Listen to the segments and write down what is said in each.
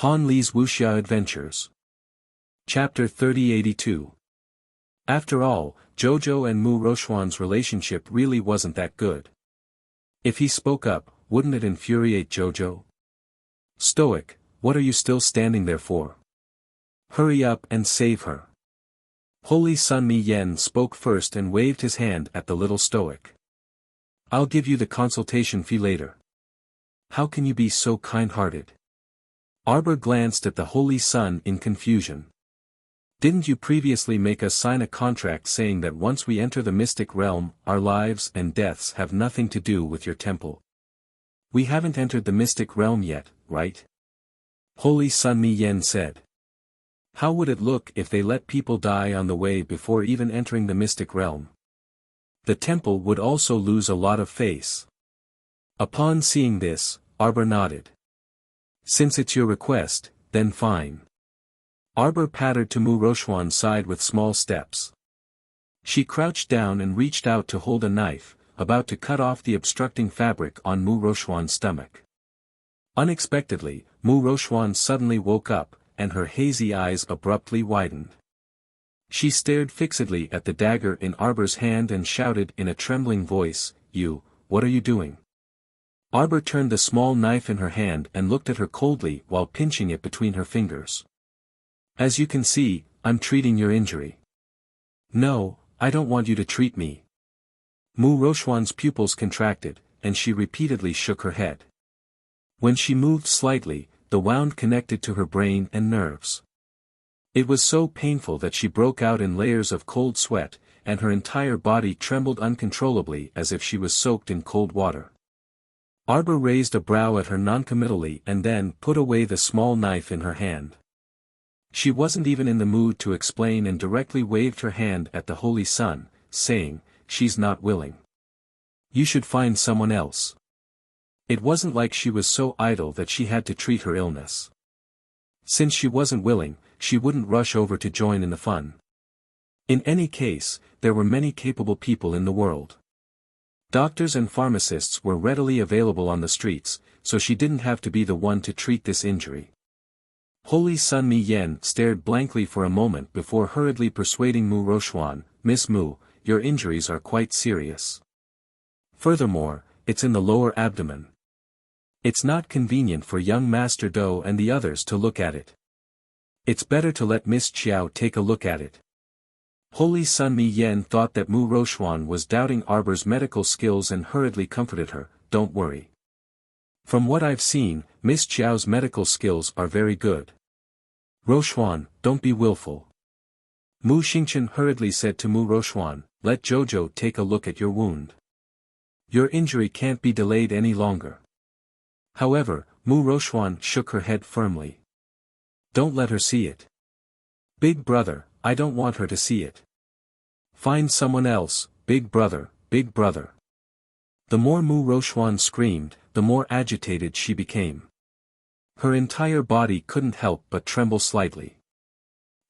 Han Li's Wuxia Adventures. Chapter 3082. After all, Jojo and Mu Rochuan's relationship really wasn't that good. If he spoke up, wouldn't it infuriate Jojo? Stoic, what are you still standing there for? Hurry up and save her. Holy Sun Mi Yen spoke first and waved his hand at the little stoic. I'll give you the consultation fee later. How can you be so kind-hearted? Arbor glanced at the Holy Sun in confusion. Didn't you previously make us sign a contract saying that once we enter the mystic realm, our lives and deaths have nothing to do with your temple? We haven't entered the mystic realm yet, right? Holy Sun Mi Yen said. How would it look if they let people die on the way before even entering the mystic realm? The temple would also lose a lot of face. Upon seeing this, Arbor nodded. Since it's your request, then fine. Arbor pattered to Mu Rochuan's side with small steps. She crouched down and reached out to hold a knife, about to cut off the obstructing fabric on Mu Rochuan's stomach. Unexpectedly, Mu Rochuan suddenly woke up, and her hazy eyes abruptly widened. She stared fixedly at the dagger in Arbor's hand and shouted in a trembling voice, what are you doing? Arbor turned the small knife in her hand and looked at her coldly while pinching it between her fingers. As you can see, I'm treating your injury. No, I don't want you to treat me. Mu Rochuan's pupils contracted, and she repeatedly shook her head. When she moved slightly, the wound connected to her brain and nerves. It was so painful that she broke out in layers of cold sweat, and her entire body trembled uncontrollably as if she was soaked in cold water. Arbor raised a brow at her noncommittally and then put away the small knife in her hand. She wasn't even in the mood to explain and directly waved her hand at the Holy Sun, saying, she's not willing. You should find someone else. It wasn't like she was so idle that she had to treat her illness. Since she wasn't willing, she wouldn't rush over to join in the fun. In any case, there were many capable people in the world. Doctors and pharmacists were readily available on the streets, so she didn't have to be the one to treat this injury. Holy Sun Mi Yen stared blankly for a moment before hurriedly persuading Mu Rochuan, Miss Mu, your injuries are quite serious. Furthermore, it's in the lower abdomen. It's not convenient for young Master Do and the others to look at it. It's better to let Miss Chiao take a look at it. Holy Sun Mi Yen thought that Mu Rochuan was doubting Arbor's medical skills and hurriedly comforted her, don't worry. From what I've seen, Miss Chiao's medical skills are very good. Rochuan, don't be willful. Mu Xingchen hurriedly said to Mu Rochuan, let Jojo take a look at your wound. Your injury can't be delayed any longer. However, Mu Rochuan shook her head firmly. Don't let her see it. Big brother, I don't want her to see it. Find someone else, big brother, big brother. The more Mu Rochuan screamed, the more agitated she became. Her entire body couldn't help but tremble slightly.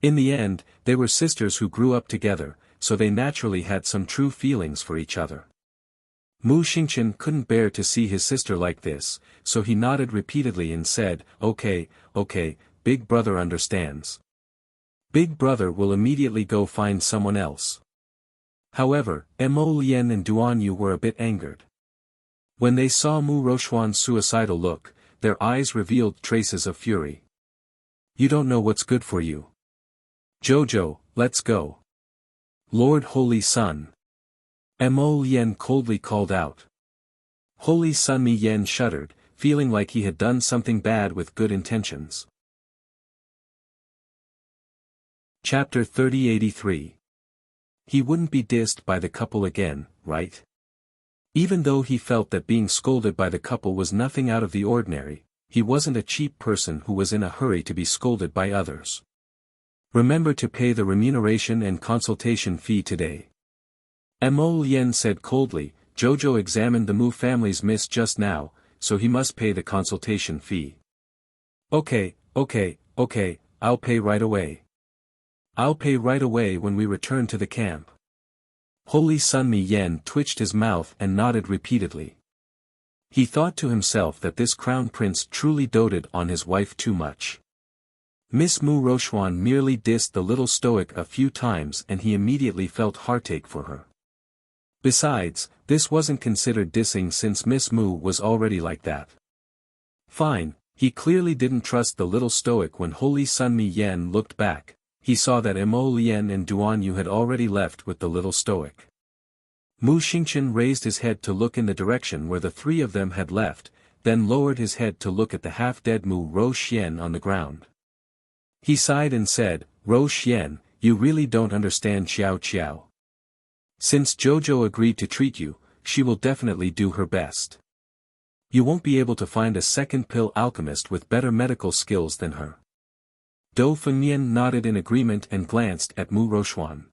In the end, they were sisters who grew up together, so they naturally had some true feelings for each other. Mu Xingchen couldn't bear to see his sister like this, so he nodded repeatedly and said, okay, big brother understands. Big brother will immediately go find someone else. However, Mo Lien and Duan Yu were a bit angered. When they saw Mu Rochuan's suicidal look, their eyes revealed traces of fury. You don't know what's good for you. Jojo, let's go. Lord Holy Sun. Mo Lien coldly called out. Holy Sun Mi Yen shuddered, feeling like he had done something bad with good intentions. Chapter 3083. He wouldn't be dissed by the couple again, right? Even though he felt that being scolded by the couple was nothing out of the ordinary, he wasn't a cheap person who was in a hurry to be scolded by others. Remember to pay the remuneration and consultation fee today. Mo Lien said coldly, Jojo examined the Mu family's miss just now, so he must pay the consultation fee. Okay, I'll pay right away. I'll pay right away when we return to the camp. Holy Sun Mi Yen twitched his mouth and nodded repeatedly. He thought to himself that this crown prince truly doted on his wife too much. Miss Mu Rochuan merely dissed the little stoic a few times and he immediately felt heartache for her. Besides, this wasn't considered dissing since Miss Mu was already like that. Fine, he clearly didn't trust the little stoic. When Holy Sun Mi Yen looked back, he saw that Mo Lien and Duan Yu had already left with the little stoic. Mu Xingchen raised his head to look in the direction where the three of them had left, then lowered his head to look at the half-dead Mu Roxian on the ground. He sighed and said, "Roxian, you really don't understand Xiao Qiao. Since Jojo agreed to treat you, she will definitely do her best. You won't be able to find a second pill alchemist with better medical skills than her." Dou Fengnian nodded in agreement and glanced at Mu Rochuan.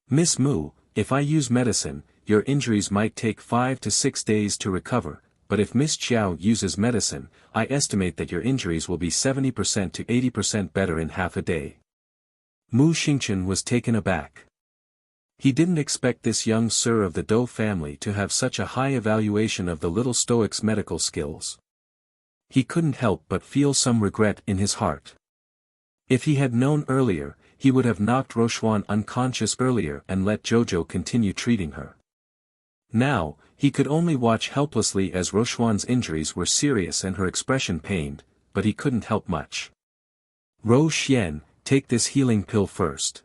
"Miss Mu, if I use medicine, your injuries might take 5 to 6 days to recover, but if Miss Qiao uses medicine, I estimate that your injuries will be 70% to 80% better in half a day." Mu Xingchen was taken aback. He didn't expect this young sir of the Dou family to have such a high evaluation of the little stoic's medical skills. He couldn't help but feel some regret in his heart. If he had known earlier, he would have knocked Rochuan unconscious earlier and let Jojo continue treating her. Now, he could only watch helplessly as Rochuan's injuries were serious and her expression pained, but he couldn't help much. "Ro Xian, take this healing pill first."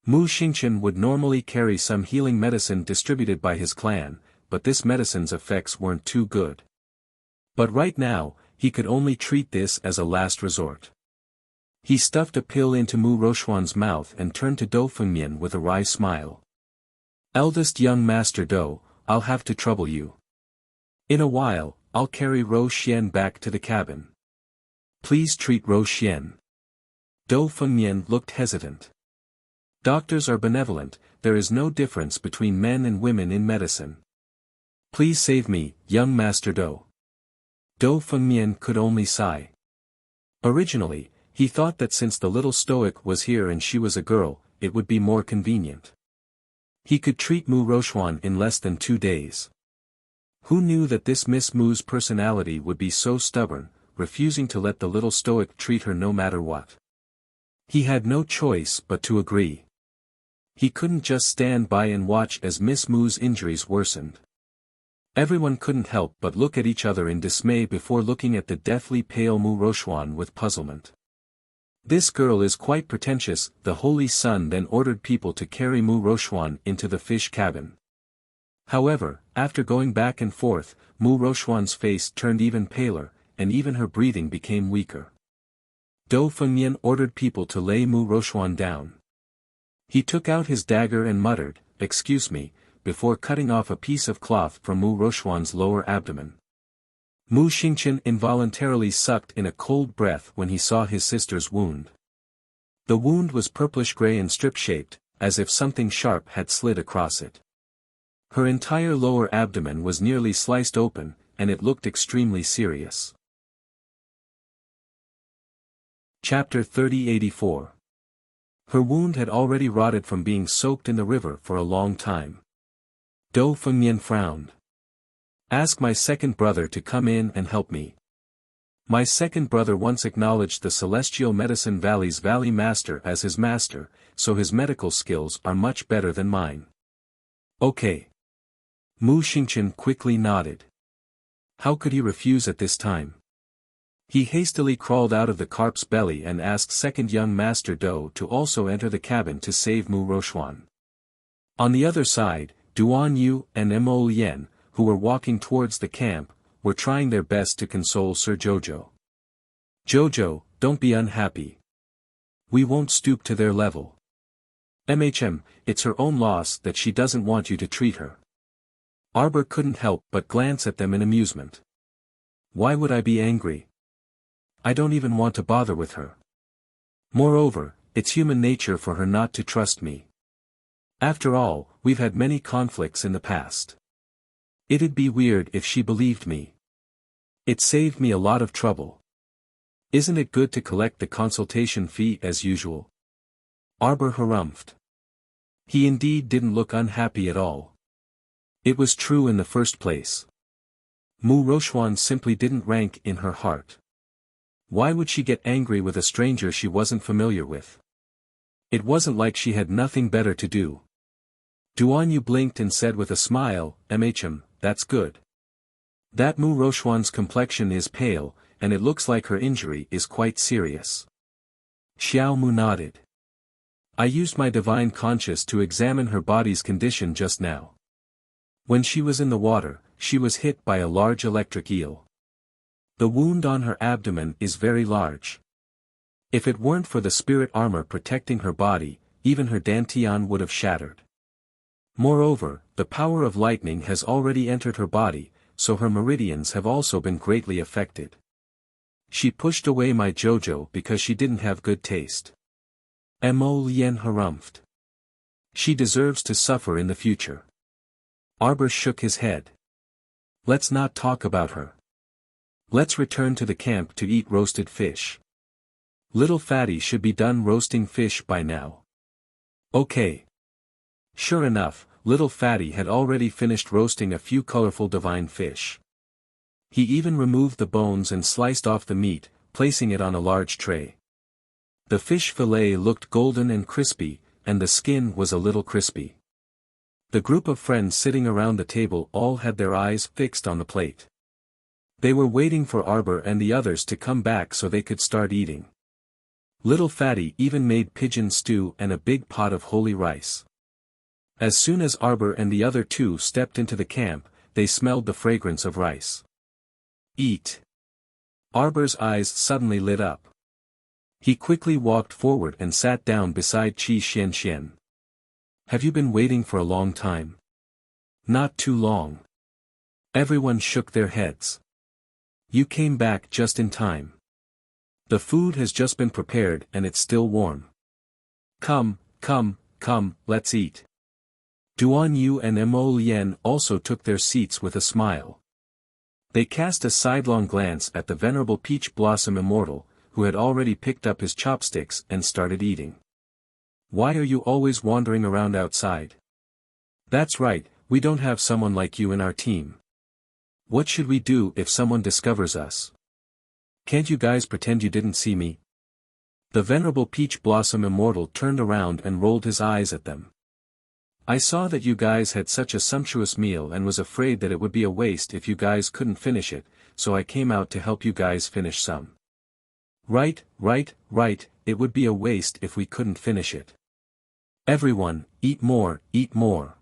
Mu Xingchen would normally carry some healing medicine distributed by his clan, but this medicine's effects weren't too good. But right now, he could only treat this as a last resort. He stuffed a pill into Mu Rochuan's mouth and turned to Dou Fengnian with a wry smile. "Eldest young Master Dou, I'll have to trouble you. In a while, I'll carry Ro Xian back to the cabin. Please treat Ro Xian." Dou Fengnian looked hesitant. "Doctors are benevolent, there is no difference between men and women in medicine. Please save me, young Master Dou." Dou Fengnian could only sigh. Originally, he thought that since the little stoic was here and she was a girl, it would be more convenient. He could treat Mu Rochuan in less than 2 days. Who knew that this Miss Mu's personality would be so stubborn, refusing to let the little stoic treat her no matter what? He had no choice but to agree. He couldn't just stand by and watch as Miss Mu's injuries worsened. Everyone couldn't help but look at each other in dismay before looking at the deathly pale Mu Rochuan with puzzlement. "This girl is quite pretentious." The Holy Sun then ordered people to carry Mu Rochuan into the fish cabin. However, after going back and forth, Mu Rochuan's face turned even paler, and even her breathing became weaker. Dou Fengnian ordered people to lay Mu Rochuan down. He took out his dagger and muttered, "Excuse me," before cutting off a piece of cloth from Mu Rochuan's lower abdomen. Mu Xingchen involuntarily sucked in a cold breath when he saw his sister's wound. The wound was purplish-gray and strip-shaped, as if something sharp had slid across it. Her entire lower abdomen was nearly sliced open, and it looked extremely serious. Chapter 3084. Her wound had already rotted from being soaked in the river for a long time. Dou Fengnian frowned. "Ask my second brother to come in and help me. My second brother once acknowledged the Celestial Medicine Valley's Valley Master as his master, so his medical skills are much better than mine." "Okay." Mu Xingchen quickly nodded. How could he refuse at this time? He hastily crawled out of the carp's belly and asked second young Master Dou to also enter the cabin to save Mu Rochuan. On the other side, Duan Yu and Mo Lien, who were walking towards the camp, were trying their best to console Sir Jojo. "Jojo, don't be unhappy. We won't stoop to their level. It's her own loss that she doesn't want you to treat her." Arbor couldn't help but glance at them in amusement. "Why would I be angry? I don't even want to bother with her. Moreover, it's human nature for her not to trust me. After all, we've had many conflicts in the past. It'd be weird if she believed me. It saved me a lot of trouble. Isn't it good to collect the consultation fee as usual?" Arbor harumphed. He indeed didn't look unhappy at all. It was true in the first place. Mu Rochuan simply didn't rank in her heart. Why would she get angry with a stranger she wasn't familiar with? It wasn't like she had nothing better to do. Duan Yu blinked and said with a smile, that's good. That Mu Rochuan's complexion is pale, and it looks like her injury is quite serious. Xiao Mu nodded. I used my divine conscience to examine her body's condition just now. When she was in the water, she was hit by a large electric eel. The wound on her abdomen is very large. If it weren't for the spirit armor protecting her body, even her dantian would have shattered. Moreover, the power of lightning has already entered her body, so her meridians have also been greatly affected. She pushed away my Jojo because she didn't have good taste. Mo Lien harumphed. She deserves to suffer in the future. Arbor shook his head. Let's not talk about her. Let's return to the camp to eat roasted fish. Little Fatty should be done roasting fish by now. Okay. Sure enough, Little Fatty had already finished roasting a few colorful divine fish. He even removed the bones and sliced off the meat, placing it on a large tray. The fish fillet looked golden and crispy, and the skin was a little crispy. The group of friends sitting around the table all had their eyes fixed on the plate. They were waiting for Arbor and the others to come back so they could start eating. Little Fatty even made pigeon stew and a big pot of holy rice. As soon as Arbor and the other two stepped into the camp, they smelled the fragrance of rice. Eat. Arbor's eyes suddenly lit up. He quickly walked forward and sat down beside Qi Xianxian. Have you been waiting for a long time? Not too long. Everyone shook their heads. You came back just in time. The food has just been prepared and it's still warm. Come, let's eat. Duan Yu and Mo Lien also took their seats with a smile. They cast a sidelong glance at the venerable Peach Blossom Immortal, who had already picked up his chopsticks and started eating. Why are you always wandering around outside? That's right, we don't have someone like you in our team. What should we do if someone discovers us? Can't you guys pretend you didn't see me? The venerable Peach Blossom Immortal turned around and rolled his eyes at them. I saw that you guys had such a sumptuous meal and was afraid that it would be a waste if you guys couldn't finish it, so I came out to help you guys finish some. Right, it would be a waste if we couldn't finish it. Everyone, eat more, eat more.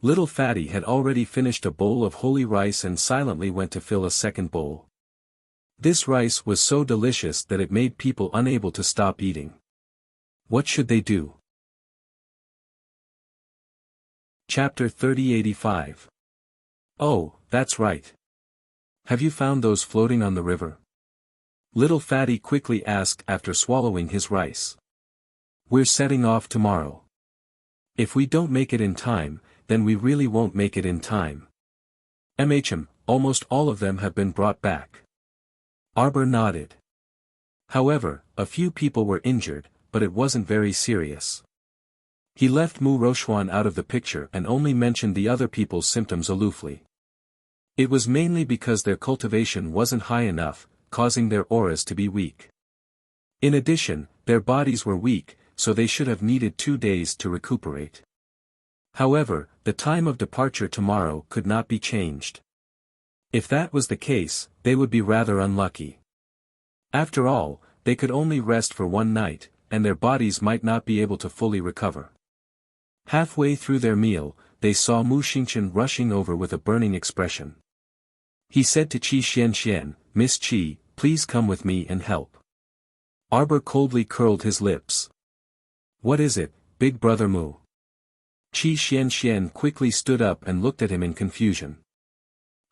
Little Fatty had already finished a bowl of holy rice and silently went to fill a second bowl. This rice was so delicious that it made people unable to stop eating. What should they do? Chapter 3085. Oh, that's right. Have you found those floating on the river? Little Fatty quickly asked after swallowing his rice. We're setting off tomorrow. If we don't make it in time, then we really won't make it in time. Almost all of them have been brought back. Arbor nodded. However, a few people were injured, but it wasn't very serious. He left Mu Rochuan out of the picture and only mentioned the other people's symptoms aloofly. It was mainly because their cultivation wasn't high enough, causing their auras to be weak. In addition, their bodies were weak, so they should have needed 2 days to recuperate. However, the time of departure tomorrow could not be changed. If that was the case, they would be rather unlucky. After all, they could only rest for 1 night, and their bodies might not be able to fully recover. Halfway through their meal, they saw Mu Xingqian rushing over with a burning expression. He said to Qi Xianxian, Miss Qi, please come with me and help. Arbor coldly curled his lips. What is it, big brother Mu? Qi Xianxian quickly stood up and looked at him in confusion.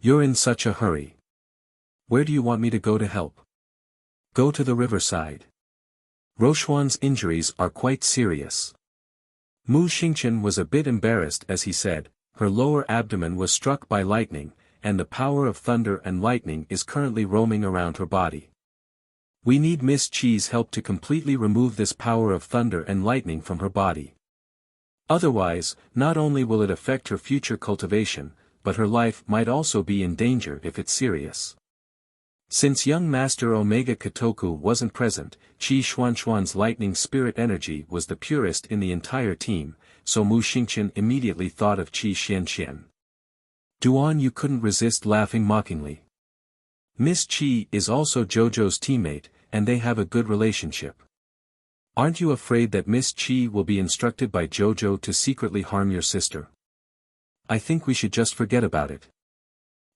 You're in such a hurry. Where do you want me to go to help? Go to the riverside. Rochuan's injuries are quite serious. Mu Xingqian was a bit embarrassed as he said, her lower abdomen was struck by lightning, and the power of thunder and lightning is currently roaming around her body. We need Miss Qi's help to completely remove this power of thunder and lightning from her body. Otherwise, not only will it affect her future cultivation, but her life might also be in danger if it's serious. Since young Master Omega Kotoku wasn't present, Qi Xuanxuan's lightning spirit energy was the purest in the entire team, so Mu Xingqian immediately thought of Qi Xianxian. Duan Yu couldn't resist laughing mockingly. Miss Qi is also Jojo's teammate, and they have a good relationship. Aren't you afraid that Miss Qi will be instructed by Jojo to secretly harm your sister? I think we should just forget about it.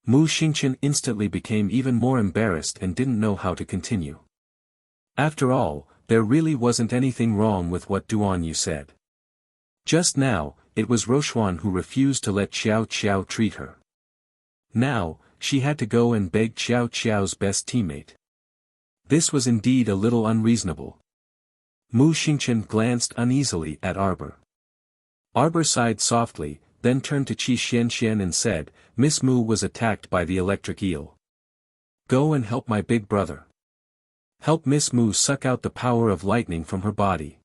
Mu Xingqian instantly became even more embarrassed and didn't know how to continue. After all, there really wasn't anything wrong with what Duan Yu said. Just now, it was Rochuan who refused to let Xiao Qiao treat her. Now, she had to go and beg Xiao Qiao's best teammate. This was indeed a little unreasonable. Mu Xingqian glanced uneasily at Arbor. Arbor sighed softly, then turned to Qi Xianxian and said, Miss Mu was attacked by the electric eel. Go and help my big brother. Help Miss Mu suck out the power of lightning from her body.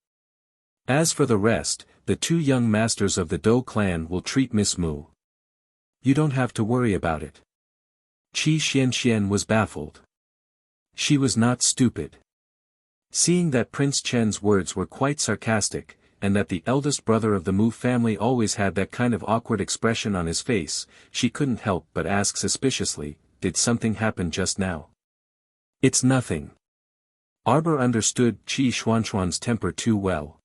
As for the rest, the two young masters of the Dou clan will treat Miss Mu. You don't have to worry about it. Qi Xianxian was baffled. She was not stupid. Seeing that Prince Chen's words were quite sarcastic, and that the eldest brother of the Mu family always had that kind of awkward expression on his face, she couldn't help but ask suspiciously, did something happen just now? It's nothing. Arbor understood Qi Xuanxuan's temper too well.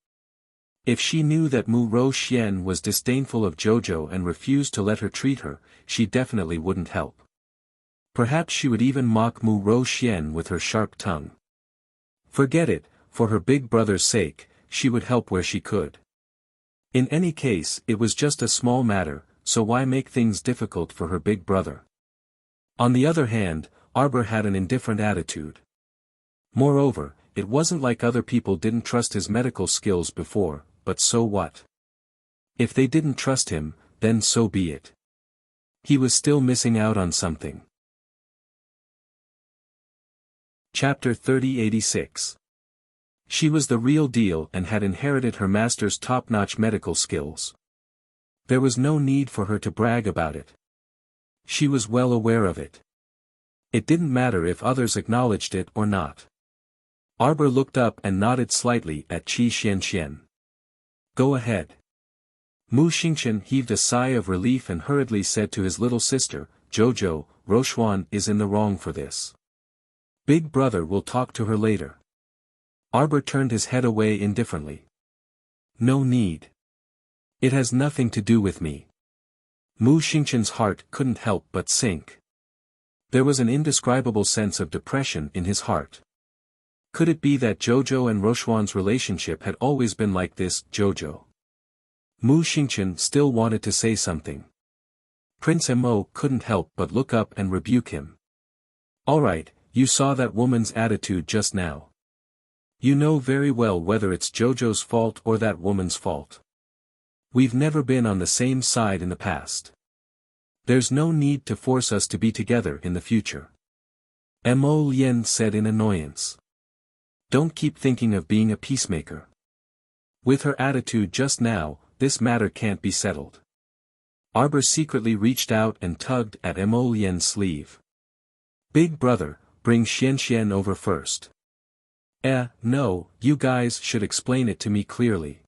If she knew that Mu Roxian was disdainful of Jojo and refused to let her treat her, she definitely wouldn't help. Perhaps she would even mock Mu Roxian with her sharp tongue. Forget it, for her big brother's sake, she would help where she could. In any case, it was just a small matter, so why make things difficult for her big brother? On the other hand, Arbor had an indifferent attitude. Moreover, it wasn't like other people didn't trust his medical skills before, but so what? If they didn't trust him, then so be it. He was still missing out on something. Chapter 3086. She was the real deal and had inherited her master's top-notch medical skills. There was no need for her to brag about it. She was well aware of it. It didn't matter if others acknowledged it or not. Arbor looked up and nodded slightly at Qi Xianxian. Go ahead. Mu Xingqian heaved a sigh of relief and hurriedly said to his little sister, Jojo, Rochuan is in the wrong for this. Big brother will talk to her later. Arbor turned his head away indifferently. No need. It has nothing to do with me. Mu Xingqian's heart couldn't help but sink. There was an indescribable sense of depression in his heart. Could it be that Jojo and Rochuan's relationship had always been like this? Jojo? Mu Xingqian still wanted to say something. Prince Mo couldn't help but look up and rebuke him. Alright, you saw that woman's attitude just now. You know very well whether it's Jojo's fault or that woman's fault. We've never been on the same side in the past. There's no need to force us to be together in the future. Mo Lien said in annoyance. Don't keep thinking of being a peacemaker. With her attitude just now, this matter can't be settled. Arbor secretly reached out and tugged at Mo Lien's sleeve. Big brother, bring Xianxian over first. No, you guys should explain it to me clearly.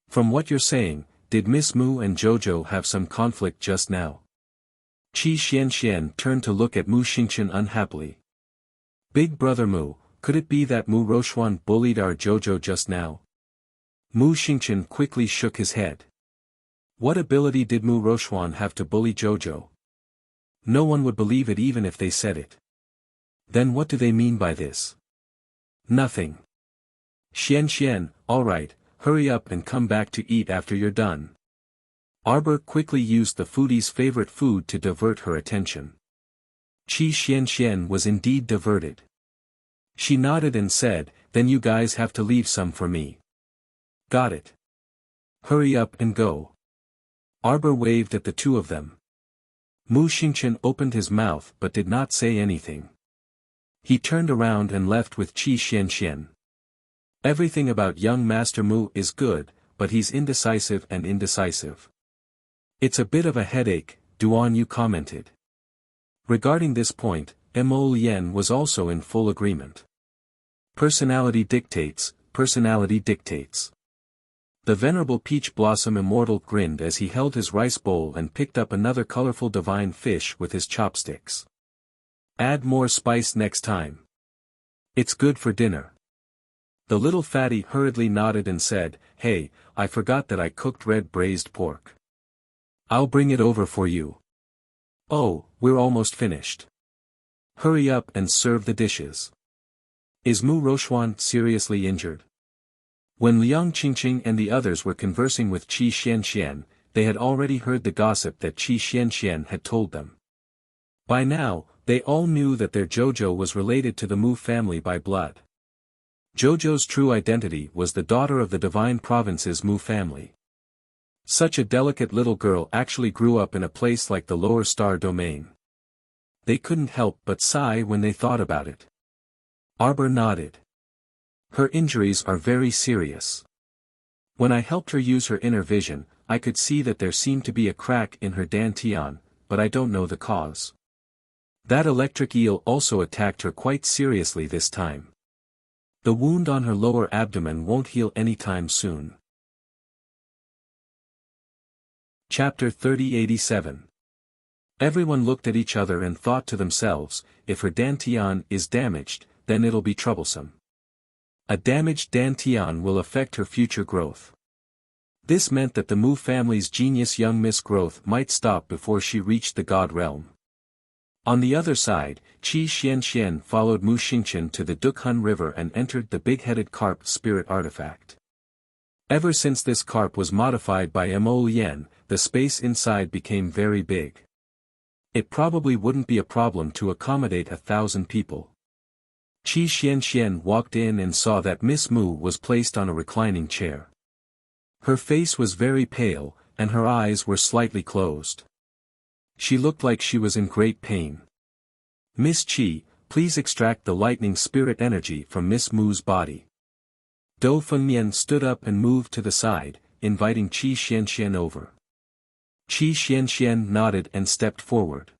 From what you're saying, did Miss Mu and Jojo have some conflict just now? Qi Xianxian turned to look at Mu Xingqian unhappily. Big brother Mu, could it be that Mu Rochuan bullied our Jojo just now? Mu Xingqian quickly shook his head. What ability did Mu Rochuan have to bully Jojo? No one would believe it even if they said it. Then what do they mean by this? Nothing. Xianxian, alright, hurry up and come back to eat after you're done. Arbor quickly used the foodie's favorite food to divert her attention. Qi Xianxian was indeed diverted. She nodded and said, then you guys have to leave some for me. Got it. Hurry up and go. Arbor waved at the two of them. Mu Xingqian opened his mouth but did not say anything. He turned around and left with Qi Xianxian. Everything about young Master Mu is good, but he's indecisive and indecisive. It's a bit of a headache, Duan Yu commented. Regarding this point, Mo Lien was also in full agreement. Personality dictates, personality dictates. The venerable Peach Blossom Immortal grinned as he held his rice bowl and picked up another colorful divine fish with his chopsticks. Add more spice next time. It's good for dinner. The little fatty hurriedly nodded and said, "Hey, I forgot that I cooked red braised pork. I'll bring it over for you." "Oh, we're almost finished. Hurry up and serve the dishes." "Is Mu Rochuan seriously injured?" When Liang Qingqing and the others were conversing with Qi Xianxian, they had already heard the gossip that Qi Xianxian had told them. By now, they all knew that their Jojo was related to the Mu family by blood. Jojo's true identity was the daughter of the Divine Province's Mu family. Such a delicate little girl actually grew up in a place like the Lower Star Domain. They couldn't help but sigh when they thought about it. Arbor nodded. "Her injuries are very serious. When I helped her use her inner vision, I could see that there seemed to be a crack in her dantian, but I don't know the cause. That electric eel also attacked her quite seriously this time. The wound on her lower abdomen won't heal anytime soon." Chapter 3087. Everyone looked at each other and thought to themselves, if her dantian is damaged, then it'll be troublesome. A damaged dantian will affect her future growth. This meant that the Mu family's genius young Miss Growth might stop before she reached the God realm. On the other side, Qi Xianxian followed Mu Xingqian to the Dukhan River and entered the big-headed carp spirit artifact. Ever since this carp was modified by Mo Lien, the space inside became very big. It probably wouldn't be a problem to accommodate 1,000 people. Qi Xianxian walked in and saw that Miss Mu was placed on a reclining chair. Her face was very pale, and her eyes were slightly closed. She looked like she was in great pain. "Miss Qi, please extract the lightning spirit energy from Miss Mu's body." Dou Fengmian stood up and moved to the side, inviting Qi Xianxian over. Qi Xianxian nodded and stepped forward.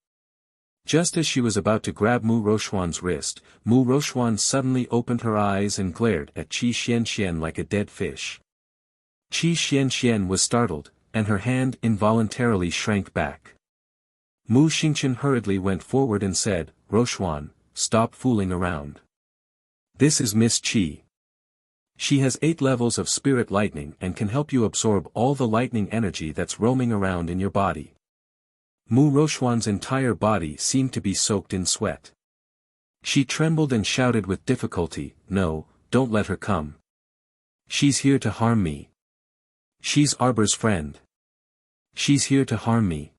Just as she was about to grab Mu Rochuan's wrist, Mu Rochuan suddenly opened her eyes and glared at Qi Xianxian like a dead fish. Qi Xianxian was startled, and her hand involuntarily shrank back. Mu Xingqian hurriedly went forward and said, "Rochuan, stop fooling around. This is Miss Qi. She has 8 levels of spirit lightning and can help you absorb all the lightning energy that's roaming around in your body." Mu Rochuan's entire body seemed to be soaked in sweat. She trembled and shouted with difficulty, "No, don't let her come. She's here to harm me. She's Arbor's friend. She's here to harm me."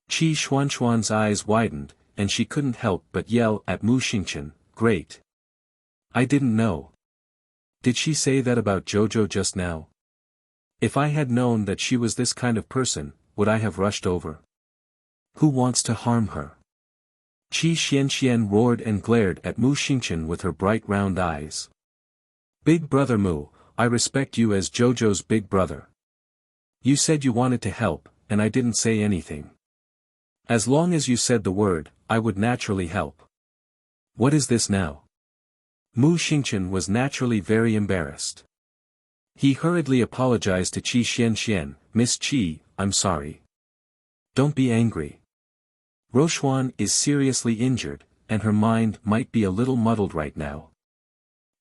Qi Xuanxuan's eyes widened, and she couldn't help but yell at Mu Xingqian, "Great! I didn't know. Did she say that about Jojo just now? If I had known that she was this kind of person, would I have rushed over? Who wants to harm her?" Qi Xianxian roared and glared at Mu Xingqian with her bright round eyes. "Big brother Mu, I respect you as Jojo's big brother. You said you wanted to help, and I didn't say anything. As long as you said the word, I would naturally help. What is this now?" Mu Xingqian was naturally very embarrassed. He hurriedly apologized to Qi Xianxian, "Miss Qi, I'm sorry. Don't be angry. Rochuan is seriously injured, and her mind might be a little muddled right now.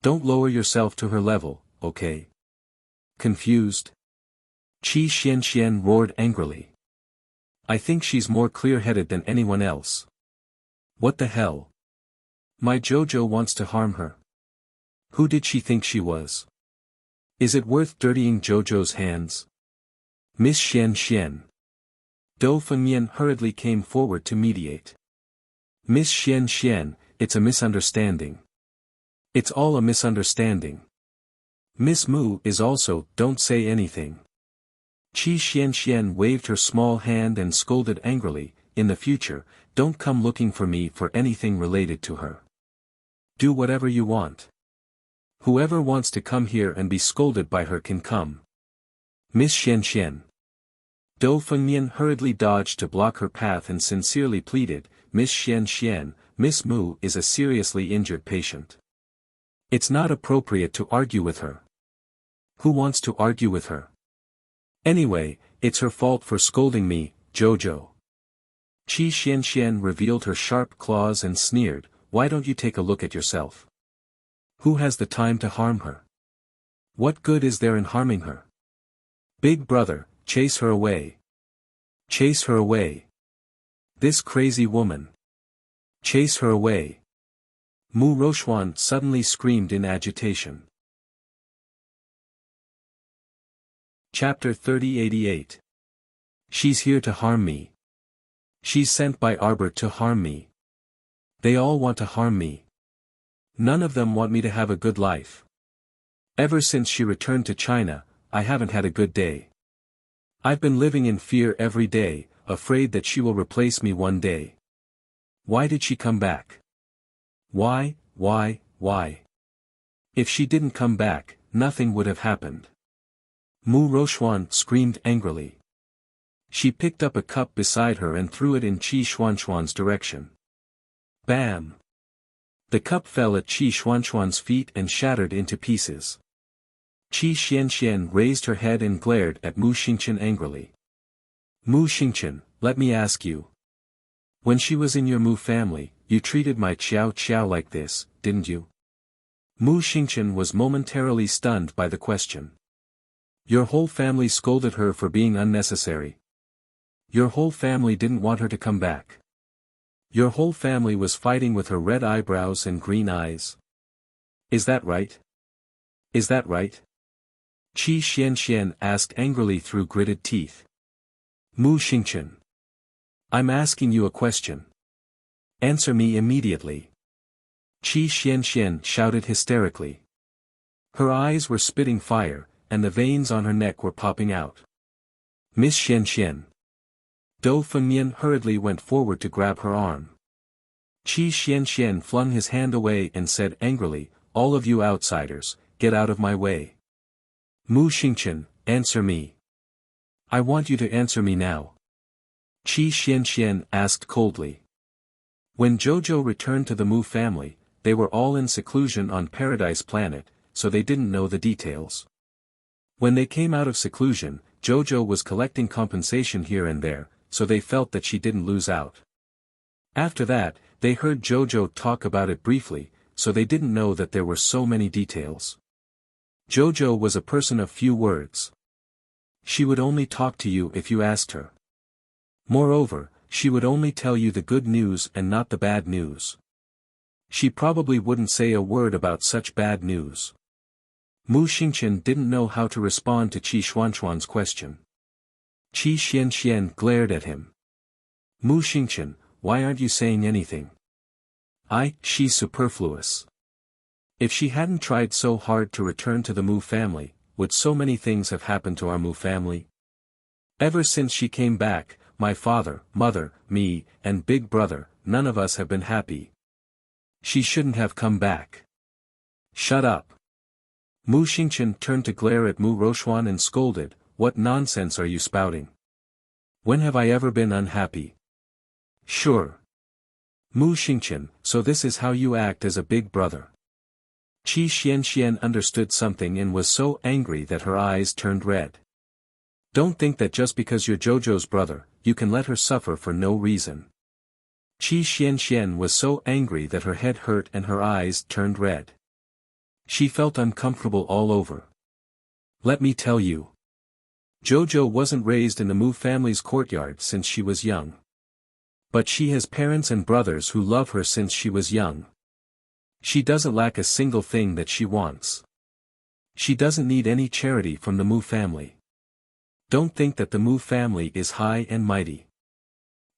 Don't lower yourself to her level, okay?" "Confused?" Qi Xianxian roared angrily. "I think she's more clear-headed than anyone else. What the hell? My Jojo wants to harm her. Who did she think she was? Is it worth dirtying Jojo's hands?" "Miss Xianxian." Dou Fengmian hurriedly came forward to mediate. "Miss Xianxian, it's a misunderstanding. It's all a misunderstanding. Miss Mu is also, don't say anything." Qi Xianxian waved her small hand and scolded angrily, "In the future, don't come looking for me for anything related to her. Do whatever you want. Whoever wants to come here and be scolded by her can come. Miss Xianxian." Dou Fengmian hurriedly dodged to block her path and sincerely pleaded, Miss Xian, Miss Mu is a seriously injured patient. It's not appropriate to argue with her. Who wants to argue with her? Anyway, it's her fault for scolding me, Jojo. Qi Xian revealed her sharp claws and sneered, why don't you take a look at yourself? Who has the time to harm her? What good is there in harming her? Big brother, chase her away. Chase her away. This crazy woman. Chase her away. Mu Rochuan suddenly screamed in agitation. Chapter 3088. She's here to harm me. She's sent by Arbor to harm me. They all want to harm me. None of them want me to have a good life. Ever since she returned to China, I haven't had a good day. I've been living in fear every day, afraid that she will replace me one day. Why did she come back? Why? If she didn't come back, nothing would have happened. Mu Rochuan screamed angrily. She picked up a cup beside her and threw it in Qi Xuanxuan's direction. Bam! The cup fell at Qi Xuanxuan's feet and shattered into pieces. Qi Xian raised her head and glared at Mu Xingqian angrily. Mu Xingqian, let me ask you. When she was in your Mu family, you treated my Qiao like this, didn't you? Mu Xingqian was momentarily stunned by the question. Your whole family scolded her for being unnecessary. Your whole family didn't want her to come back. Your whole family was fighting with her red eyebrows and green eyes. Is that right? Is that right? Qi Xian asked angrily through gritted teeth. Mu Xingqian. I'm asking you a question. Answer me immediately. Qi Xian shouted hysterically. Her eyes were spitting fire, and the veins on her neck were popping out. Miss Xian. Dou Fengmian hurriedly went forward to grab her arm. Qi Xian flung his hand away and said angrily, all of you outsiders, get out of my way. Mu Xingqian, answer me. I want you to answer me now. Qi Xian asked coldly. When Jojo returned to the Mu family, they were all in seclusion on Paradise Planet, so they didn't know the details. When they came out of seclusion, Jojo was collecting compensation here and there, so they felt that she didn't lose out. After that, they heard Jojo talk about it briefly, so they didn't know that there were so many details. Jojo was a person of few words. She would only talk to you if you asked her. Moreover, she would only tell you the good news and not the bad news. She probably wouldn't say a word about such bad news. Mu Xingqian didn't know how to respond to Qi Xuanxuan's question. Qi Xian glared at him. Mu Xingqian, why aren't you saying anything? She's superfluous. If she hadn't tried so hard to return to the Mu family, would so many things have happened to our Mu family? Ever since she came back, my father, mother, me, and big brother, none of us have been happy. She shouldn't have come back. Shut up. Mu Xingqian turned to glare at Mu Rochuan and scolded, what nonsense are you spouting? When have I ever been unhappy? Sure. Mu Xingqian, so this is how you act as a big brother. Qi Xian understood something and was so angry that her eyes turned red. Don't think that just because you're Jojo's brother, you can let her suffer for no reason. Qi Xian was so angry that her head hurt and her eyes turned red. She felt uncomfortable all over. Let me tell you. Jojo wasn't raised in the Mu family's courtyard since she was young. But she has parents and brothers who love her since she was young. She doesn't lack a single thing that she wants. She doesn't need any charity from the Mu family. Don't think that the Mu family is high and mighty.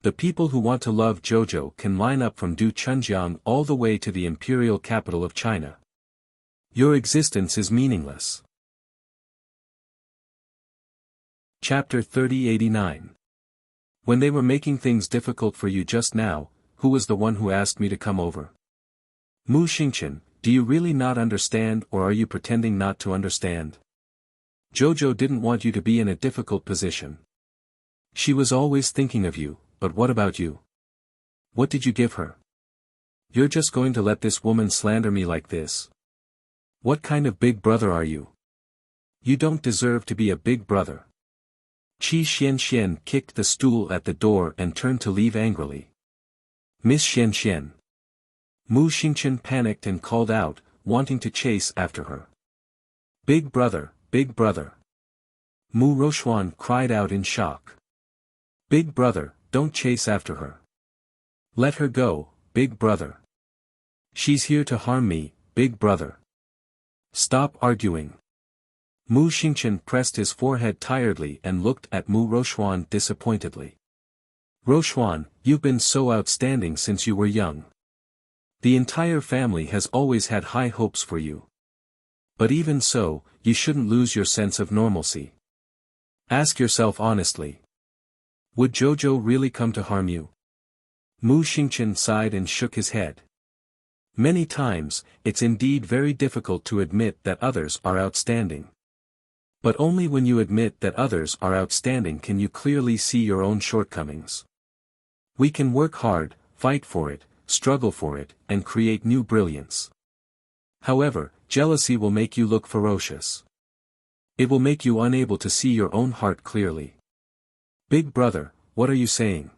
The people who want to love Jojo can line up from Du Chunjiang all the way to the imperial capital of China. Your existence is meaningless. Chapter 3089. When they were making things difficult for you just now, who was the one who asked me to come over? Mu Xingqian, do you really not understand or are you pretending not to understand? Jojo didn't want you to be in a difficult position. She was always thinking of you, but what about you? What did you give her? You're just going to let this woman slander me like this? What kind of big brother are you? You don't deserve to be a big brother. Qi Xianxian kicked the stool at the door and turned to leave angrily. Miss Xianxian. Mu Xingchen panicked and called out, wanting to chase after her. Big brother, big brother. Mu Rochuan cried out in shock. Big brother, don't chase after her. Let her go, big brother. She's here to harm me, big brother. Stop arguing. Mu Xingchen pressed his forehead tiredly and looked at Mu Rochuan disappointedly. Rochuan, you've been so outstanding since you were young. The entire family has always had high hopes for you. But even so, you shouldn't lose your sense of normalcy. Ask yourself honestly. Would Jojo really come to harm you? Mu Xingchen sighed and shook his head. Many times, it's indeed very difficult to admit that others are outstanding. But only when you admit that others are outstanding can you clearly see your own shortcomings. We can work hard, fight for it, struggle for it, and create new brilliance. However, jealousy will make you look ferocious. It will make you unable to see your own heart clearly. Big brother, what are you saying?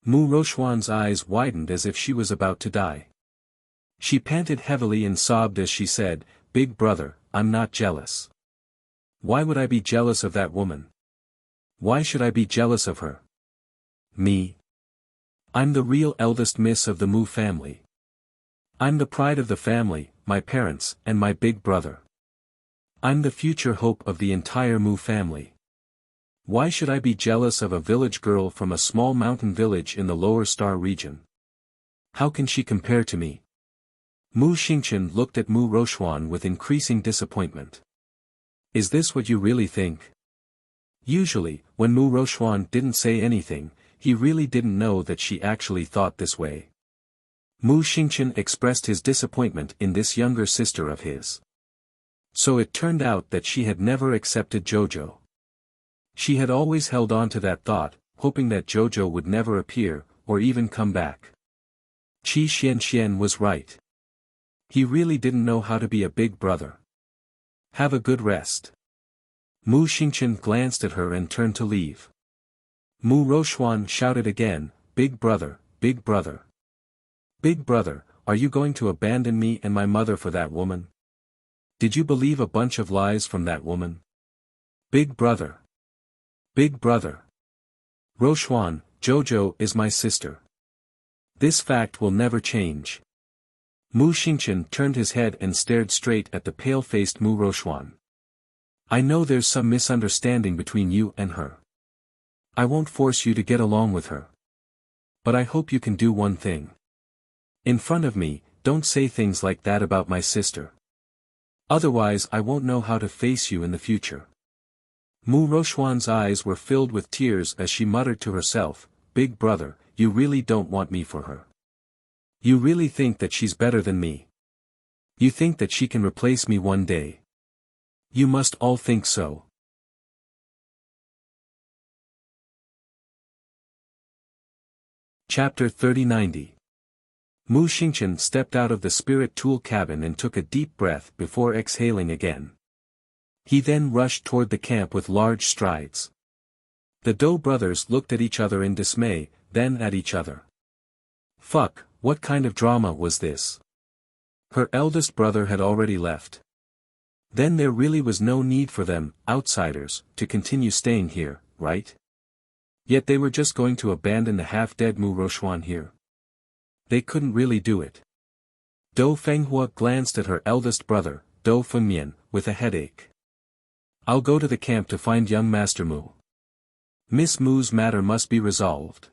Mu Rochuan's eyes widened as if she was about to die. She panted heavily and sobbed as she said, Big brother, I'm not jealous. Why would I be jealous of that woman? Why should I be jealous of her? Me? I'm the real eldest miss of the Mu family. I'm the pride of the family, my parents, and my big brother. I'm the future hope of the entire Mu family. Why should I be jealous of a village girl from a small mountain village in the Lower Star region? How can she compare to me? Mu Xingchen looked at Mu Rochuan with increasing disappointment. Is this what you really think? Usually, when Mu Rochuan didn't say anything, he really didn't know that she actually thought this way. Mu Xingchen expressed his disappointment in this younger sister of his. So it turned out that she had never accepted Jojo. She had always held on to that thought, hoping that Jojo would never appear, or even come back. Qi Xianxian was right. He really didn't know how to be a big brother. Have a good rest. Mu Xingchen glanced at her and turned to leave. Mu Rochuan shouted again, Big brother, big brother. Big brother, are you going to abandon me and my mother for that woman? Did you believe a bunch of lies from that woman? Big brother. Big brother. Rochuan, Jojo is my sister. This fact will never change. Mu Xingchen turned his head and stared straight at the pale-faced Mu Rochuan. I know there's some misunderstanding between you and her. I won't force you to get along with her. But I hope you can do one thing. In front of me, don't say things like that about my sister. Otherwise I won't know how to face you in the future. Mu Rochuan's eyes were filled with tears as she muttered to herself, Big brother, you really don't want me for her. You really think that she's better than me. You think that she can replace me one day. You must all think so. Chapter 3090. Mu Xingchen stepped out of the spirit tool cabin and took a deep breath before exhaling again. He then rushed toward the camp with large strides. The Dou brothers looked at each other in dismay, then at each other. Fuck, what kind of drama was this? Her eldest brother had already left. Then there really was no need for them, outsiders, to continue staying here, right? Yet they were just going to abandon the half-dead Mu Rochuan here. They couldn't really do it. Dou Fenghua glanced at her eldest brother, Dou Fengmian, with a headache. I'll go to the camp to find young Master Mu. Miss Mu's matter must be resolved.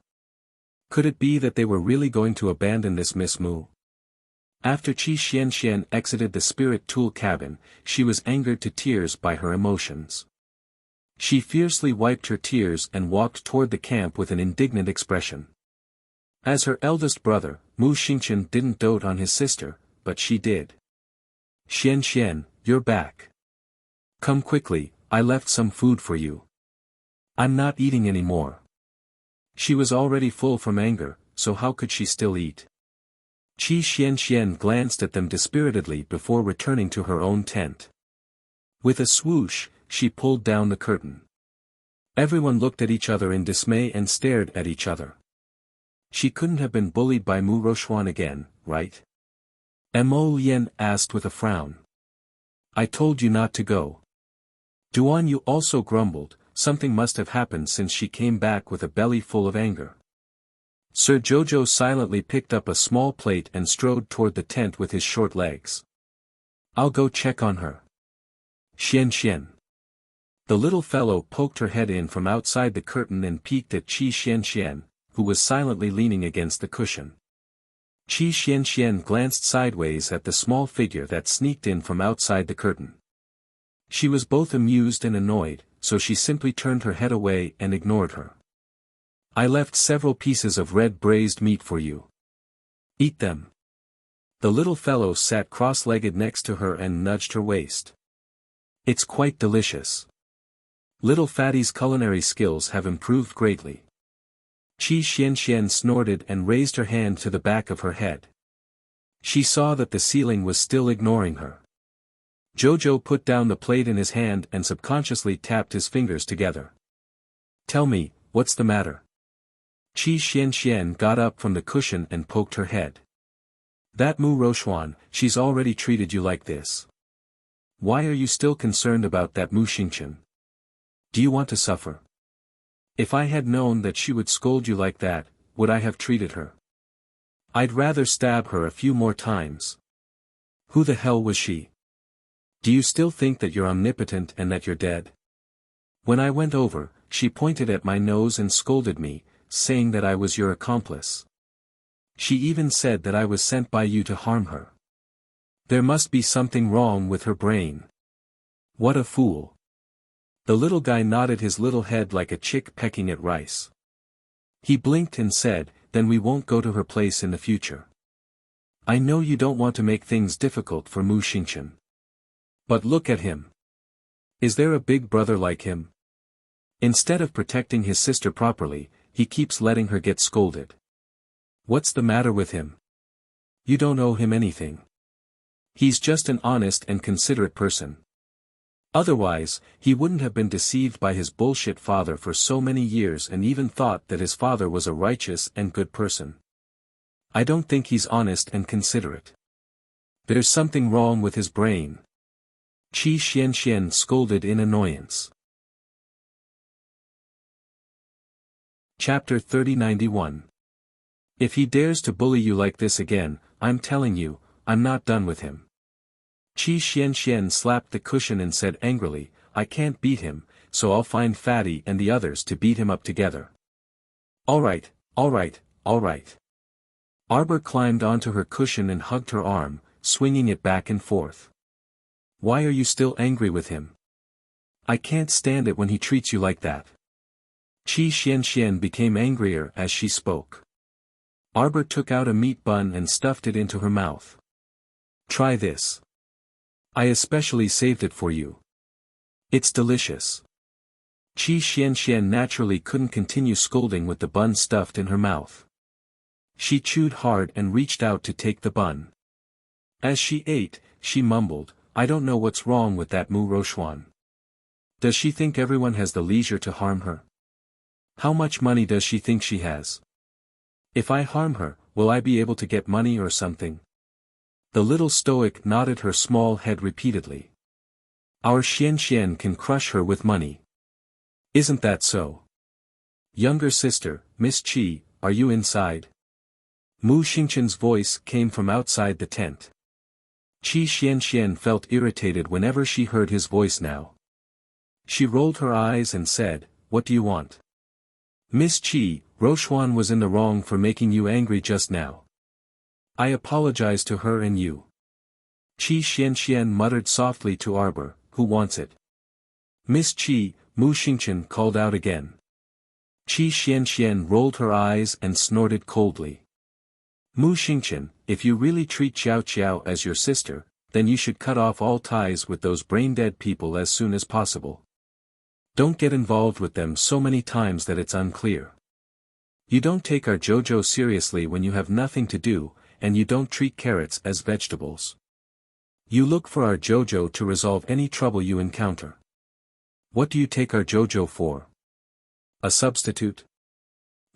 Could it be that they were really going to abandon this Miss Mu? After Qi Xianxian exited the spirit tool cabin, she was angered to tears by her emotions. She fiercely wiped her tears and walked toward the camp with an indignant expression. As her eldest brother, Mu Xingchen didn't dote on his sister, but she did. Xianxian, you're back. Come quickly, I left some food for you. I'm not eating anymore. She was already full from anger, so how could she still eat? Qi Xianxian glanced at them dispiritedly before returning to her own tent. With a swoosh, she pulled down the curtain. Everyone looked at each other in dismay and stared at each other. She couldn't have been bullied by Mu Rochuan again, right? Mo Lien asked with a frown. I told you not to go. Duan Yu also grumbled, something must have happened since she came back with a belly full of anger. Sir Jojo silently picked up a small plate and strode toward the tent with his short legs. I'll go check on her. Xian. The little fellow poked her head in from outside the curtain and peeked at Qi Xian, who was silently leaning against the cushion. Qi Xian glanced sideways at the small figure that sneaked in from outside the curtain. She was both amused and annoyed, so she simply turned her head away and ignored her. I left several pieces of red braised meat for you. Eat them. The little fellow sat cross-legged next to her and nudged her waist. It's quite delicious. Little Fatty's culinary skills have improved greatly. Qi Xian snorted and raised her hand to the back of her head. She saw that the ceiling was still ignoring her. Jojo put down the plate in his hand and subconsciously tapped his fingers together. Tell me, what's the matter? Qi Xian got up from the cushion and poked her head. That Mu Rochuan, she's already treated you like this. Why are you still concerned about that Mu Xingqian? Do you want to suffer? If I had known that she would scold you like that, would I have treated her? I'd rather stab her a few more times. Who the hell was she? Do you still think that you're omnipotent and that you're dead? When I went over, she pointed at my nose and scolded me, saying that I was your accomplice. She even said that I was sent by you to harm her. There must be something wrong with her brain. What a fool. The little guy nodded his little head like a chick pecking at rice. He blinked and said, then we won't go to her place in the future. I know you don't want to make things difficult for Mu Xingqian. But look at him. Is there a big brother like him? Instead of protecting his sister properly, he keeps letting her get scolded. What's the matter with him? You don't owe him anything. He's just an honest and considerate person. Otherwise, he wouldn't have been deceived by his bullshit father for so many years and even thought that his father was a righteous and good person. I don't think he's honest and considerate. There's something wrong with his brain. Qi Xian scolded in annoyance. Chapter 3091. If he dares to bully you like this again, I'm telling you, I'm not done with him. Qi Xian slapped the cushion and said angrily, I can't beat him, so I'll find Fatty and the others to beat him up together. Alright. Arbor climbed onto her cushion and hugged her arm, swinging it back and forth. Why are you still angry with him? I can't stand it when he treats you like that. Qi Xian became angrier as she spoke. Arbor took out a meat bun and stuffed it into her mouth. Try this. I especially saved it for you. It's delicious. Qi Xian naturally couldn't continue scolding with the bun stuffed in her mouth. She chewed hard and reached out to take the bun. As she ate, she mumbled, I don't know what's wrong with that Mu Rochuan. Does she think everyone has the leisure to harm her? How much money does she think she has? If I harm her, will I be able to get money or something? The little stoic nodded her small head repeatedly. Our Xian can crush her with money. Isn't that so? Younger sister, Miss Qi, are you inside? Mu Xingqian's voice came from outside the tent. Qi Xian felt irritated whenever she heard his voice now. She rolled her eyes and said, What do you want? Miss Qi, Rochuan was in the wrong for making you angry just now. I apologize to her and you. Qi Xian muttered softly to Arbor, who wants it? Miss Qi, Mu Xingqian called out again. Qi Xian rolled her eyes and snorted coldly. Mu Xingqian, if you really treat Xiao as your sister, then you should cut off all ties with those brain-dead people as soon as possible. Don't get involved with them so many times that it's unclear. You don't take our Jojo seriously when you have nothing to do, and you don't treat carrots as vegetables. You look for our Jojo to resolve any trouble you encounter. What do you take our Jojo for? A substitute?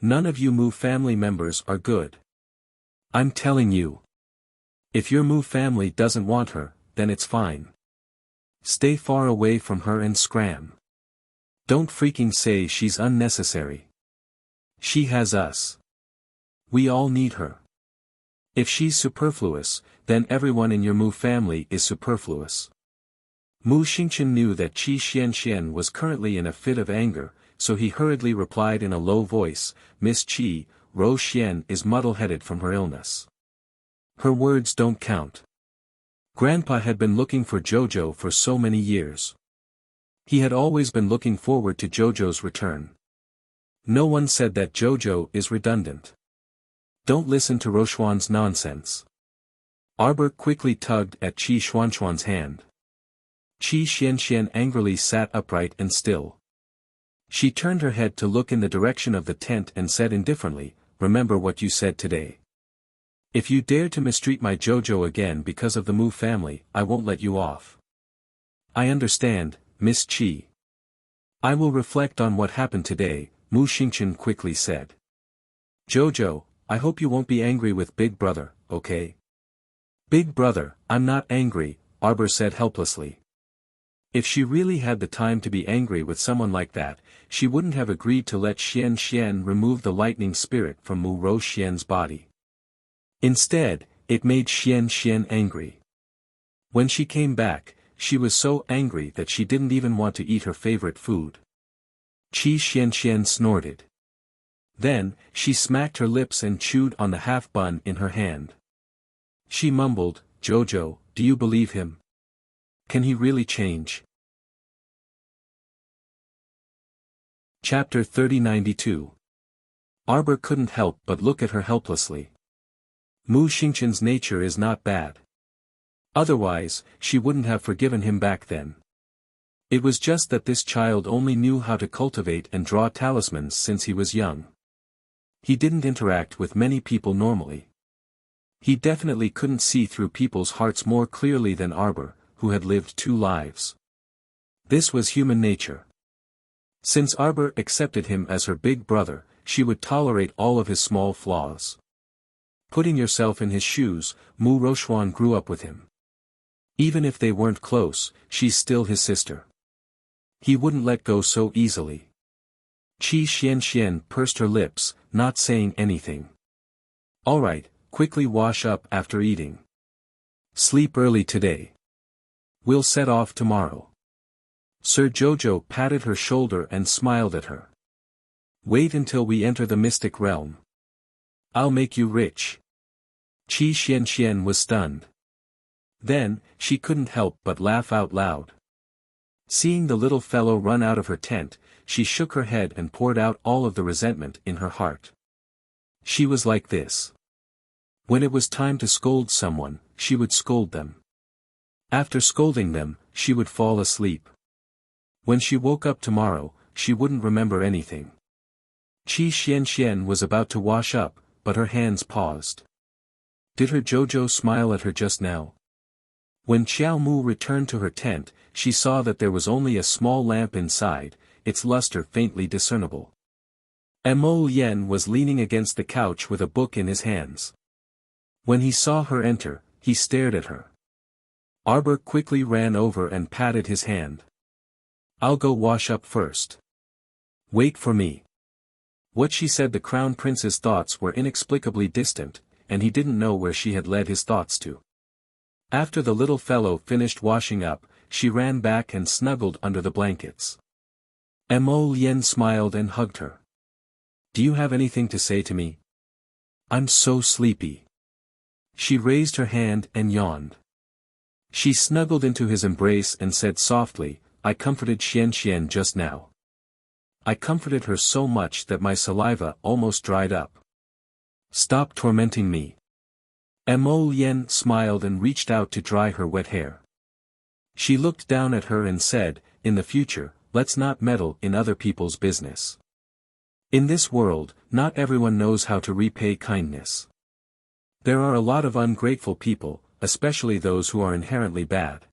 None of you Mu family members are good. I'm telling you. If your Mu family doesn't want her, then it's fine. Stay far away from her and scram. Don't freaking say she's unnecessary. She has us. We all need her. If she's superfluous, then everyone in your Mu family is superfluous. Mu Xingqian knew that Qi Xianxian was currently in a fit of anger, so he hurriedly replied in a low voice, Miss Qi, Ro Xian is muddle-headed from her illness. Her words don't count. Grandpa had been looking for Jojo for so many years. He had always been looking forward to Jojo's return. No one said that Jojo is redundant. Don't listen to Roxuan's nonsense. Arbor quickly tugged at Qi Xuanxuan's hand. Qi Xianxian angrily sat upright and still. She turned her head to look in the direction of the tent and said indifferently, remember what you said today. If you dare to mistreat my Jojo again because of the Mu family, I won't let you off. I understand, Miss Qi. I will reflect on what happened today, Mu Xingqian quickly said. Jojo, I hope you won't be angry with Big Brother, okay? Big Brother, I'm not angry, Arbor said helplessly. If she really had the time to be angry with someone like that, she wouldn't have agreed to let Xian Xian remove the lightning spirit from Mu Ro Xian's body. Instead, it made Xian Xian angry. When she came back, she was so angry that she didn't even want to eat her favorite food. Qi Xianxian snorted. Then, she smacked her lips and chewed on the half-bun in her hand. She mumbled, Jojo, do you believe him? Can he really change? Chapter 3092. Arbor couldn't help but look at her helplessly. Mu Xingqian's nature is not bad. Otherwise, she wouldn't have forgiven him back then. It was just that this child only knew how to cultivate and draw talismans since he was young. He didn't interact with many people normally. He definitely couldn't see through people's hearts more clearly than Arbor, who had lived 2 lives. This was human nature. Since Arbor accepted him as her big brother, she would tolerate all of his small flaws. Putting yourself in his shoes, Mu Roxuan grew up with him. Even if they weren't close, she's still his sister. He wouldn't let go so easily. Qi Xianxian pursed her lips, not saying anything. Alright, quickly wash up after eating. Sleep early today. We'll set off tomorrow. Sir Jojo patted her shoulder and smiled at her. Wait until we enter the mystic realm. I'll make you rich. Qi Xianxian was stunned. Then, she couldn't help but laugh out loud. Seeing the little fellow run out of her tent, she shook her head and poured out all of the resentment in her heart. She was like this. When it was time to scold someone, she would scold them. After scolding them, she would fall asleep. When she woke up tomorrow, she wouldn't remember anything. Qi Xianxian was about to wash up, but her hands paused. Did her Jojo smile at her just now? When Qiao Mu returned to her tent, she saw that there was only a small lamp inside, its luster faintly discernible. Mo Yen was leaning against the couch with a book in his hands. When he saw her enter, he stared at her. Arbor quickly ran over and patted his hand. I'll go wash up first. Wait for me. What she said, the crown prince's thoughts were inexplicably distant, and he didn't know where she had led his thoughts to. After the little fellow finished washing up, she ran back and snuggled under the blankets. Mo Yen smiled and hugged her. Do you have anything to say to me? I'm so sleepy. She raised her hand and yawned. She snuggled into his embrace and said softly, I comforted Xianxian just now. I comforted her so much that my saliva almost dried up. Stop tormenting me. Mo Yen smiled and reached out to dry her wet hair. She looked down at her and said, in the future, let's not meddle in other people's business. In this world, not everyone knows how to repay kindness. There are a lot of ungrateful people, especially those who are inherently bad.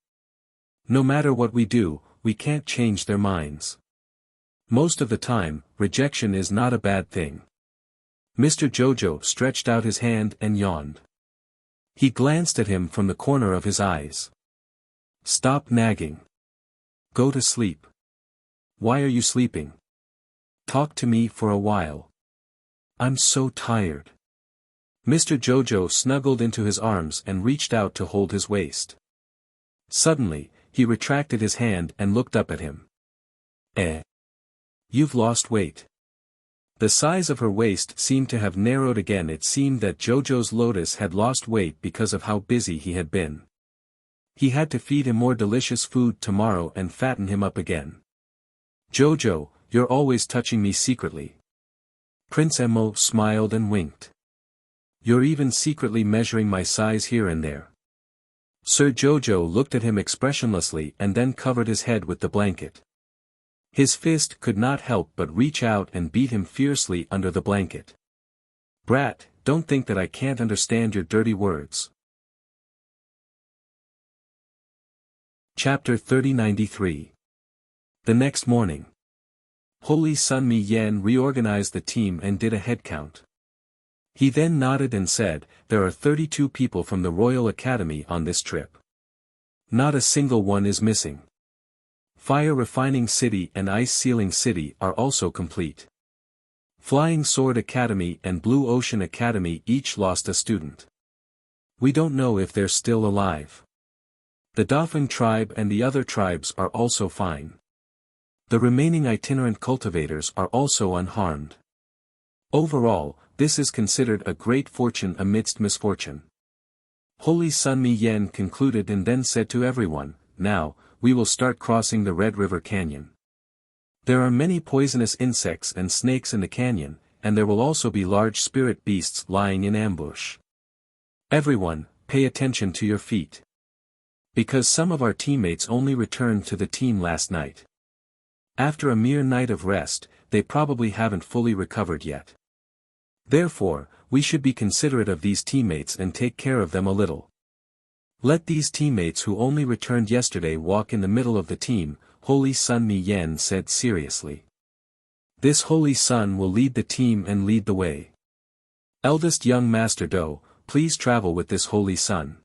No matter what we do, we can't change their minds. Most of the time, rejection is not a bad thing. Mr. Jojo stretched out his hand and yawned. He glanced at him from the corner of his eyes. Stop nagging. Go to sleep. Why are you sleeping? Talk to me for a while. I'm so tired. Mr. Jojo snuggled into his arms and reached out to hold his waist. Suddenly, he retracted his hand and looked up at him. You've lost weight. The size of her waist seemed to have narrowed again. It seemed that Jojo's lotus had lost weight because of how busy he had been. He had to feed him more delicious food tomorrow and fatten him up again. Jojo, you're always touching me secretly. Prince Emo smiled and winked. You're even secretly measuring my size here and there. Sir Jojo looked at him expressionlessly and then covered his head with the blanket. His fist could not help but reach out and beat him fiercely under the blanket. Brat, don't think that I can't understand your dirty words. Chapter 3093. The next morning. Holy Sun Mi Yen reorganized the team and did a head count. He then nodded and said, there are 32 people from the Royal Academy on this trip. Not a single one is missing. Fire Refining City and Ice Sealing City are also complete. Flying Sword Academy and Blue Ocean Academy each lost a student. We don't know if they're still alive. The Dolphin Tribe and the other tribes are also fine. The remaining itinerant cultivators are also unharmed. Overall, this is considered a great fortune amidst misfortune. Holy Sun Mi Yen concluded and then said to everyone, now, we will start crossing the Red River Canyon. There are many poisonous insects and snakes in the canyon, and there will also be large spirit beasts lying in ambush. Everyone, pay attention to your feet. Because some of our teammates only returned to the team last night. After a mere night of rest, they probably haven't fully recovered yet. Therefore, we should be considerate of these teammates and take care of them a little. Let these teammates who only returned yesterday walk in the middle of the team, Holy Sun Mi Yen said seriously. This Holy Sun will lead the team and lead the way. Eldest young Master Do, please travel with this Holy Sun.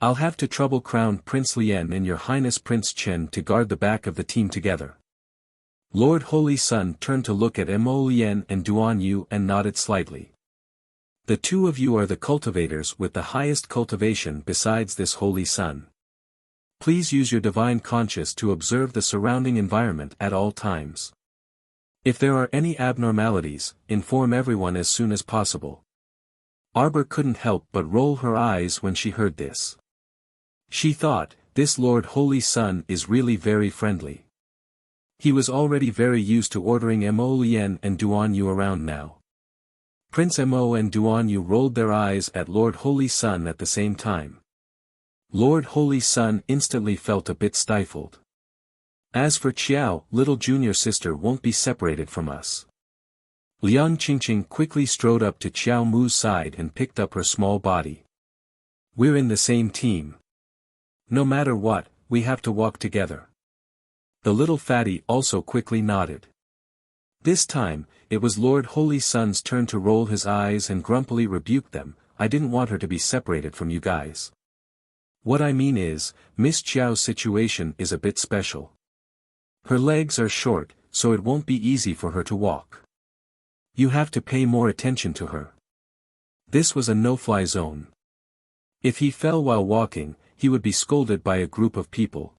I'll have to trouble Crown Prince Lien and Your Highness Prince Chen to guard the back of the team together. Lord Holy Sun turned to look at Mo Lien and Duan Yu and nodded slightly. The two of you are the cultivators with the highest cultivation besides this Holy Sun. Please use your divine conscience to observe the surrounding environment at all times. If there are any abnormalities, inform everyone as soon as possible. Arbor couldn't help but roll her eyes when she heard this. She thought, this Lord Holy Sun is really very friendly. He was already very used to ordering Mo Lien and Duan Yu around now. Prince Mo and Duan Yu rolled their eyes at Lord Holy Sun at the same time. Lord Holy Sun instantly felt a bit stifled. As for Qiao, little junior sister won't be separated from us. Liang Qingqing quickly strode up to Qiao Mu's side and picked up her small body. We're in the same team. No matter what, we have to walk together. The little fatty also quickly nodded. This time, it was Lord Holy Sun's turn to roll his eyes and grumpily rebuke them. I didn't want her to be separated from you guys. What I mean is, Miss Qiao's situation is a bit special. Her legs are short, so it won't be easy for her to walk. You have to pay more attention to her. This was a no-fly zone. If he fell while walking, he would be scolded by a group of people.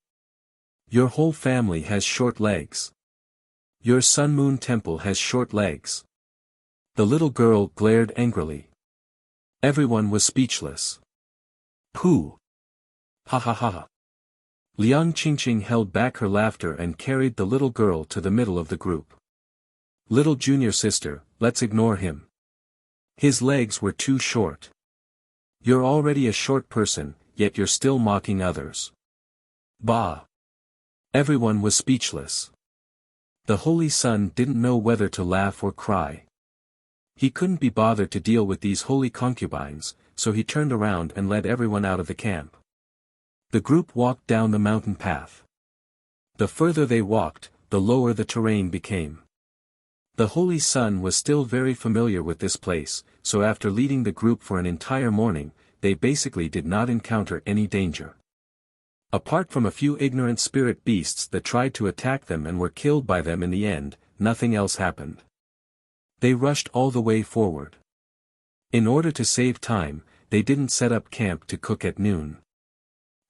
Your whole family has short legs. Your Sun Moon Temple has short legs. The little girl glared angrily. Everyone was speechless. Pooh! Ha ha ha! Liang Qingqing held back her laughter and carried the little girl to the middle of the group. Little junior sister, let's ignore him. His legs were too short. You're already a short person, yet you're still mocking others. Bah! Everyone was speechless. The Holy Sun didn't know whether to laugh or cry. He couldn't be bothered to deal with these holy concubines, so he turned around and led everyone out of the camp. The group walked down the mountain path. The further they walked, the lower the terrain became. The Holy Sun was still very familiar with this place, so after leading the group for an entire morning, they basically did not encounter any danger. Apart from a few ignorant spirit beasts that tried to attack them and were killed by them in the end, nothing else happened. They rushed all the way forward. In order to save time, they didn't set up camp to cook at noon.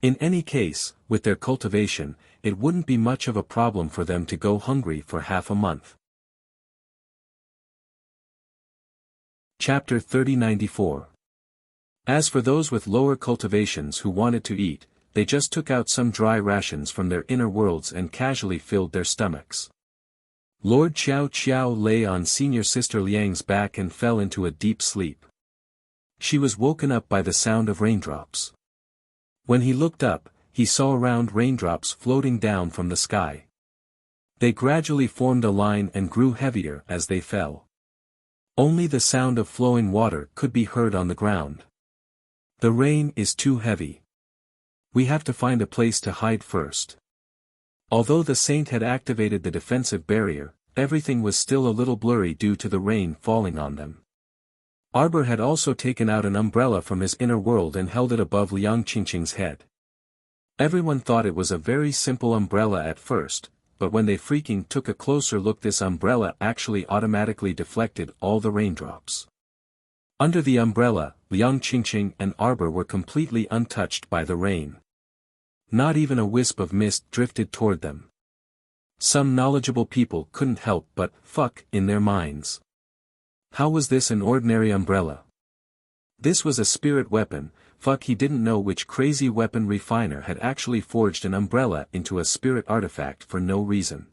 In any case, with their cultivation, it wouldn't be much of a problem for them to go hungry for half a month. Chapter 3094. As for those with lower cultivations who wanted to eat, they just took out some dry rations from their inner worlds and casually filled their stomachs. Lord Xiao Xiao lay on Senior Sister Liang's back and fell into a deep sleep. She was woken up by the sound of raindrops. When he looked up, he saw round raindrops floating down from the sky. They gradually formed a line and grew heavier as they fell. Only the sound of flowing water could be heard on the ground. The rain is too heavy. We have to find a place to hide first. Although the saint had activated the defensive barrier, everything was still a little blurry due to the rain falling on them. Arbor had also taken out an umbrella from his inner world and held it above Liang Qingqing's head. Everyone thought it was a very simple umbrella at first, but when they freaking took a closer look, this umbrella actually automatically deflected all the raindrops. Under the umbrella, Liang Qingqing and Arbor were completely untouched by the rain. Not even a wisp of mist drifted toward them. Some knowledgeable people couldn't help but fuck in their minds. How was this an ordinary umbrella? This was a spirit weapon. Fuck, he didn't know which crazy weapon refiner had actually forged an umbrella into a spirit artifact for no reason.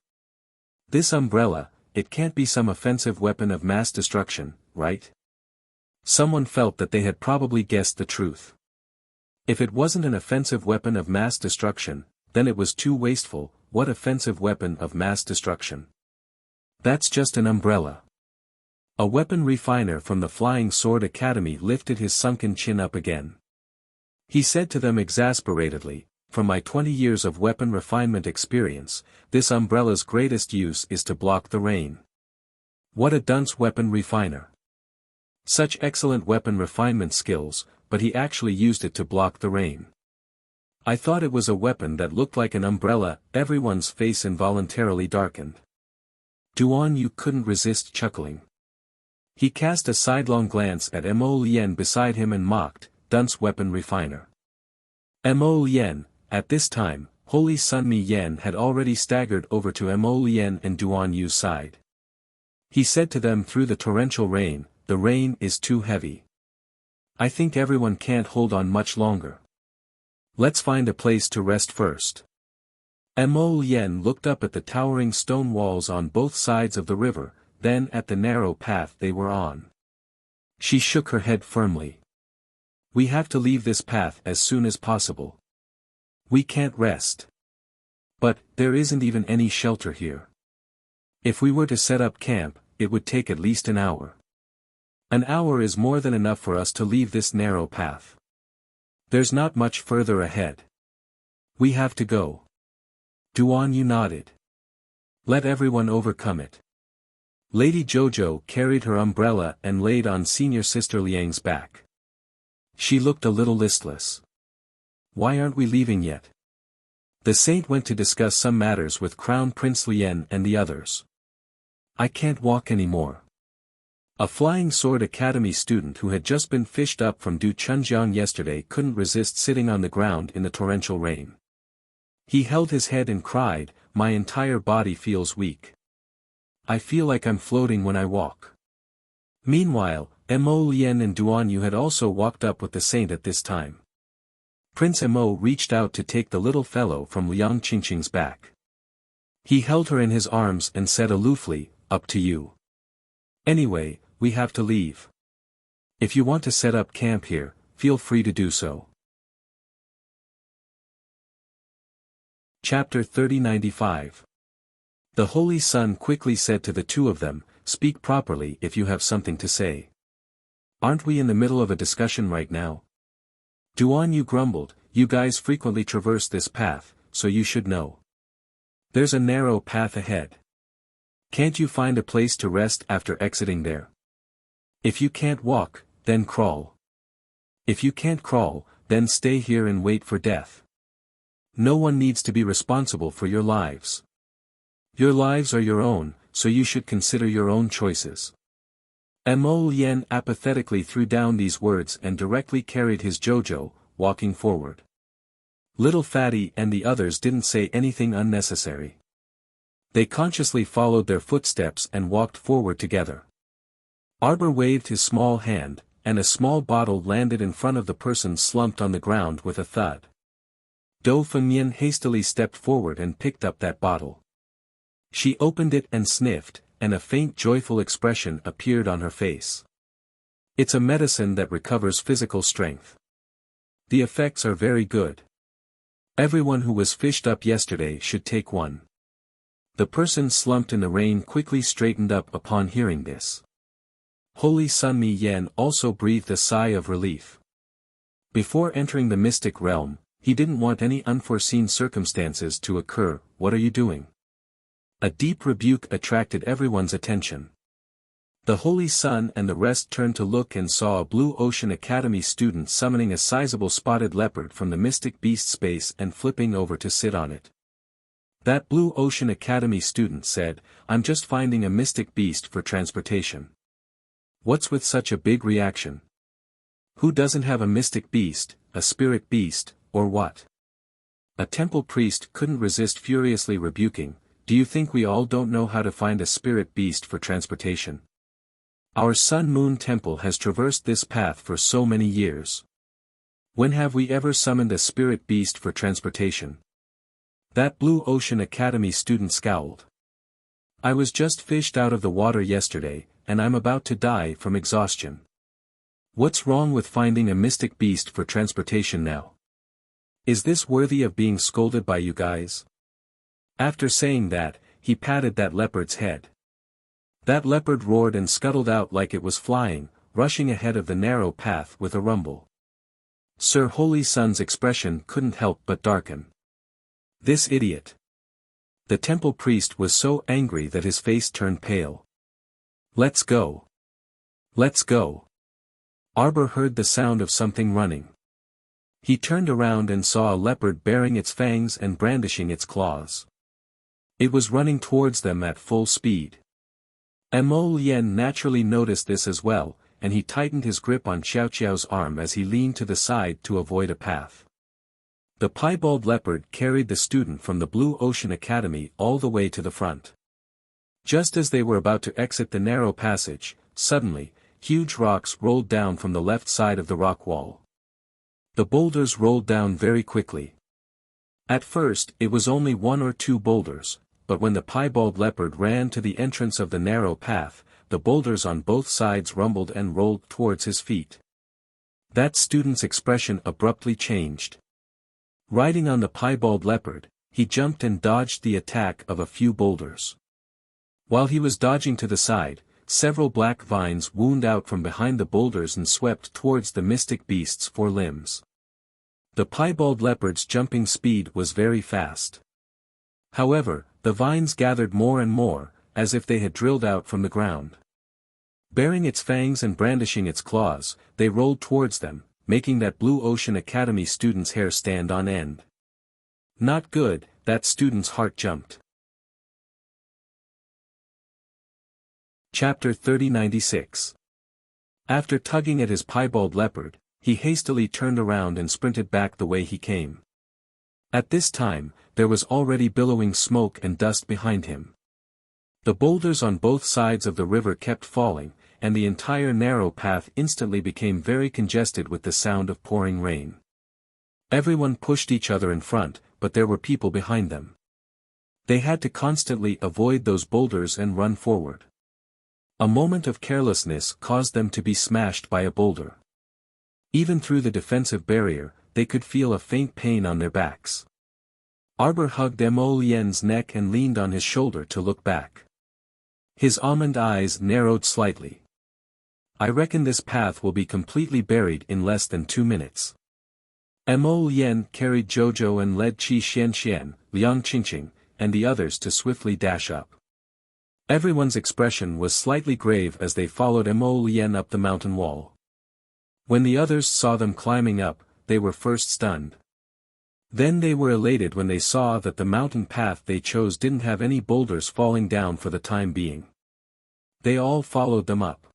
This umbrella, it can't be some offensive weapon of mass destruction, right? Someone felt that they had probably guessed the truth. If it wasn't an offensive weapon of mass destruction, then it was too wasteful. What offensive weapon of mass destruction? That's just an umbrella. A weapon refiner from the Flying Sword Academy lifted his sunken chin up again. He said to them exasperatedly, "From my 20 years of weapon refinement experience, this umbrella's greatest use is to block the rain." What a dunce weapon refiner. Such excellent weapon refinement skills, but he actually used it to block the rain. I thought it was a weapon that looked like an umbrella. Everyone's face involuntarily darkened. Duan Yu couldn't resist chuckling. He cast a sidelong glance at Mo Lien beside him and mocked, "Dunce weapon refiner." Mo Lien, at this time, Holy Sun Mi Yen had already staggered over to Mo Lien and Duan Yu's side. He said to them through the torrential rain, "The rain is too heavy. I think everyone can't hold on much longer. Let's find a place to rest first." Mo Lien looked up at the towering stone walls on both sides of the river, then at the narrow path they were on. She shook her head firmly. "We have to leave this path as soon as possible. We can't rest. But, there isn't even any shelter here. If we were to set up camp, it would take at least an hour. An hour is more than enough for us to leave this narrow path. There's not much further ahead. We have to go." Duan Yu nodded. "Let everyone overcome it." Lady Jojo carried her umbrella and laid on Senior Sister Liang's back. She looked a little listless. "Why aren't we leaving yet?" The saint went to discuss some matters with Crown Prince Lien and the others. "I can't walk anymore." A Flying Sword Academy student who had just been fished up from Du Chunjiang yesterday couldn't resist sitting on the ground in the torrential rain. He held his head and cried, "My entire body feels weak. I feel like I'm floating when I walk." Meanwhile, Mo Lien and Duan Yu had also walked up with the saint at this time. Prince Mo reached out to take the little fellow from Liang Qingqing's back. He held her in his arms and said aloofly, "Up to you. Anyway, we have to leave. If you want to set up camp here, feel free to do so." Chapter 3095. The Holy Sun quickly said to the two of them, "Speak properly if you have something to say. Aren't we in the middle of a discussion right now?" Duan Yu grumbled, "You guys frequently traverse this path, so you should know. There's a narrow path ahead. Can't you find a place to rest after exiting there? If you can't walk, then crawl. If you can't crawl, then stay here and wait for death. No one needs to be responsible for your lives. Your lives are your own, so you should consider your own choices." Mo Lien apathetically threw down these words and directly carried his Jojo, walking forward. Little Fatty and the others didn't say anything unnecessary. They consciously followed their footsteps and walked forward together. Arbor waved his small hand, and a small bottle landed in front of the person slumped on the ground with a thud. Do Fengyan hastily stepped forward and picked up that bottle. She opened it and sniffed, and a faint joyful expression appeared on her face. "It's a medicine that recovers physical strength. The effects are very good. Everyone who was fished up yesterday should take one." The person slumped in the rain quickly straightened up upon hearing this. Holy Sun Mi Yen also breathed a sigh of relief. Before entering the mystic realm, he didn't want any unforeseen circumstances to occur. "What are you doing?" A deep rebuke attracted everyone's attention. The Holy Sun and the rest turned to look and saw a Blue Ocean Academy student summoning a sizable spotted leopard from the mystic beast space and flipping over to sit on it. That Blue Ocean Academy student said, "I'm just finding a mystic beast for transportation." What's with such a big reaction? Who doesn't have a mystic beast, a spirit beast, or what? A temple priest couldn't resist furiously rebuking, "Do you think we all don't know how to find a spirit beast for transportation? Our Sun Moon Temple has traversed this path for so many years. When have we ever summoned a spirit beast for transportation?" That Blue Ocean Academy student scowled. "I was just fished out of the water yesterday, and I'm about to die from exhaustion. What's wrong with finding a mystic beast for transportation now? Is this worthy of being scolded by you guys?" After saying that, he patted that leopard's head. That leopard roared and scuttled out like it was flying, rushing ahead of the narrow path with a rumble. Sir Holy Sun's expression couldn't help but darken. This idiot. The temple priest was so angry that his face turned pale. "Let's go. Let's go." Arbor heard the sound of something running. He turned around and saw a leopard baring its fangs and brandishing its claws. It was running towards them at full speed. Mo Lien naturally noticed this as well, and he tightened his grip on Xiao Qiao's arm as he leaned to the side to avoid a path. The piebald leopard carried the student from the Blue Ocean Academy all the way to the front. Just as they were about to exit the narrow passage, suddenly, huge rocks rolled down from the left side of the rock wall. The boulders rolled down very quickly. At first it was only one or two boulders, but when the piebald leopard ran to the entrance of the narrow path, the boulders on both sides rumbled and rolled towards his feet. That student's expression abruptly changed. Riding on the piebald leopard, he jumped and dodged the attack of a few boulders. While he was dodging to the side, several black vines wound out from behind the boulders and swept towards the mystic beast's four limbs. The piebald leopard's jumping speed was very fast. However, the vines gathered more and more, as if they had drilled out from the ground. Baring its fangs and brandishing its claws, they rolled towards them, making that Blue Ocean Academy student's hair stand on end. Not good, that student's heart jumped. Chapter 3096. After tugging at his piebald leopard, he hastily turned around and sprinted back the way he came. At this time, there was already billowing smoke and dust behind him. The boulders on both sides of the river kept falling, and the entire narrow path instantly became very congested with the sound of pouring rain. Everyone pushed each other in front, but there were people behind them. They had to constantly avoid those boulders and run forward. A moment of carelessness caused them to be smashed by a boulder. Even through the defensive barrier, they could feel a faint pain on their backs. Arbor hugged Mo Lien's neck and leaned on his shoulder to look back. His almond eyes narrowed slightly. I reckon this path will be completely buried in less than 2 minutes. Mo Lien carried Jojo and led Qi Xianxian, Liang Qingqing, and the others to swiftly dash up. Everyone's expression was slightly grave as they followed Mo Lien up the mountain wall. When the others saw them climbing up, they were first stunned. Then they were elated when they saw that the mountain path they chose didn't have any boulders falling down for the time being. They all followed them up.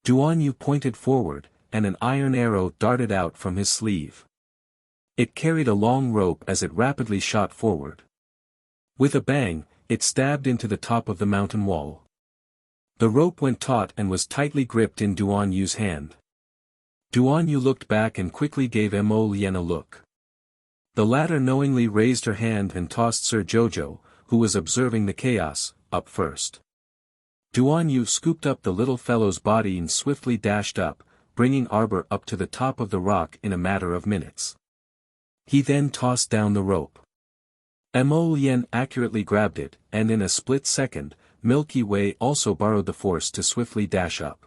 Duan Yu pointed forward, and an iron arrow darted out from his sleeve. It carried a long rope as it rapidly shot forward. With a bang, it stabbed into the top of the mountain wall. The rope went taut and was tightly gripped in Duan Yu's hand. Duan Yu looked back and quickly gave Mo Lien a look. The latter knowingly raised her hand and tossed Sir Jojo, who was observing the chaos, up first. Duan Yu scooped up the little fellow's body and swiftly dashed up, bringing Arbor up to the top of the rock in a matter of minutes. He then tossed down the rope. Mo Lien accurately grabbed it, and in a split second, Milky Way also borrowed the force to swiftly dash up.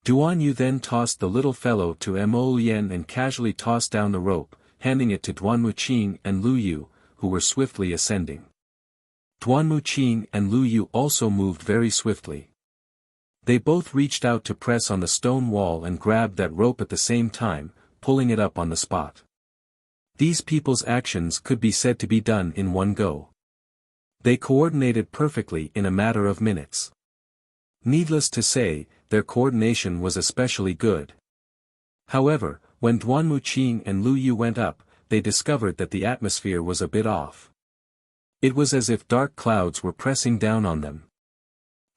Duan Yu then tossed the little fellow to Mo Lien and casually tossed down the rope, handing it to Duan Muqing and Lu Yu, who were swiftly ascending. Duan Muqing and Lu Yu also moved very swiftly. They both reached out to press on the stone wall and grabbed that rope at the same time, pulling it up on the spot. These people's actions could be said to be done in one go. They coordinated perfectly in a matter of minutes. Needless to say, their coordination was especially good. However, when Duan Muqing and Lu Yu went up, they discovered that the atmosphere was a bit off. It was as if dark clouds were pressing down on them.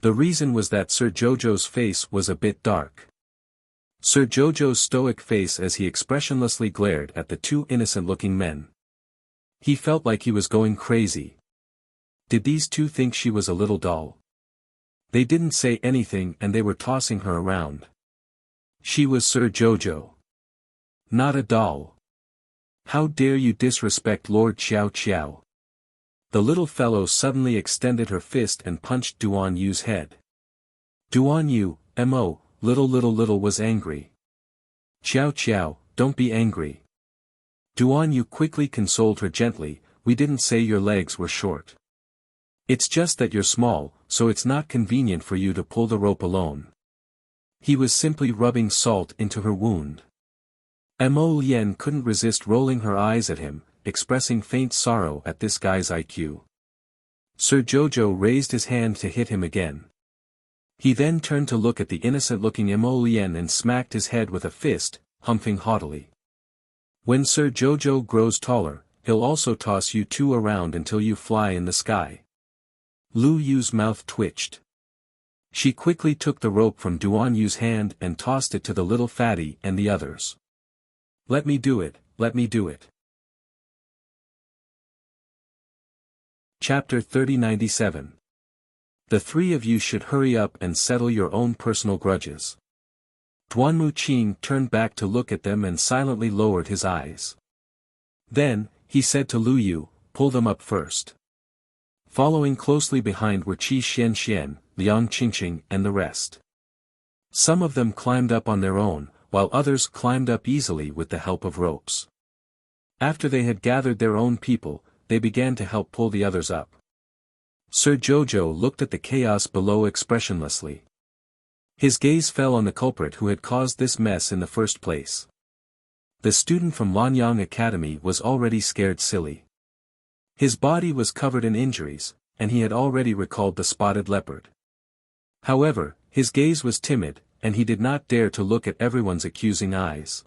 The reason was that Sir Jojo's face was a bit dark. Sir Jojo's stoic face as he expressionlessly glared at the two innocent-looking men. He felt like he was going crazy. Did these two think she was a little dull? They didn't say anything and they were tossing her around. She was Sir Jojo. Not a doll. How dare you disrespect Lord Xiao Xiao? The little fellow suddenly extended her fist and punched Duan Yu's head. Duan Yu, Mo, little was angry. Xiao Xiao, don't be angry. Duan Yu quickly consoled her gently, we didn't say your legs were short. It's just that you're small, so it's not convenient for you to pull the rope alone. He was simply rubbing salt into her wound. Mo Lien couldn't resist rolling her eyes at him, expressing faint sorrow at this guy's IQ. Sir Jojo raised his hand to hit him again. He then turned to look at the innocent-looking Mo Lien and smacked his head with a fist, humping haughtily. When Sir Jojo grows taller, he'll also toss you two around until you fly in the sky. Lu Yu's mouth twitched. She quickly took the rope from Duan Yu's hand and tossed it to the little fatty and the others. Let me do it, let me do it. Chapter 3097. The three of you should hurry up and settle your own personal grudges. Duan Muqing turned back to look at them and silently lowered his eyes. Then, he said to Lu Yu, pull them up first. Following closely behind were Qi Xianxian, Liang Qingqing and the rest. Some of them climbed up on their own, while others climbed up easily with the help of ropes. After they had gathered their own people, they began to help pull the others up. Sir Jojo looked at the chaos below expressionlessly. His gaze fell on the culprit who had caused this mess in the first place. The student from Lanyang Academy was already scared silly. His body was covered in injuries, and he had already recalled the spotted leopard. However, his gaze was timid, and he did not dare to look at everyone's accusing eyes.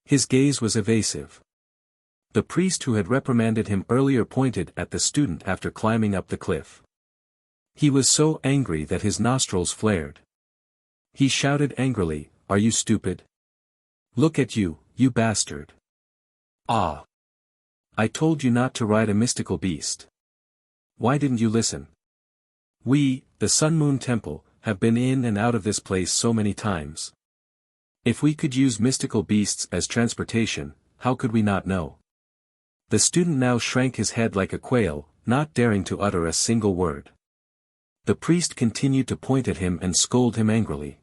His gaze was evasive. The priest who had reprimanded him earlier pointed at the student after climbing up the cliff. He was so angry that his nostrils flared. He shouted angrily, "Are you stupid? Look at you, you bastard! Ah! I told you not to ride a mystical beast. Why didn't you listen? We, the Sun Moon Temple, have been in and out of this place so many times. If we could use mystical beasts as transportation, how could we not know? The student now shrank his head like a quail, not daring to utter a single word. The priest continued to point at him and scold him angrily.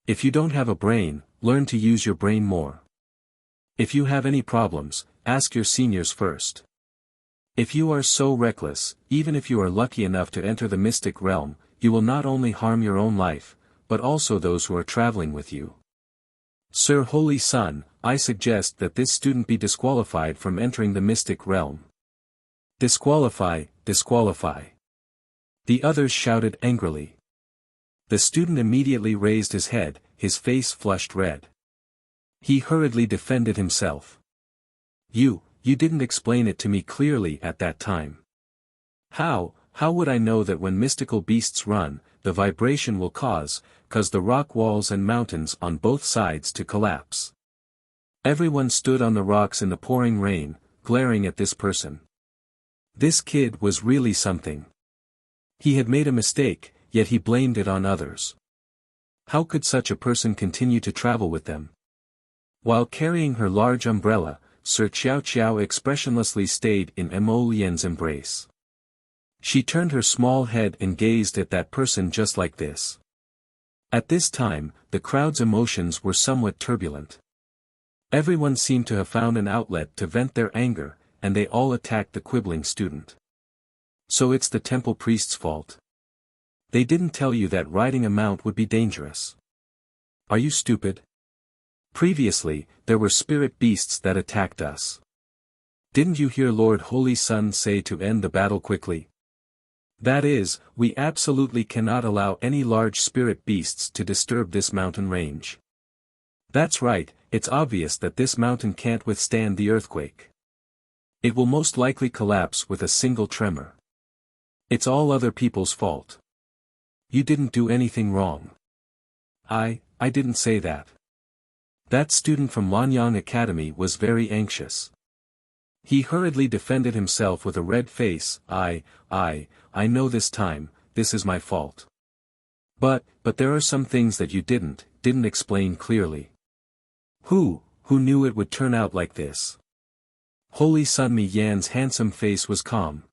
If you don't have a brain, learn to use your brain more. If you have any problems, ask your seniors first. If you are so reckless, even if you are lucky enough to enter the mystic realm, you will not only harm your own life, but also those who are traveling with you. Sir Holy Son, I suggest that this student be disqualified from entering the mystic realm. Disqualify, disqualify. The others shouted angrily. The student immediately raised his head, his face flushed red. He hurriedly defended himself. You didn't explain it to me clearly at that time. How would I know that when mystical beasts run, the vibration will cause the rock walls and mountains on both sides to collapse? Everyone stood on the rocks in the pouring rain, glaring at this person. This kid was really something. He had made a mistake, yet he blamed it on others. How could such a person continue to travel with them? While carrying her large umbrella, Sir Qiao Qiao expressionlessly stayed in Mo Lian's embrace. She turned her small head and gazed at that person just like this. At this time, the crowd's emotions were somewhat turbulent. Everyone seemed to have found an outlet to vent their anger, and they all attacked the quibbling student. So it's the temple priest's fault. They didn't tell you that riding a mount would be dangerous. Are you stupid? Previously, there were spirit beasts that attacked us. Didn't you hear Lord Holy Sun say to end the battle quickly? That is, we absolutely cannot allow any large spirit beasts to disturb this mountain range. That's right, it's obvious that this mountain can't withstand the earthquake. It will most likely collapse with a single tremor. It's all other people's fault. You didn't do anything wrong. I didn't say that. That student from Lanyang Academy was very anxious. He hurriedly defended himself with a red face. I know this time, this is my fault. But there are some things that you didn't explain clearly. Who knew it would turn out like this? Holy Sun Mi Yan's handsome face was calm.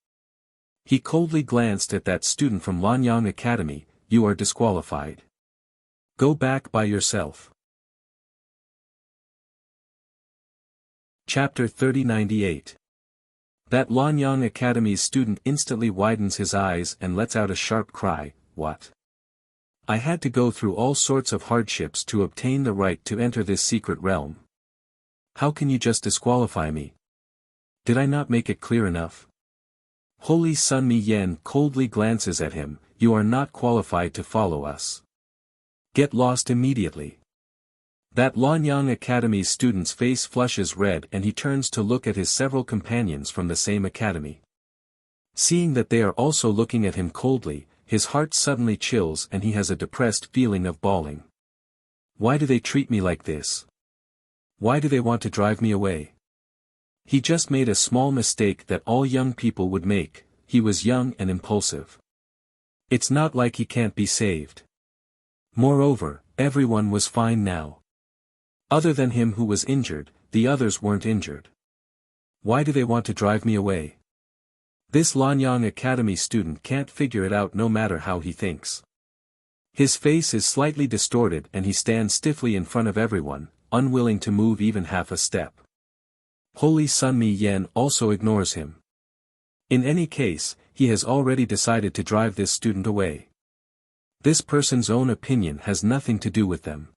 He coldly glanced at that student from Lanyang Academy. You are disqualified. Go back by yourself. Chapter 3098. That Lanyang Academy's student instantly widens his eyes and lets out a sharp cry, what? I had to go through all sorts of hardships to obtain the right to enter this secret realm. How can you just disqualify me? Did I not make it clear enough? Holy Sun Mi Yan coldly glances at him. You are not qualified to follow us. Get lost immediately. That Lanyang Academy's student's face flushes red and he turns to look at his several companions from the same academy. Seeing that they are also looking at him coldly, his heart suddenly chills and he has a depressed feeling of bawling. Why do they treat me like this? Why do they want to drive me away? He just made a small mistake that all young people would make. He was young and impulsive. It's not like he can't be saved. Moreover, everyone was fine now. Other than him who was injured, the others weren't injured. Why do they want to drive me away? This Lanyang Academy student can't figure it out no matter how he thinks. His face is slightly distorted and he stands stiffly in front of everyone, unwilling to move even half a step. Holy Sun Mi Yan also ignores him. In any case, he has already decided to drive this student away. This person's own opinion has nothing to do with them.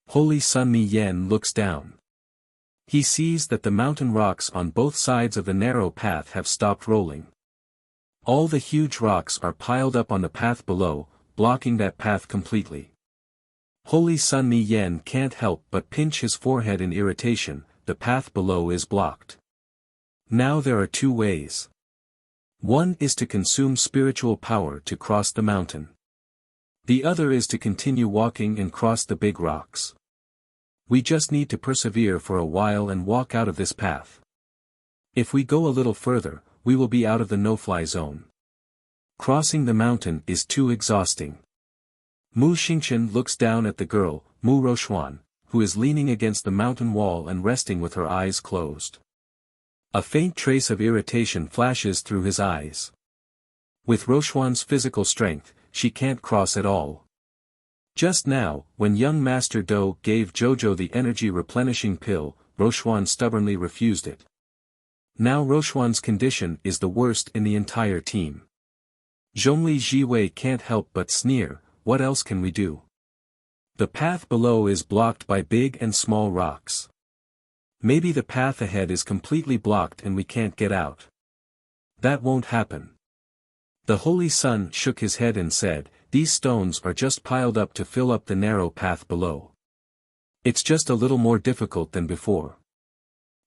Holy Sun Mi Yan looks down. He sees that the mountain rocks on both sides of the narrow path have stopped rolling. All the huge rocks are piled up on the path below, blocking that path completely. Holy Sun Mi Yan can't help but pinch his forehead in irritation. The path below is blocked. Now there are two ways. One is to consume spiritual power to cross the mountain. The other is to continue walking and cross the big rocks. We just need to persevere for a while and walk out of this path. If we go a little further, we will be out of the no-fly zone. Crossing the mountain is too exhausting. Mu Xingchen looks down at the girl, Mu Roxuan, who is leaning against the mountain wall and resting with her eyes closed. A faint trace of irritation flashes through his eyes. With Rochuan's physical strength, she can't cross at all. Just now, when young Master Do gave Jojo the energy replenishing pill, Rochuan stubbornly refused it. Now Rochuan's condition is the worst in the entire team. Zhongli Jiwei can't help but sneer, what else can we do? The path below is blocked by big and small rocks. Maybe the path ahead is completely blocked and we can't get out. That won't happen. The Holy Sun shook his head and said, these stones are just piled up to fill up the narrow path below. It's just a little more difficult than before.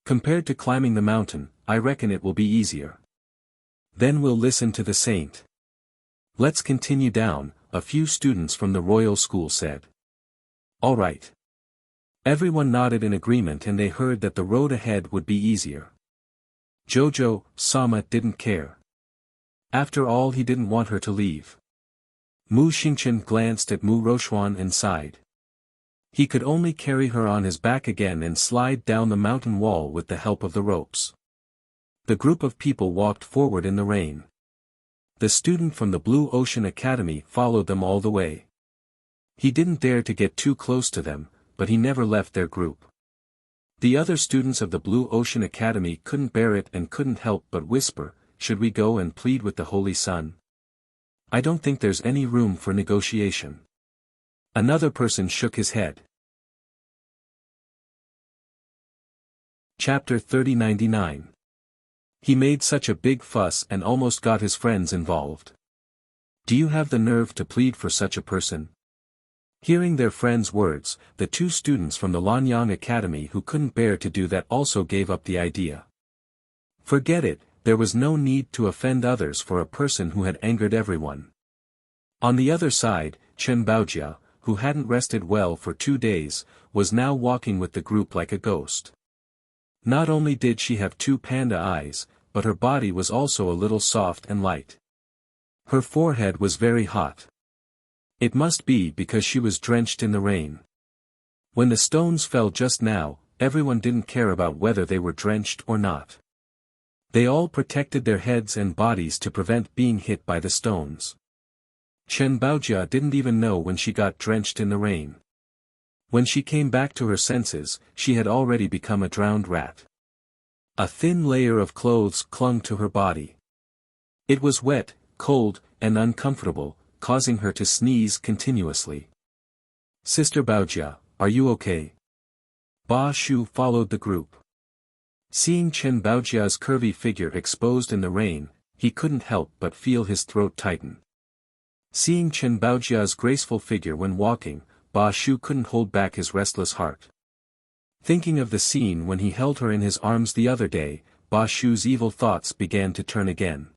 Compared to climbing the mountain, I reckon it will be easier. Then we'll listen to the saint. Let's continue down, a few students from the royal school said. All right. Everyone nodded in agreement and they heard that the road ahead would be easier. Jojo, Sama didn't care. After all, he didn't want her to leave. Mu Xingchen glanced at Mu Rochuan and sighed. He could only carry her on his back again and slide down the mountain wall with the help of the ropes. The group of people walked forward in the rain. The student from the Blue Ocean Academy followed them all the way. He didn't dare to get too close to them, but he never left their group. The other students of the Blue Ocean Academy couldn't bear it and couldn't help but whisper, should we go and plead with the Holy Sun? I don't think there's any room for negotiation. Another person shook his head. Chapter 3099. He made such a big fuss and almost got his friends involved. Do you have the nerve to plead for such a person? Hearing their friends' words, the two students from the Lanyang Academy who couldn't bear to do that also gave up the idea. Forget it, there was no need to offend others for a person who had angered everyone. On the other side, Chen Baojia, who hadn't rested well for 2 days, was now walking with the group like a ghost. Not only did she have 2 panda eyes, but her body was also a little soft and light. Her forehead was very hot. It must be because she was drenched in the rain. When the stones fell just now, everyone didn't care about whether they were drenched or not. They all protected their heads and bodies to prevent being hit by the stones. Chen Baojia didn't even know when she got drenched in the rain. When she came back to her senses, she had already become a drowned rat. A thin layer of clothes clung to her body. It was wet, cold, and uncomfortable, causing her to sneeze continuously. Sister Baojia, are you okay? Ba Shu followed the group. Seeing Chen Baojia's curvy figure exposed in the rain, he couldn't help but feel his throat tighten. Seeing Chen Baojia's graceful figure when walking, Ba Shu couldn't hold back his restless heart. Thinking of the scene when he held her in his arms the other day, Ba Shu's evil thoughts began to turn again.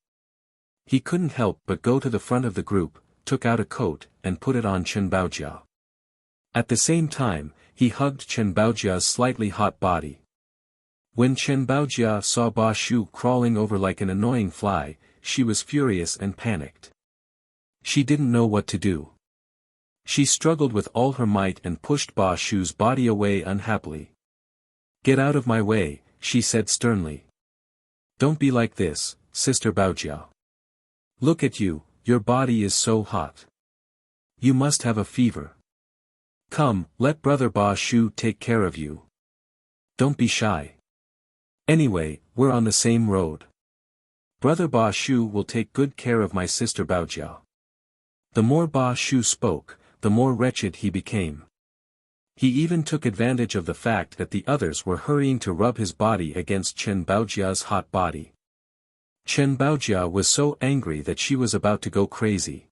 He couldn't help but go to the front of the group, took out a coat, and put it on Chen Baojia. At the same time, he hugged Chen Baojia's slightly hot body. When Chen Baojia saw Ba Shu crawling over like an annoying fly, she was furious and panicked. She didn't know what to do. She struggled with all her might and pushed Ba Shu's body away unhappily. Get out of my way, she said sternly. Don't be like this, Sister Baojia. Look at you, your body is so hot. You must have a fever. Come, let Brother Ba Shu take care of you. Don't be shy. Anyway, we're on the same road. Brother Ba Shu will take good care of my sister Baojia. The more Ba Shu spoke, the more wretched he became. He even took advantage of the fact that the others were hurrying to rub his body against Chen Baojia's hot body. Chen Baojia was so angry that she was about to go crazy.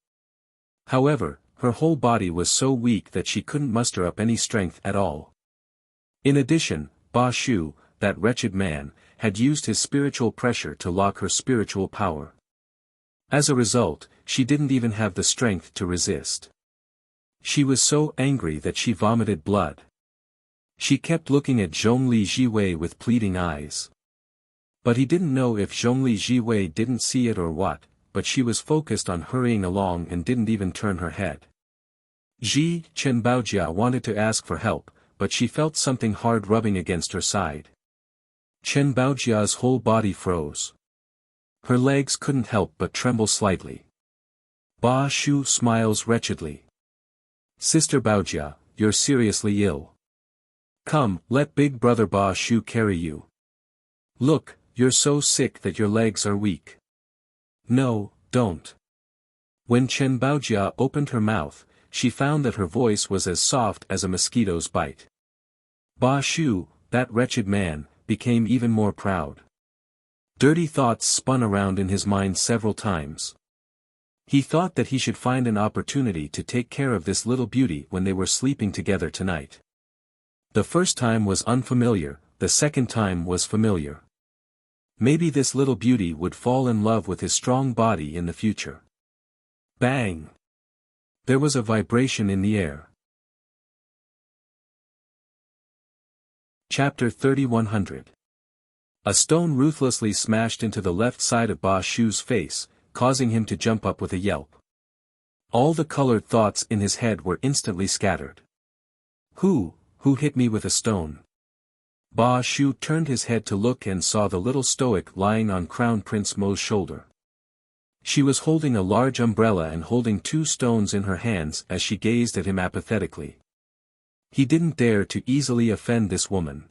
However, her whole body was so weak that she couldn't muster up any strength at all. In addition, Ba Shu, that wretched man, had used his spiritual pressure to lock her spiritual power. As a result, she didn't even have the strength to resist. She was so angry that she vomited blood. She kept looking at Zhongli Jiwei with pleading eyes. But he didn't know if Zhongli Jiwei didn't see it or what, but she was focused on hurrying along and didn't even turn her head. Chen Baojia wanted to ask for help, but she felt something hard rubbing against her side. Chen Baojia's whole body froze. Her legs couldn't help but tremble slightly. Ba Shu smiles wretchedly. Sister Baojia, you're seriously ill. Come, let big brother Ba Shu carry you. Look, you're so sick that your legs are weak. No, don't. When Chen Baojia opened her mouth, she found that her voice was as soft as a mosquito's bite. Ba Shu, that wretched man, became even more proud. Dirty thoughts spun around in his mind several times. He thought that he should find an opportunity to take care of this little beauty when they were sleeping together tonight. The first time was unfamiliar, the second time was familiar. Maybe this little beauty would fall in love with his strong body in the future. Bang! There was a vibration in the air. Chapter 3100. A stone ruthlessly smashed into the left side of Ba Shu's face, causing him to jump up with a yelp. All the colored thoughts in his head were instantly scattered. Who hit me with a stone? Ba Shu turned his head to look and saw the little stoic lying on Crown Prince Mo's shoulder. She was holding a large umbrella and holding 2 stones in her hands as she gazed at him apathetically. He didn't dare to easily offend this woman.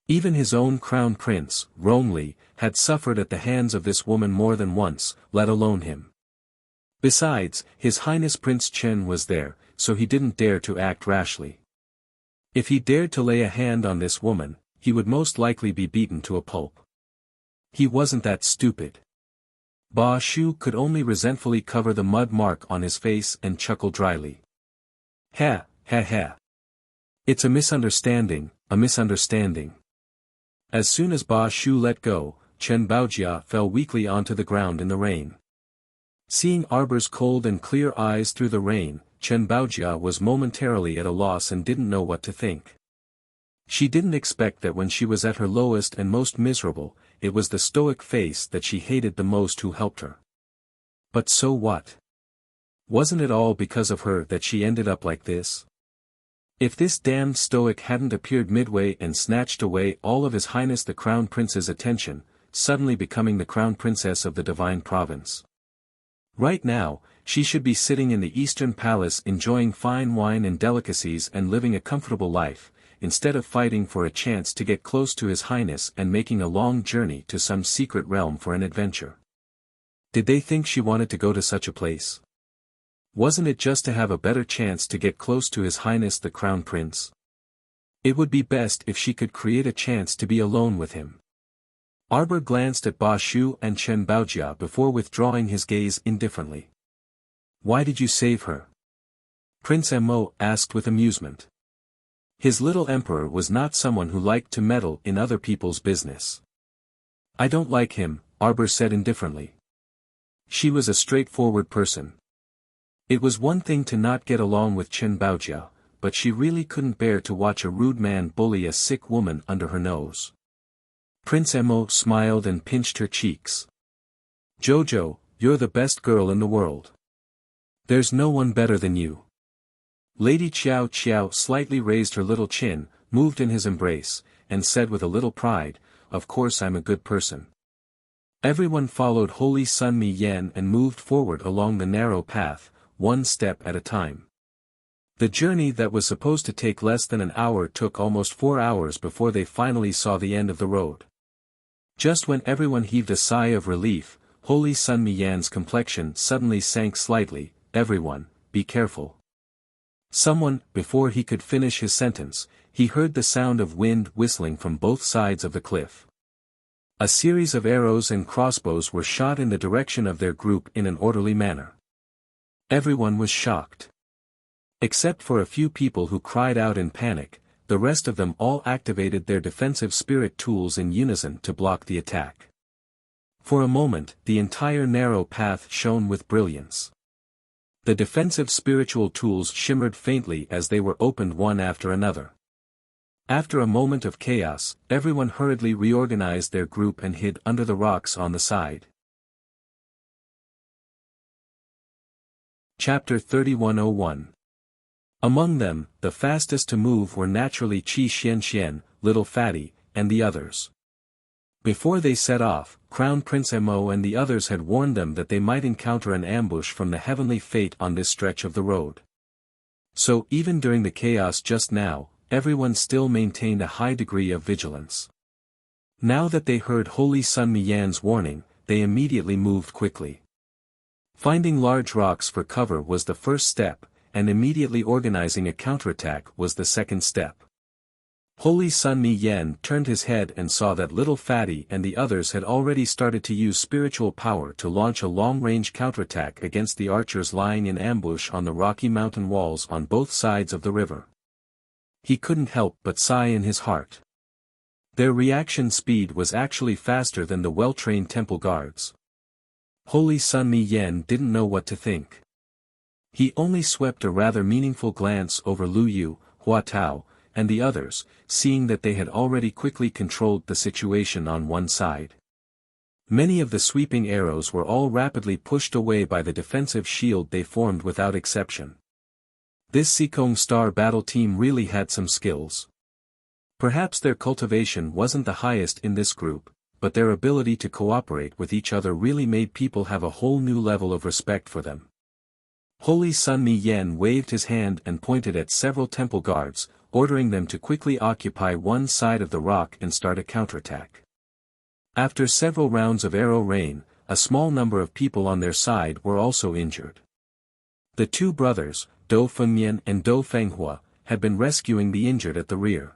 Even his own crown prince, Rongli, had suffered at the hands of this woman more than once, let alone him. Besides, His Highness Prince Chen was there, so he didn't dare to act rashly. If he dared to lay a hand on this woman, he would most likely be beaten to a pulp. He wasn't that stupid. Ba Shu could only resentfully cover the mud mark on his face and chuckle dryly. Ha, ha ha. It's a misunderstanding, a misunderstanding. As soon as Ba Shu let go, Chen Baojia fell weakly onto the ground in the rain. Seeing Arbor's cold and clear eyes through the rain, Chen Baojia was momentarily at a loss and didn't know what to think. She didn't expect that when she was at her lowest and most miserable, it was the stoic face that she hated the most who helped her. But so what? Wasn't it all because of her that she ended up like this? If this damned stoic hadn't appeared midway and snatched away all of His Highness the Crown Prince's attention, suddenly becoming the Crown Princess of the Divine Province. Right now, she should be sitting in the Eastern Palace enjoying fine wine and delicacies and living a comfortable life, instead of fighting for a chance to get close to His Highness and making a long journey to some secret realm for an adventure. Did they think she wanted to go to such a place? Wasn't it just to have a better chance to get close to His Highness the Crown Prince? It would be best if she could create a chance to be alone with him. Arbor glanced at Ba Shu and Chen Baojia before withdrawing his gaze indifferently. Why did you save her? Prince Mo asked with amusement. His little emperor was not someone who liked to meddle in other people's business. I don't like him, Arbor said indifferently. She was a straightforward person. It was one thing to not get along with Chen Baojia, but she really couldn't bear to watch a rude man bully a sick woman under her nose. Prince Mo smiled and pinched her cheeks. Jojo, you're the best girl in the world. There's no one better than you. Lady Qiao Qiao slightly raised her little chin, moved in his embrace, and said with a little pride, of course I'm a good person. Everyone followed Holy Sun Mi Yan and moved forward along the narrow path, one step at a time. The journey that was supposed to take less than an hour took almost 4 hours before they finally saw the end of the road. Just when everyone heaved a sigh of relief, Holy Sun Mi Yan's complexion suddenly sank slightly. Everyone, be careful. Someone, before he could finish his sentence, he heard the sound of wind whistling from both sides of the cliff. A series of arrows and crossbows were shot in the direction of their group in an orderly manner. Everyone was shocked. Except for a few people who cried out in panic, the rest of them all activated their defensive spirit tools in unison to block the attack. For a moment, the entire narrow path shone with brilliance. The defensive spiritual tools shimmered faintly as they were opened one after another. After a moment of chaos, everyone hurriedly reorganized their group and hid under the rocks on the side. Chapter 3101. Among them, the fastest to move were naturally Qi Xian Xian, Little Fatty, and the others. Before they set off, Crown Prince Emo and the others had warned them that they might encounter an ambush from the heavenly fate on this stretch of the road. So even during the chaos just now, everyone still maintained a high degree of vigilance. Now that they heard Holy Sun Miyan's warning, they immediately moved quickly. Finding large rocks for cover was the first step, and immediately organizing a counterattack was the second step. Holy Sun Miyan turned his head and saw that Little Fatty and the others had already started to use spiritual power to launch a long-range counterattack against the archers lying in ambush on the rocky mountain walls on both sides of the river. He couldn't help but sigh in his heart. Their reaction speed was actually faster than the well-trained temple guards. Holy Sun Miyan didn't know what to think. He only swept a rather meaningful glance over Lu Yu, Hua Tao, and the others, seeing that they had already quickly controlled the situation on one side. Many of the sweeping arrows were all rapidly pushed away by the defensive shield they formed without exception. This Seikong Star battle team really had some skills. Perhaps their cultivation wasn't the highest in this group, but their ability to cooperate with each other really made people have a whole new level of respect for them. Holy Sun Miyan waved his hand and pointed at several temple guards, ordering them to quickly occupy one side of the rock and start a counterattack. After several rounds of arrow rain, a small number of people on their side were also injured. The two brothers, Do Fengmian and Do Fenghua, had been rescuing the injured at the rear.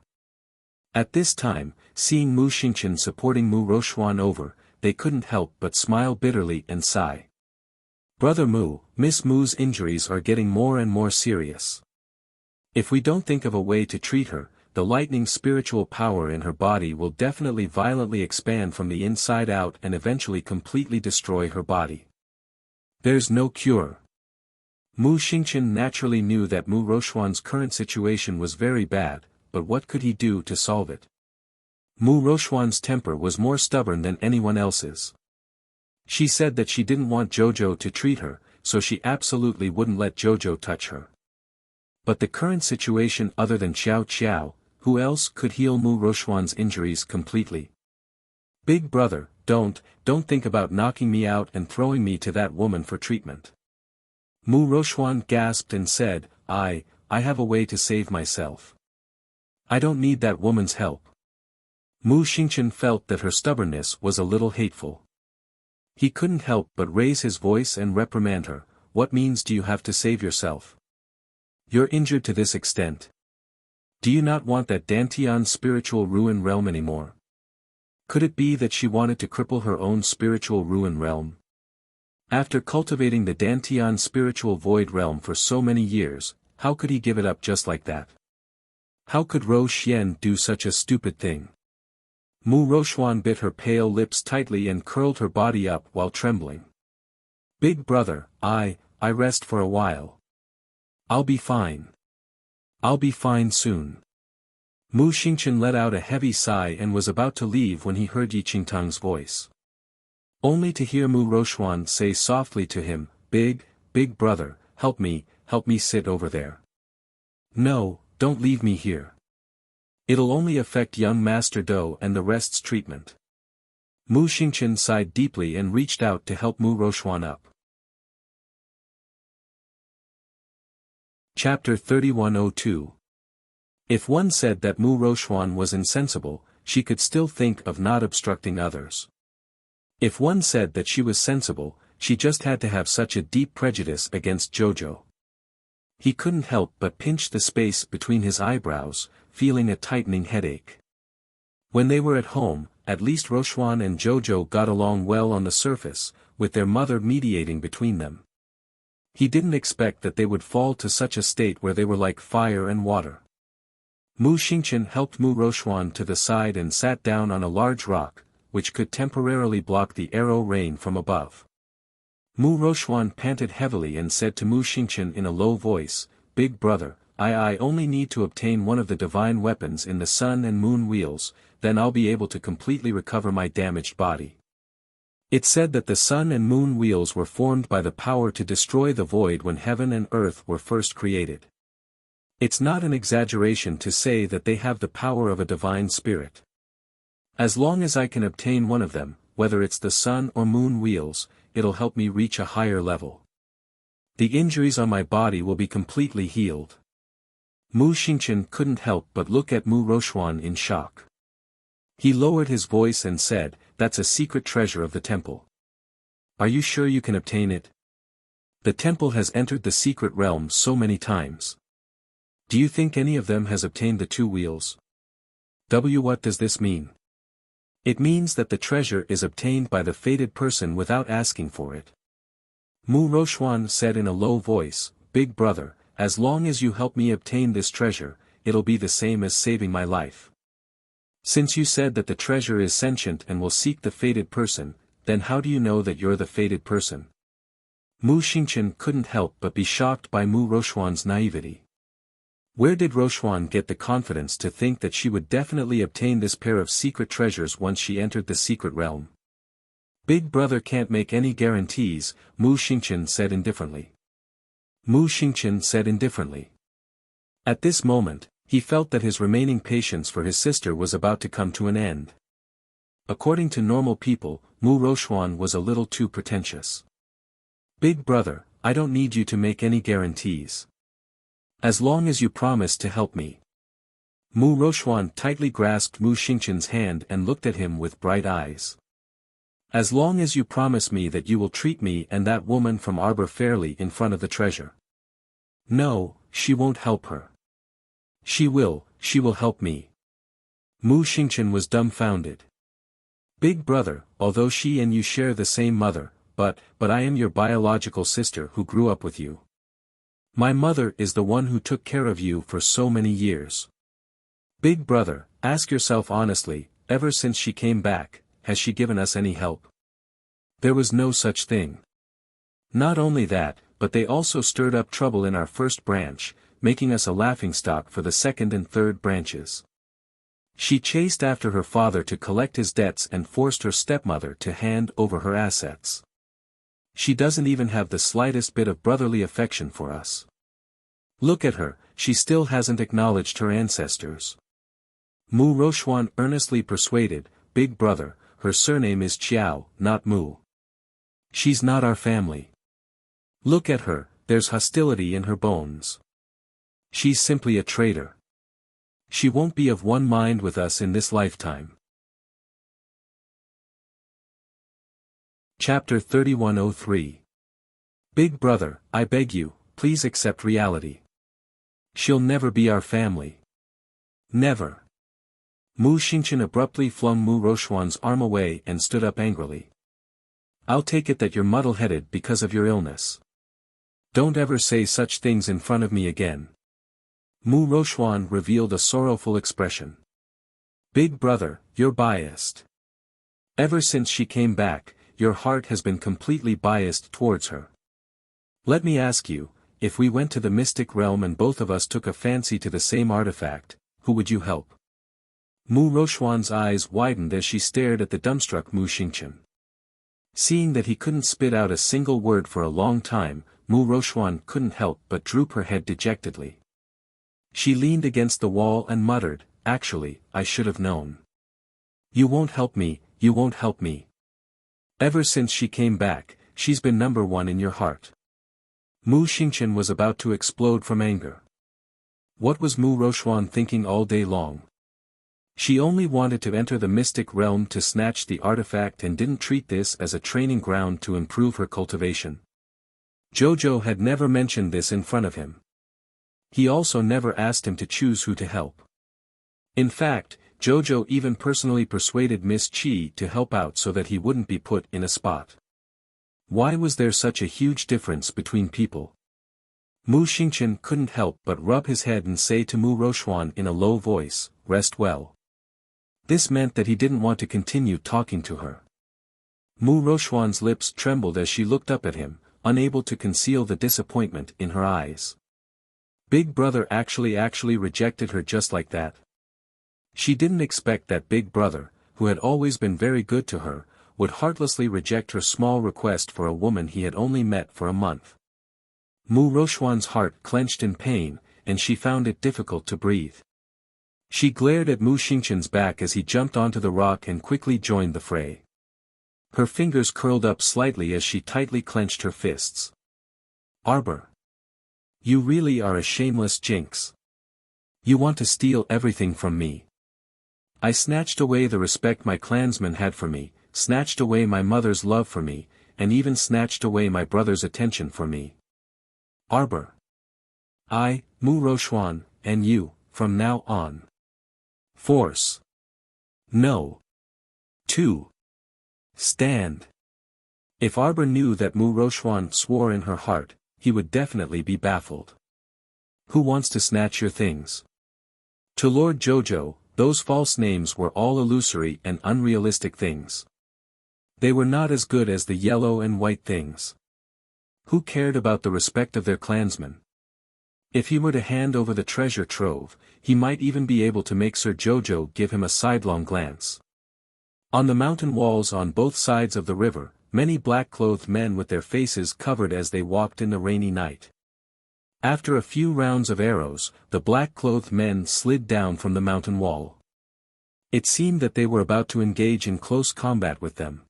At this time, seeing Mu Xingqian supporting Mu Roxuan over, they couldn't help but smile bitterly and sigh. Brother Mu, Miss Mu's injuries are getting more and more serious. If we don't think of a way to treat her, the lightning spiritual power in her body will definitely violently expand from the inside out and eventually completely destroy her body. There's no cure. Mu Xingqian naturally knew that Mu Roxuan's current situation was very bad, but what could he do to solve it? Mu Roxuan's temper was more stubborn than anyone else's. She said that she didn't want Jojo to treat her, so she absolutely wouldn't let Jojo touch her. But the current situation other than Xiao Qiao, who else could heal Mu Roxuan's injuries completely? Big brother, don't think about knocking me out and throwing me to that woman for treatment. Mu Roxuan gasped and said, I have a way to save myself. I don't need that woman's help. Mu Xingqian felt that her stubbornness was a little hateful. He couldn't help but raise his voice and reprimand her. What means do you have to save yourself? You're injured to this extent. Do you not want that Dantian spiritual ruin realm anymore? Could it be that she wanted to cripple her own spiritual ruin realm? After cultivating the Dantian spiritual void realm for so many years, how could he give it up just like that? How could Ro Xian do such a stupid thing? Mu Roxuan bit her pale lips tightly and curled her body up while trembling. Big brother, I rest for a while. I'll be fine. I'll be fine soon. Mu Xingqian let out a heavy sigh and was about to leave when he heard Yi Qingtang's voice. Only to hear Mu Roxuan say softly to him, Big brother, help me sit over there. No, don't leave me here. It'll only affect young Master Do and the rest's treatment. Mu Xingqian sighed deeply and reached out to help Mu Roxuan up. Chapter 3102. If one said that Mu Roxuan was insensible, she could still think of not obstructing others. If one said that she was sensible, she just had to have such a deep prejudice against Jojo. He couldn't help but pinch the space between his eyebrows, feeling a tightening headache. When they were at home, at least Roxuan and Jojo got along well on the surface, with their mother mediating between them. He didn't expect that they would fall to such a state where they were like fire and water. Mu Xingqian helped Mu Roxuan to the side and sat down on a large rock, which could temporarily block the arrow rain from above. Mu Roxuan panted heavily and said to Mu Xingqian in a low voice, Big brother, I only need to obtain one of the divine weapons in the sun and moon wheels, then I'll be able to completely recover my damaged body. It said that the sun and moon wheels were formed by the power to destroy the void when heaven and earth were first created. It's not an exaggeration to say that they have the power of a divine spirit. As long as I can obtain one of them, whether it's the sun or moon wheels, it'll help me reach a higher level. The injuries on my body will be completely healed. Mu Xingqian couldn't help but look at Mu Rochuan in shock. He lowered his voice and said, "That's a secret treasure of the temple. Are you sure you can obtain it? The temple has entered the secret realm so many times. Do you think any of them has obtained the two wheels?" What does this mean? It means that the treasure is obtained by the fated person without asking for it. Mu Rochuan said in a low voice, "Big brother, as long as you help me obtain this treasure, it'll be the same as saving my life. Since you said that the treasure is sentient and will seek the fated person, then how do you know that you're the fated person?" Mu Xingqian couldn't help but be shocked by Mu Rochuan's naivety. Where did Rochuan get the confidence to think that she would definitely obtain this pair of secret treasures once she entered the secret realm? "Big brother can't make any guarantees," Mu Xingqian said indifferently. At this moment, he felt that his remaining patience for his sister was about to come to an end. According to normal people, Mu Rochuan was a little too pretentious. "Big brother, I don't need you to make any guarantees. As long as you promise to help me." Mu Rochuan tightly grasped Mu Xingqian's hand and looked at him with bright eyes. "As long as you promise me that you will treat me and that woman from Arbor fairly in front of the treasure." "No, she won't help her." She will help me." Mu Xingqian was dumbfounded. "Big brother, although she and you share the same mother, but I am your biological sister who grew up with you. My mother is the one who took care of you for so many years. Big brother, ask yourself honestly, ever since she came back, has she given us any help? There was no such thing. Not only that, but they also stirred up trouble in our first branch, making us a laughingstock for the second and third branches. She chased after her father to collect his debts and forced her stepmother to hand over her assets. She doesn't even have the slightest bit of brotherly affection for us. Look at her, she still hasn't acknowledged her ancestors." Mu Rochuan earnestly persuaded, "Big brother, her surname is Chiao, not Mu. She's not our family. Look at her, there's hostility in her bones. She's simply a traitor. She won't be of one mind with us in this lifetime." Chapter 3103. "Big brother, I beg you, please accept reality. She'll never be our family. Never." Mu Xingqian abruptly flung Mu Rochuan's arm away and stood up angrily. "I'll take it that you're muddle-headed because of your illness. Don't ever say such things in front of me again." Mu Rochuan revealed a sorrowful expression. "Big brother, you're biased. Ever since she came back, your heart has been completely biased towards her. Let me ask you, if we went to the mystic realm and both of us took a fancy to the same artifact, who would you help?" Mu Rochuan's eyes widened as she stared at the dumbstruck Mu Xingqian. Seeing that he couldn't spit out a single word for a long time, Mu Rochuan couldn't help but droop her head dejectedly. She leaned against the wall and muttered, "Actually, I should have known. You won't help me, you won't help me. Ever since she came back, she's been number one in your heart." Mu Xingqian was about to explode from anger. What was Mu Rochuan thinking all day long? She only wanted to enter the mystic realm to snatch the artifact and didn't treat this as a training ground to improve her cultivation. Jojo had never mentioned this in front of him. He also never asked him to choose who to help. In fact, Jojo even personally persuaded Miss Chi to help out so that he wouldn't be put in a spot. Why was there such a huge difference between people? Mu Xingqian couldn't help but rub his head and say to Mu Rochuan in a low voice, "Rest well." This meant that he didn't want to continue talking to her. Mu Rochuan's lips trembled as she looked up at him, unable to conceal the disappointment in her eyes. Big brother actually rejected her just like that. She didn't expect that Big brother, who had always been very good to her, would heartlessly reject her small request for a woman he had only met for a month. Mu Rochuan's heart clenched in pain, and she found it difficult to breathe. She glared at Mu Xingqian's back as he jumped onto the rock and quickly joined the fray. Her fingers curled up slightly as she tightly clenched her fists. Arbor. You really are a shameless jinx. You want to steal everything from me. I snatched away the respect my clansmen had for me, snatched away my mother's love for me, and even snatched away my brother's attention for me. Arbor. I, Mu Rochuan, and you, from now on. Force. No. 2. Stand. If Arbor knew that Mu Rochuan swore in her heart, he would definitely be baffled. Who wants to snatch your things? To Lord Jojo, those false names were all illusory and unrealistic things. They were not as good as the yellow and white things. Who cared about the respect of their clansmen? If he were to hand over the treasure trove, he might even be able to make Sir Jojo give him a sidelong glance. On the mountain walls on both sides of the river, many black-clothed men with their faces covered as they walked in the rainy night. After a few rounds of arrows, the black-clothed men slid down from the mountain wall. It seemed that they were about to engage in close combat with them.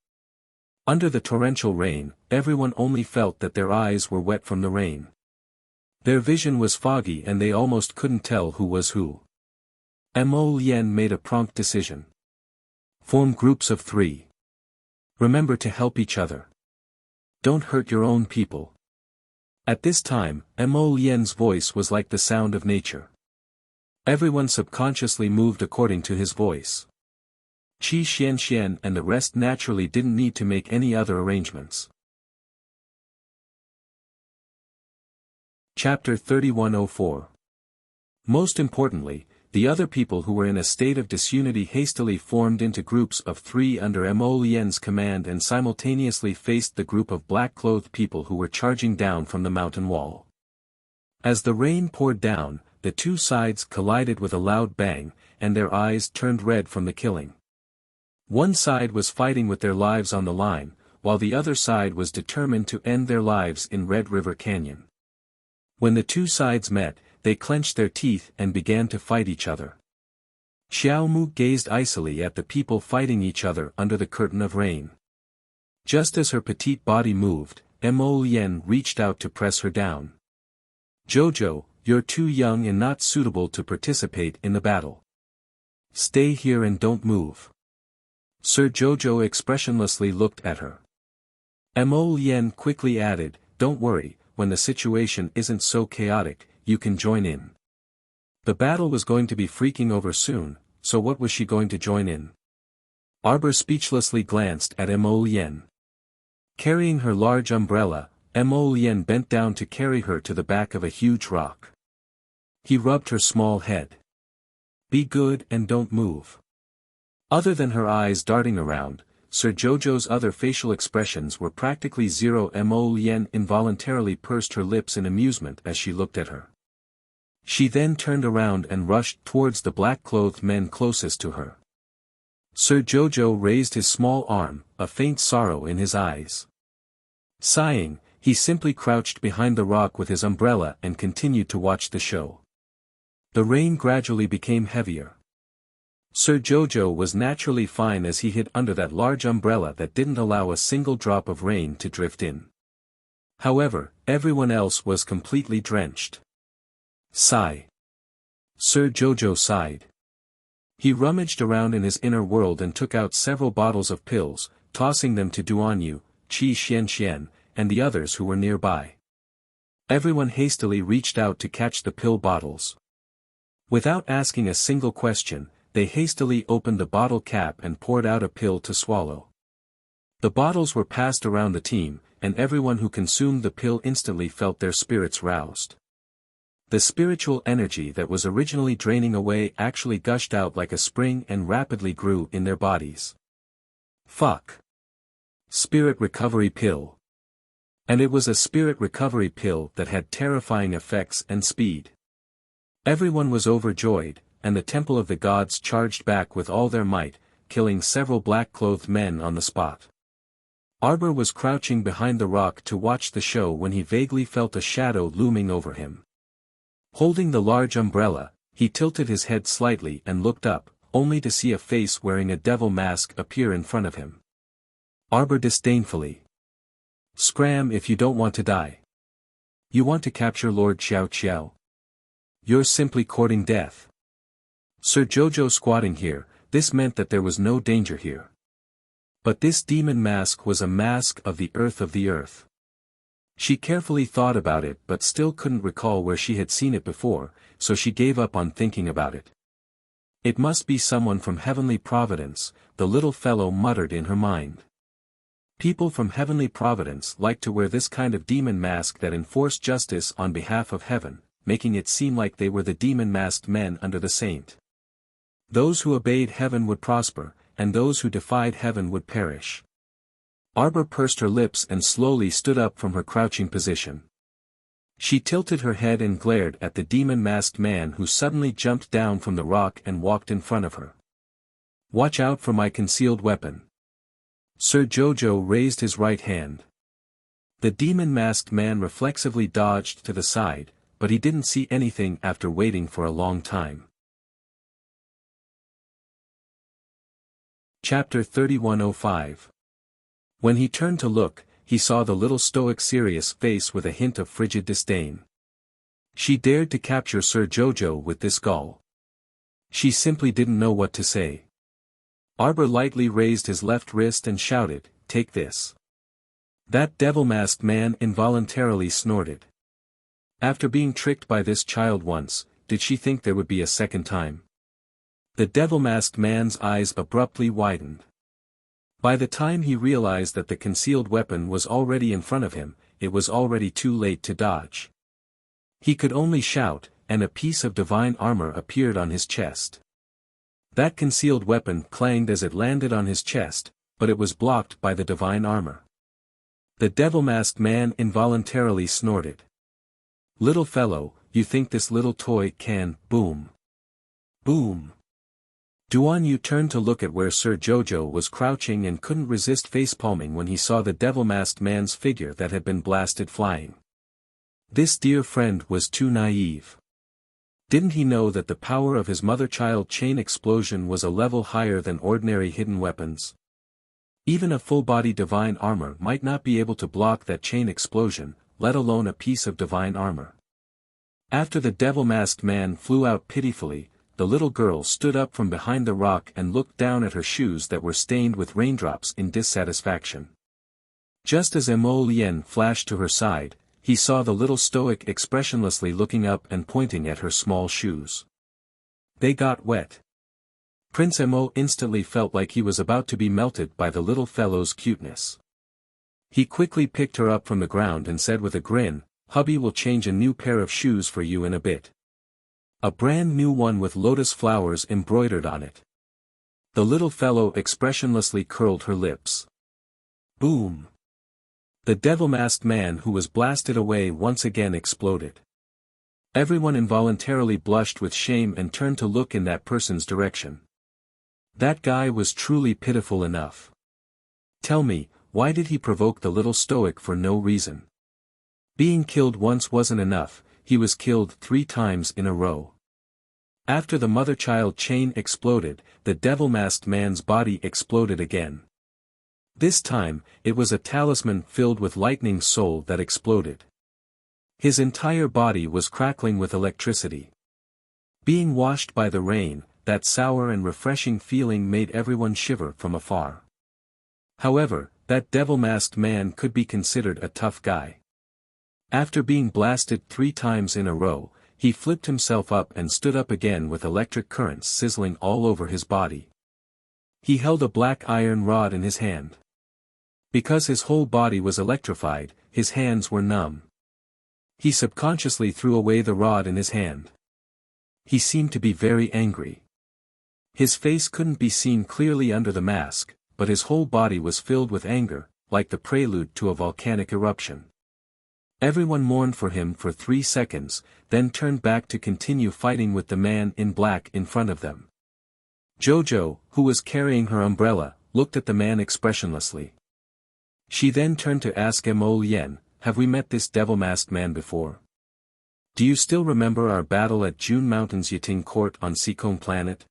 Under the torrential rain, everyone only felt that their eyes were wet from the rain. Their vision was foggy and they almost couldn't tell who was who. Mo Lien made a prompt decision. Form groups of 3. Remember to help each other. Don't hurt your own people. At this time, Mo Lien's voice was like the sound of nature. Everyone subconsciously moved according to his voice. Qi Xianxian and the rest naturally didn't need to make any other arrangements. Chapter 3104. Most importantly, the other people who were in a state of disunity hastily formed into groups of 3 under Mo Lien's command and simultaneously faced the group of black-clothed people who were charging down from the mountain wall. As the rain poured down, the two sides collided with a loud bang, and their eyes turned red from the killing. One side was fighting with their lives on the line, while the other side was determined to end their lives in Red River Canyon. When the two sides met, they clenched their teeth and began to fight each other. Xiao Mu gazed icily at the people fighting each other under the curtain of rain. Just as her petite body moved, Mo Lien reached out to press her down. Jojo, you're too young and not suitable to participate in the battle. Stay here and don't move. Sir Jojo expressionlessly looked at her. Mo Lien quickly added, don't worry, when the situation isn't so chaotic, you can join in. The battle was going to be freaking over soon, so what was she going to join in? Arbor speechlessly glanced at Mo Lien. Carrying her large umbrella, Mo Lien bent down to carry her to the back of a huge rock. He rubbed her small head. Be good and don't move. Other than her eyes darting around, Sir Jojo's other facial expressions were practically zero. Mo Lien involuntarily pursed her lips in amusement as she looked at her. She then turned around and rushed towards the black-clothed men closest to her. Sir Jojo raised his small arm, a faint sorrow in his eyes. Sighing, he simply crouched behind the rock with his umbrella and continued to watch the show. The rain gradually became heavier. Sir Jojo was naturally fine as he hid under that large umbrella that didn't allow a single drop of rain to drift in. However, everyone else was completely drenched. Sigh. Sir Jojo sighed. He rummaged around in his inner world and took out several bottles of pills, tossing them to Duanyu, Qi Xianxian, and the others who were nearby. Everyone hastily reached out to catch the pill bottles. Without asking a single question, they hastily opened the bottle cap and poured out a pill to swallow. The bottles were passed around the team, and everyone who consumed the pill instantly felt their spirits roused. The spiritual energy that was originally draining away actually gushed out like a spring and rapidly grew in their bodies. Fuck. Spirit recovery pill. And it was a spirit recovery pill that had terrifying effects and speed. Everyone was overjoyed, and the Temple of the Gods charged back with all their might, killing several black-clothed men on the spot. Arbor was crouching behind the rock to watch the show when he vaguely felt a shadow looming over him. Holding the large umbrella, He tilted his head slightly and looked up, only to see a face wearing a devil mask appear in front of him. Arbor disdainfully. Scram if you don't want to die. You want to capture Lord Xiao Qiao? You're simply courting death. Sir Jojo squatting here, this meant that there was no danger here. But this demon mask was a mask of the earth. She carefully thought about it but still couldn't recall where she had seen it before, so she gave up on thinking about it. It must be someone from Heavenly Providence, the little fellow muttered in her mind. People from Heavenly Providence like to wear this kind of demon mask that enforced justice on behalf of heaven, making it seem like they were the demon-masked men under the saint. Those who obeyed heaven would prosper, and those who defied heaven would perish. Arbor pursed her lips and slowly stood up from her crouching position. She tilted her head and glared at the demon-masked man who suddenly jumped down from the rock and walked in front of her. Watch out for my concealed weapon. Sir Jojo raised his right hand. The demon-masked man reflexively dodged to the side, but he didn't see anything after waiting for a long time. Chapter 3105. When he turned to look, he saw the little stoic serious face with a hint of frigid disdain. She dared to capture Sir Jojo with this gall. She simply didn't know what to say. Arbor lightly raised his left wrist and shouted, "Take this." That devil-masked man involuntarily snorted. After being tricked by this child once, did she think there would be a second time? The devil-masked man's eyes abruptly widened. By the time he realized that the concealed weapon was already in front of him, it was already too late to dodge. He could only shout, and a piece of divine armor appeared on his chest. That concealed weapon clanged as it landed on his chest, but it was blocked by the divine armor. The devil-masked man involuntarily snorted. Little fellow, you think this little toy can, boom. Boom. Duan Yu turned to look at where Sir Jojo was crouching and couldn't resist face-palming when he saw the devil-masked man's figure that had been blasted flying. This dear friend was too naive. Didn't he know that the power of his mother-child chain explosion was a level higher than ordinary hidden weapons? Even a full-body divine armor might not be able to block that chain explosion, let alone a piece of divine armor. After the devil-masked man flew out pitifully, the little girl stood up from behind the rock and looked down at her shoes that were stained with raindrops in dissatisfaction. Just as Mo Lien flashed to her side, he saw the little stoic expressionlessly looking up and pointing at her small shoes. They got wet. Prince Mo instantly felt like he was about to be melted by the little fellow's cuteness. He quickly picked her up from the ground and said with a grin, "Hubby will change a new pair of shoes for you in a bit. A brand new one with lotus flowers embroidered on it." The little fellow expressionlessly curled her lips. Boom. The devil-masked man who was blasted away once again exploded. Everyone involuntarily blushed with shame and turned to look in that person's direction. That guy was truly pitiful enough. Tell me, why did he provoke the little stoic for no reason? Being killed once wasn't enough, he was killed 3 times in a row. After the mother-child chain exploded, the devil-masked man's body exploded again. This time, it was a talisman filled with lightning soul that exploded. His entire body was crackling with electricity. Being washed by the rain, that sour and refreshing feeling made everyone shiver from afar. However, that devil-masked man could be considered a tough guy. After being blasted 3 times in a row, he flipped himself up and stood up again with electric currents sizzling all over his body. He held a black iron rod in his hand. Because his whole body was electrified, his hands were numb. He subconsciously threw away the rod in his hand. He seemed to be very angry. His face couldn't be seen clearly under the mask, but his whole body was filled with anger, like the prelude to a volcanic eruption. Everyone mourned for him for 3 seconds, then turned back to continue fighting with the man in black in front of them. Jojo, who was carrying her umbrella, looked at the man expressionlessly. She then turned to ask Mo Lien, "Have we met this devil-masked man before?" Do you still remember our battle at June Mountain's Yiting Court on Seacombe Planet?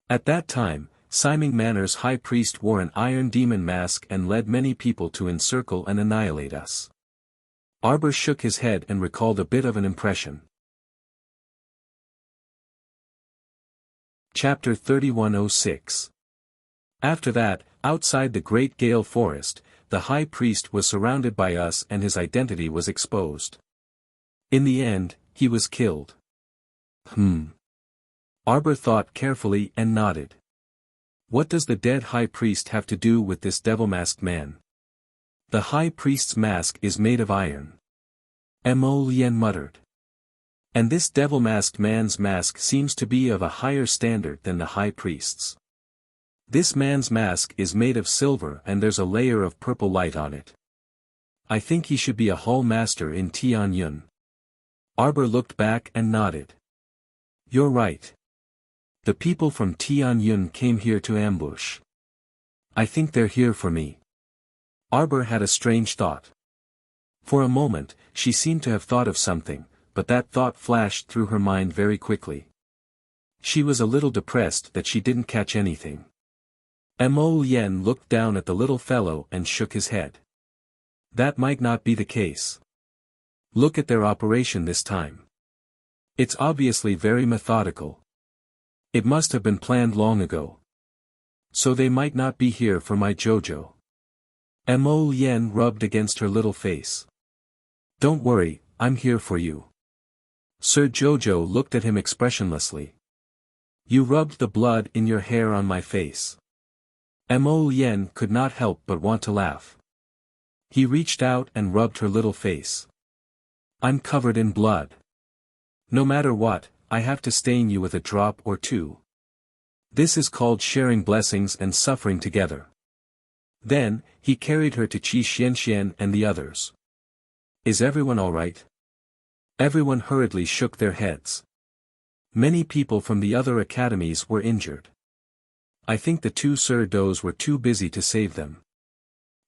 At that time, Simon Manor's high priest wore an iron demon mask and led many people to encircle and annihilate us. Arbor shook his head and recalled a bit of an impression. Chapter 3106. After that, outside the Great Gale Forest, the high priest was surrounded by us and his identity was exposed. In the end, he was killed. Arbor thought carefully and nodded. What does the dead high priest have to do with this devil-masked man? The high priest's mask is made of iron. Mo Lien muttered. And this devil-masked man's mask seems to be of a higher standard than the high priest's. This man's mask is made of silver and there's a layer of purple light on it. I think he should be a hall master in Tianyun. Arbor looked back and nodded. You're right. The people from Tianyun came here to ambush. I think they're here for me. Arbor had a strange thought. For a moment, she seemed to have thought of something, but that thought flashed through her mind very quickly. She was a little depressed that she didn't catch anything. Mo Lien looked down at the little fellow and shook his head. That might not be the case. Look at their operation this time. It's obviously very methodical. It must have been planned long ago. So they might not be here for my Jojo. Mo Lien rubbed against her little face. Don't worry, I'm here for you. Sir Jojo looked at him expressionlessly. You rubbed the blood in your hair on my face. Mo Lien could not help but want to laugh. He reached out and rubbed her little face. I'm covered in blood. No matter what, I have to stain you with a drop or two. This is called sharing blessings and suffering together. Then, he carried her to Qi Xianxian and the others. Is everyone all right? Everyone hurriedly shook their heads. Many people from the other academies were injured. I think the two Sir Dos were too busy to save them.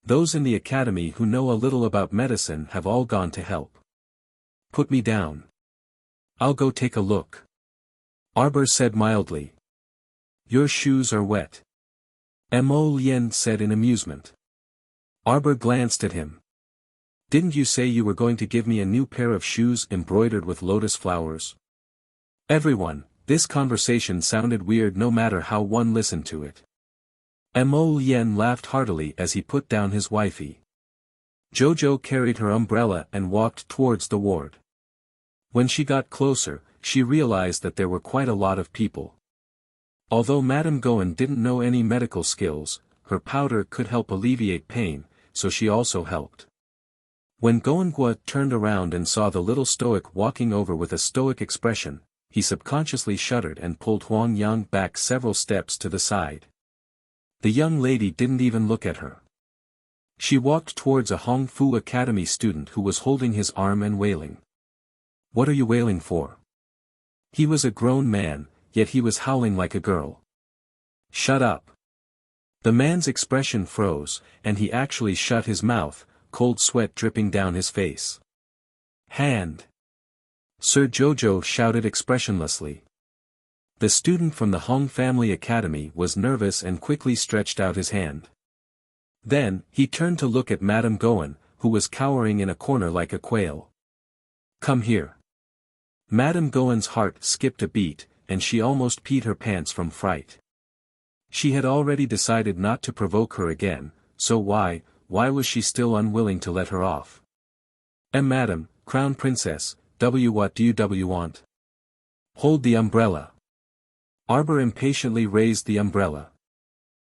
Those in the academy who know a little about medicine have all gone to help. Put me down. I'll go take a look. Arbor said mildly. Your shoes are wet. Mo Lien said in amusement. Arbor glanced at him. Didn't you say you were going to give me a new pair of shoes embroidered with lotus flowers? Everyone, this conversation sounded weird no matter how one listened to it. Mo Lien laughed heartily as he put down his wifey. Jojo carried her umbrella and walked towards the ward. When she got closer, she realized that there were quite a lot of people. Although Madame Goen didn't know any medical skills, her powder could help alleviate pain, so she also helped. When Goenhua turned around and saw the little stoic walking over with a stoic expression, he subconsciously shuddered and pulled Huang Yang back several steps to the side. The young lady didn't even look at her. She walked towards a Hong Fu Academy student who was holding his arm and wailing. What are you wailing for? He was a grown man, yet he was howling like a girl. Shut up. The man's expression froze, and he actually shut his mouth, cold sweat dripping down his face. Hand! Sir Jojo shouted expressionlessly. The student from the Hong Family Academy was nervous and quickly stretched out his hand. Then, he turned to look at Madame Goen, who was cowering in a corner like a quail. Come here. Madame Goen's heart skipped a beat, and she almost peed her pants from fright. She had already decided not to provoke her again, so why was she still unwilling to let her off? Madam, Crown Princess, what do you want? Hold the umbrella. Arbor impatiently raised the umbrella.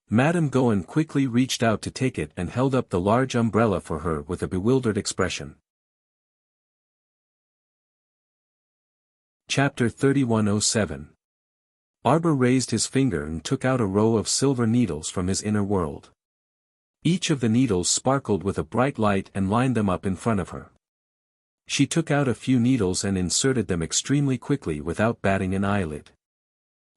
Madame Goen quickly reached out to take it and held up the large umbrella for her with a bewildered expression. Chapter 3107. Arbor raised his finger and took out a row of silver needles from his inner world. Each of the needles sparkled with a bright light and lined them up in front of her. She took out a few needles and inserted them extremely quickly without batting an eyelid.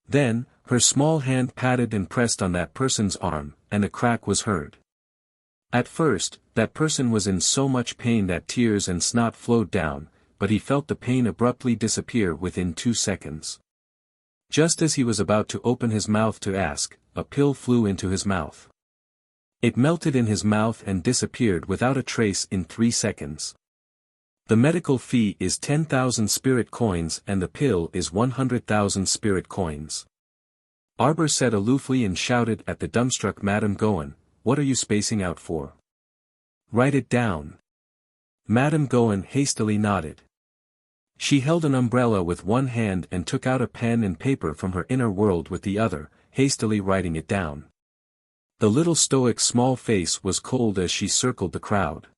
Then, her small hand patted and pressed on that person's arm, and a crack was heard. At first, that person was in so much pain that tears and snot flowed down, but he felt the pain abruptly disappear within 2 seconds. Just as he was about to open his mouth to ask, a pill flew into his mouth. It melted in his mouth and disappeared without a trace in 3 seconds. The medical fee is 10,000 spirit coins and the pill is 100,000 spirit coins. Arbor said aloofly and shouted at the dumbstruck Madame Gohan, "What are you spacing out for? Write it down." Madame Gohan hastily nodded. She held an umbrella with one hand and took out a pen and paper from her inner world with the other, hastily writing it down. The little stoic's small face was cold as she circled the crowd.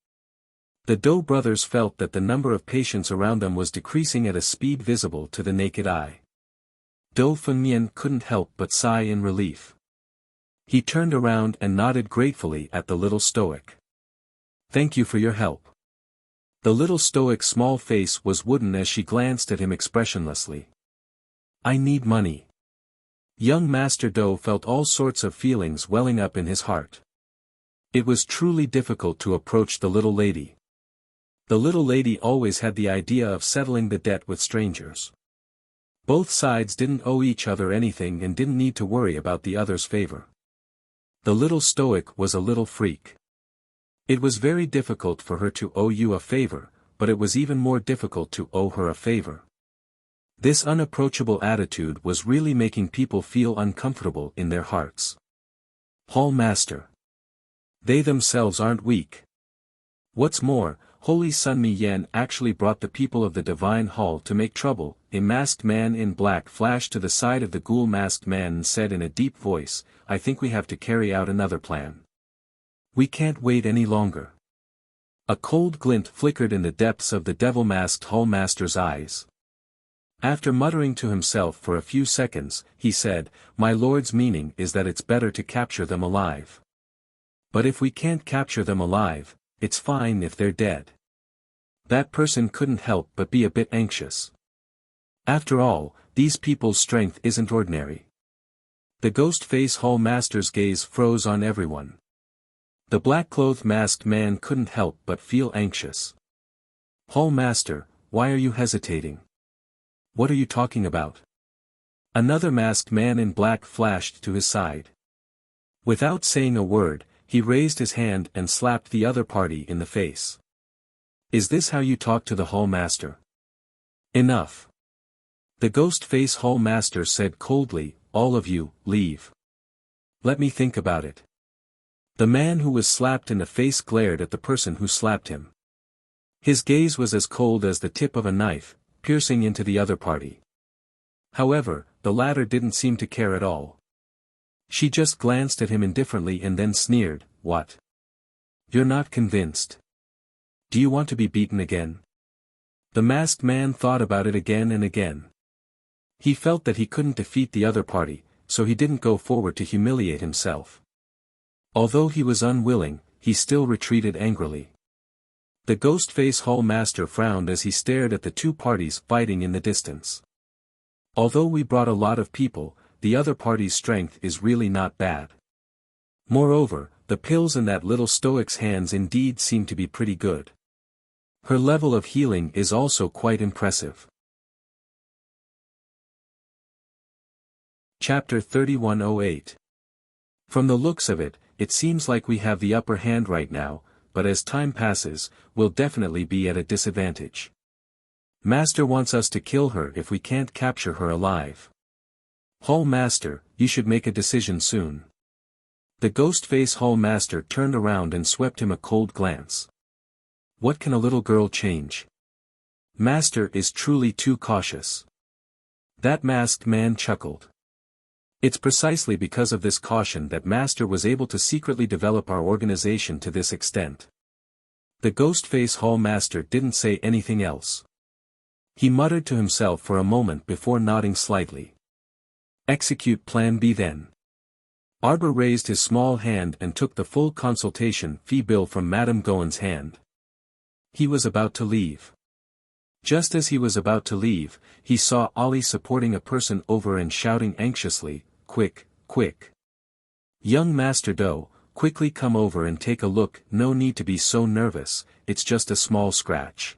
The Doe brothers felt that the number of patients around them was decreasing at a speed visible to the naked eye. Doe Funmian couldn't help but sigh in relief. He turned around and nodded gratefully at the little stoic. "Thank you for your help." The little stoic's small face was wooden as she glanced at him expressionlessly. "I need money." Young Master Doe felt all sorts of feelings welling up in his heart. It was truly difficult to approach the little lady. The little lady always had the idea of settling the debt with strangers. Both sides didn't owe each other anything and didn't need to worry about the other's favor. The little stoic was a little freak. It was very difficult for her to owe you a favor, but it was even more difficult to owe her a favor. This unapproachable attitude was really making people feel uncomfortable in their hearts. Hall Master. They themselves aren't weak. What's more, Holy Sun Mi Yan actually brought the people of the Divine Hall to make trouble. A masked man in black flashed to the side of the ghoul masked man and said in a deep voice, "I think we have to carry out another plan. We can't wait any longer." A cold glint flickered in the depths of the devil-masked Hall Master's eyes. After muttering to himself for a few seconds, he said, "My lord's meaning is that it's better to capture them alive. But if we can't capture them alive, it's fine if they're dead." That person couldn't help but be a bit anxious. After all, these people's strength isn't ordinary. The ghost-face Hall Master's gaze froze on everyone. The black-clothed masked man couldn't help but feel anxious. "Hall Master, why are you hesitating? What are you talking about?" Another masked man in black flashed to his side. Without saying a word, he raised his hand and slapped the other party in the face. "Is this how you talk to the Hall Master? Enough." The ghost-face Hall Master said coldly, "All of you, leave. Let me think about it." The man who was slapped in the face glared at the person who slapped him. His gaze was as cold as the tip of a knife, piercing into the other party. However, the latter didn't seem to care at all. She just glanced at him indifferently and then sneered, "What? You're not convinced? Do you want to be beaten again?" The masked man thought about it again and again. He felt that he couldn't defeat the other party, so he didn't go forward to humiliate himself. Although he was unwilling, he still retreated angrily. The ghost-face Hall Master frowned as he stared at the two parties fighting in the distance. "Although we brought a lot of people, the other party's strength is really not bad. Moreover, the pills in that little stoic's hands indeed seem to be pretty good. Her level of healing is also quite impressive." Chapter 3108. From the looks of it, it seems like we have the upper hand right now, but as time passes, we'll definitely be at a disadvantage. Master wants us to kill her if we can't capture her alive. Hall Master, you should make a decision soon. The ghost-face Hall Master turned around and swept him a cold glance. What can a little girl change? Master is truly too cautious. That masked man chuckled. It's precisely because of this caution that Master was able to secretly develop our organization to this extent. The ghost-face Hall Master didn't say anything else. He muttered to himself for a moment before nodding slightly. Execute Plan B then. Arbor raised his small hand and took the full consultation fee bill from Madame Gohan's hand. He was about to leave. Just as he was about to leave, he saw Ali supporting a person over and shouting anxiously, "Quick, quick. Young Master Doe, quickly come over and take a look." "No need to be so nervous, it's just a small scratch.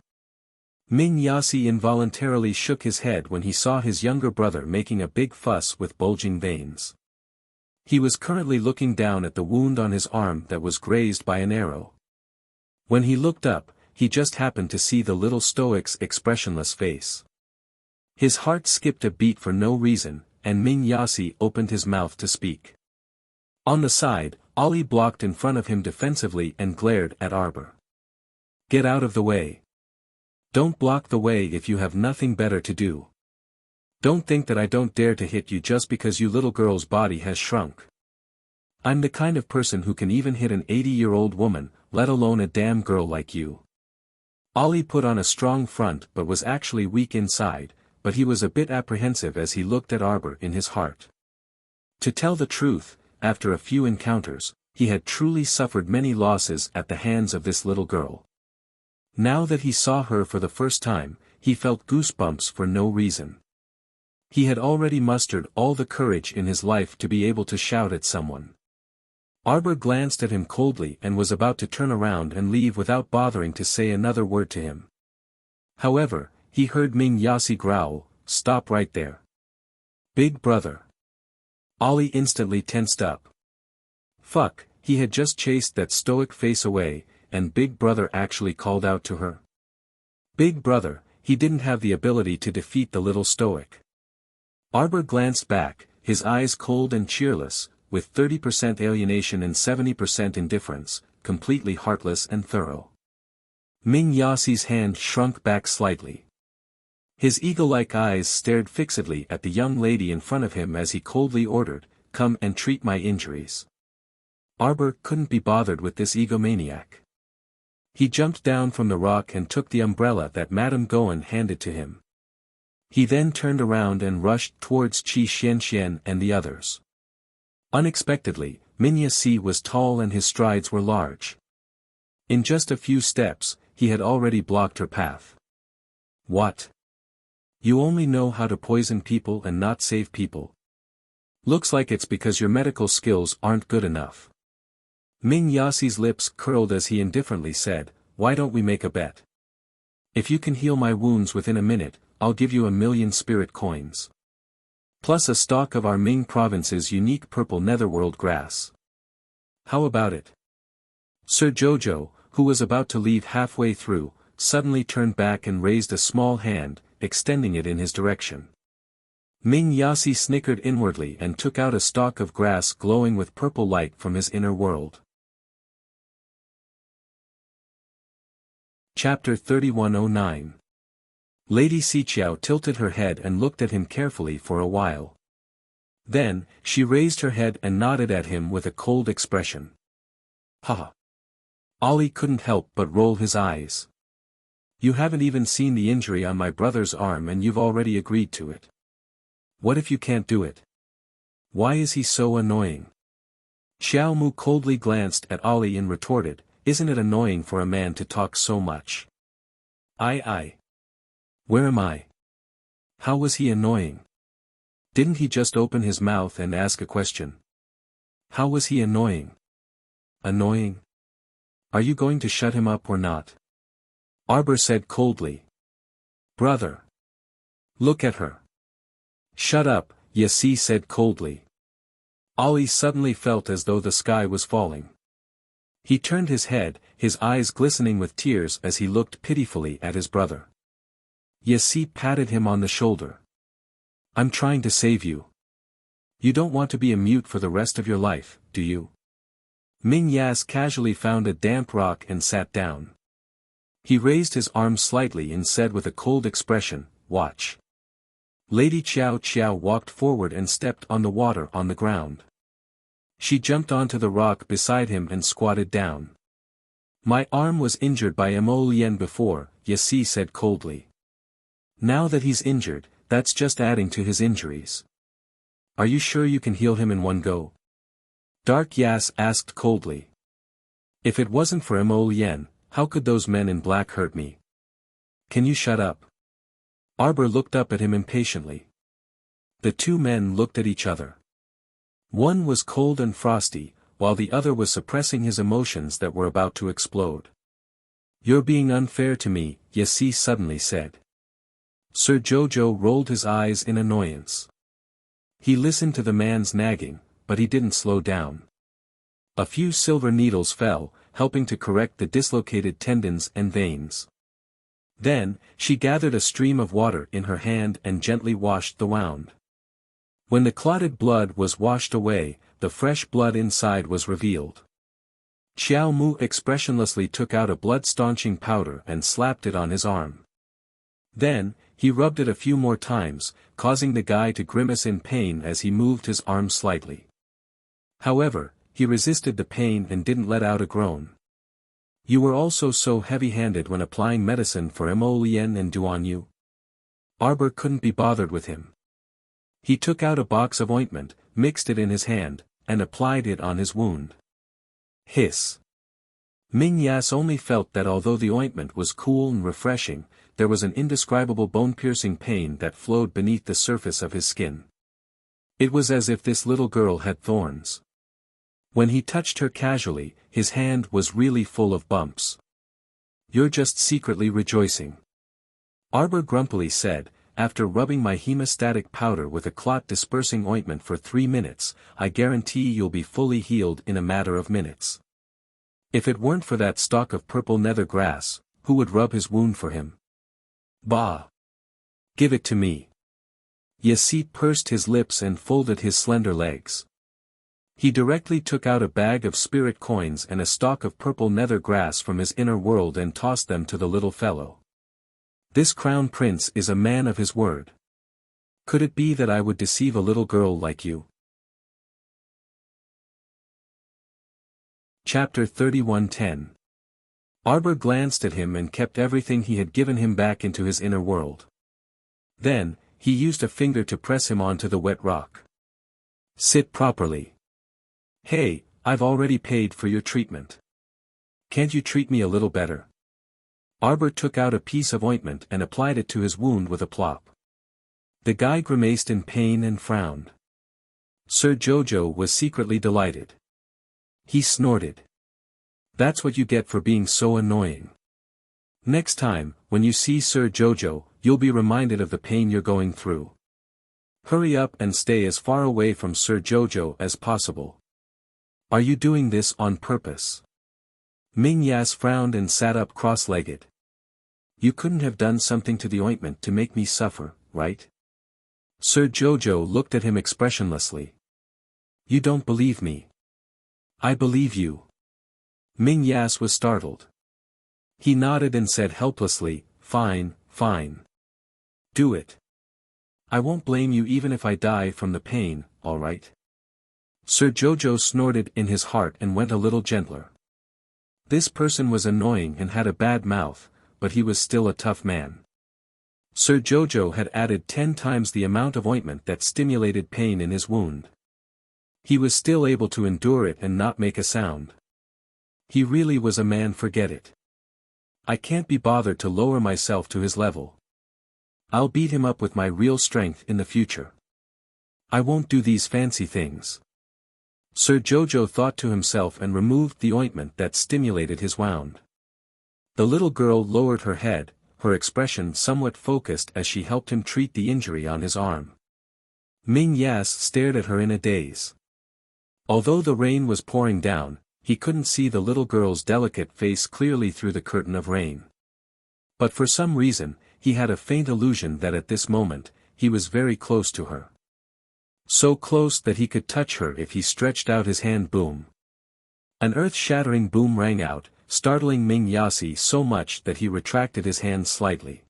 Ming Yasi involuntarily shook his head when he saw his younger brother making a big fuss with bulging veins. He was currently looking down at the wound on his arm that was grazed by an arrow. When he looked up, he just happened to see the little stoic's expressionless face. His heart skipped a beat for no reason, and Ming Yasi opened his mouth to speak. On the side, Ali blocked in front of him defensively and glared at Arbor. "Get out of the way. Don't block the way if you have nothing better to do. Don't think that I don't dare to hit you just because you little girl's body has shrunk. I'm the kind of person who can even hit an 80-year-old woman, let alone a damn girl like you." Ali put on a strong front but was actually weak inside, but he was a bit apprehensive as he looked at Arbor in his heart. To tell the truth, after a few encounters, he had truly suffered many losses at the hands of this little girl. Now that he saw her for the first time, he felt goosebumps for no reason. He had already mustered all the courage in his life to be able to shout at someone. Arbor glanced at him coldly and was about to turn around and leave without bothering to say another word to him. However, he heard Ming Yasi growl, "Stop right there. Big brother." Ali instantly tensed up. Fuck, he had just chased that stoic face away, and Big Brother actually called out to her. Big Brother, he didn't have the ability to defeat the little stoic. Arbor glanced back, his eyes cold and cheerless, with 30% alienation and 70% indifference, completely heartless and thorough. Ming Yasi's hand shrunk back slightly. His eagle-like eyes stared fixedly at the young lady in front of him as he coldly ordered, "Come and treat my injuries." Arbor couldn't be bothered with this egomaniac. He jumped down from the rock and took the umbrella that Madame Goen handed to him. He then turned around and rushed towards Qi Xianxian and the others. Unexpectedly, Ming Yasi was tall and his strides were large. In just a few steps, he had already blocked her path. "What? You only know how to poison people and not save people? Looks like it's because your medical skills aren't good enough." Ming Yasi's lips curled as he indifferently said, "Why don't we make a bet? If you can heal my wounds within a minute, I'll give you 1,000,000 spirit coins. Plus a stalk of our Ming province's unique purple netherworld grass. How about it?" Sir Jojo, who was about to leave halfway through, suddenly turned back and raised a small hand, extending it in his direction. Ming Yasi snickered inwardly and took out a stalk of grass glowing with purple light from his inner world. Chapter 3109. Lady Xiqiao tilted her head and looked at him carefully for a while. Then, she raised her head and nodded at him with a cold expression. "Haha." Ali couldn't help but roll his eyes. "You haven't even seen the injury on my brother's arm and you've already agreed to it. What if you can't do it? Why is he so annoying?" Xiao Mu coldly glanced at Ali and retorted, "Isn't it annoying for a man to talk so much?" I. Where am I? How was he annoying? Didn't he just open his mouth and ask a question? How was he annoying? Annoying? Are you going to shut him up or not? Arbor said coldly. "Brother. Look at her." "Shut up," Yasi said coldly. Ali suddenly felt as though the sky was falling. He turned his head, his eyes glistening with tears as he looked pitifully at his brother. Yasi patted him on the shoulder. "I'm trying to save you. You don't want to be a mute for the rest of your life, do you?" Ming Yas casually found a damp rock and sat down. He raised his arm slightly and said with a cold expression, "Watch." Lady Qiao Qiao walked forward and stepped on the water on the ground. She jumped onto the rock beside him and squatted down. "My arm was injured by Mo Lien before," Yasi said coldly. "Now that he's injured, that's just adding to his injuries. Are you sure you can heal him in one go?" Dark Yas asked coldly. "If it wasn't for Mo Lien, how could those men in black hurt me? Can you shut up?" Arbor looked up at him impatiently. The two men looked at each other. One was cold and frosty, while the other was suppressing his emotions that were about to explode. You're being unfair to me, Yassi suddenly said. Sir Jojo rolled his eyes in annoyance. He listened to the man's nagging, but he didn't slow down. A few silver needles fell, helping to correct the dislocated tendons and veins. Then, she gathered a stream of water in her hand and gently washed the wound. When the clotted blood was washed away, the fresh blood inside was revealed. Xiao Mu expressionlessly took out a blood-staunching powder and slapped it on his arm. Then, he rubbed it a few more times, causing the guy to grimace in pain as he moved his arm slightly. However, he resisted the pain and didn't let out a groan. You were also so heavy-handed when applying medicine for Mo-Lien and Duanyu. Arbor couldn't be bothered with him. He took out a box of ointment, mixed it in his hand, and applied it on his wound. Hiss. Ming Yas only felt that although the ointment was cool and refreshing, there was an indescribable bone-piercing pain that flowed beneath the surface of his skin. It was as if this little girl had thorns. When he touched her casually, his hand was really full of bumps. You're just secretly rejoicing. Arbor grumpily said, after rubbing my hemostatic powder with a clot-dispersing ointment for 3 minutes, I guarantee you'll be fully healed in a matter of minutes. If it weren't for that stalk of purple nether grass, who would rub his wound for him? Bah! Give it to me. Yassi pursed his lips and folded his slender legs. He directly took out a bag of spirit coins and a stalk of purple nether grass from his inner world and tossed them to the little fellow. This crown prince is a man of his word. Could it be that I would deceive a little girl like you? Chapter 31:10. Arbor glanced at him and kept everything he had given him back into his inner world. Then, he used a finger to press him onto the wet rock. Sit properly. Hey, I've already paid for your treatment. Can't you treat me a little better? Arbor took out a piece of ointment and applied it to his wound with a plop. The guy grimaced in pain and frowned. Sir Jojo was secretly delighted. He snorted. That's what you get for being so annoying. Next time, when you see Sir Jojo, you'll be reminded of the pain you're going through. Hurry up and stay as far away from Sir Jojo as possible. Are you doing this on purpose? Ming Yas frowned and sat up cross-legged. You couldn't have done something to the ointment to make me suffer, right? Sir Jojo looked at him expressionlessly. You don't believe me. I believe you. Ming Yas was startled. He nodded and said helplessly, Fine, fine. Do it. I won't blame you even if I die from the pain, all right? Sir Jojo snorted in his heart and went a little gentler. This person was annoying and had a bad mouth, but he was still a tough man. Sir Jojo had added 10 times the amount of ointment that stimulated pain in his wound. He was still able to endure it and not make a sound. He really was a man, forget it. I can't be bothered to lower myself to his level. I'll beat him up with my real strength in the future. I won't do these fancy things. Sir Jojo thought to himself and removed the ointment that stimulated his wound. The little girl lowered her head, her expression somewhat focused as she helped him treat the injury on his arm. Ming Yas stared at her in a daze. Although the rain was pouring down, he couldn't see the little girl's delicate face clearly through the curtain of rain. But for some reason, he had a faint illusion that at this moment, he was very close to her. So close that he could touch her if he stretched out his hand. Boom. An earth-shattering boom rang out, startling Ming Yasi so much that he retracted his hand slightly.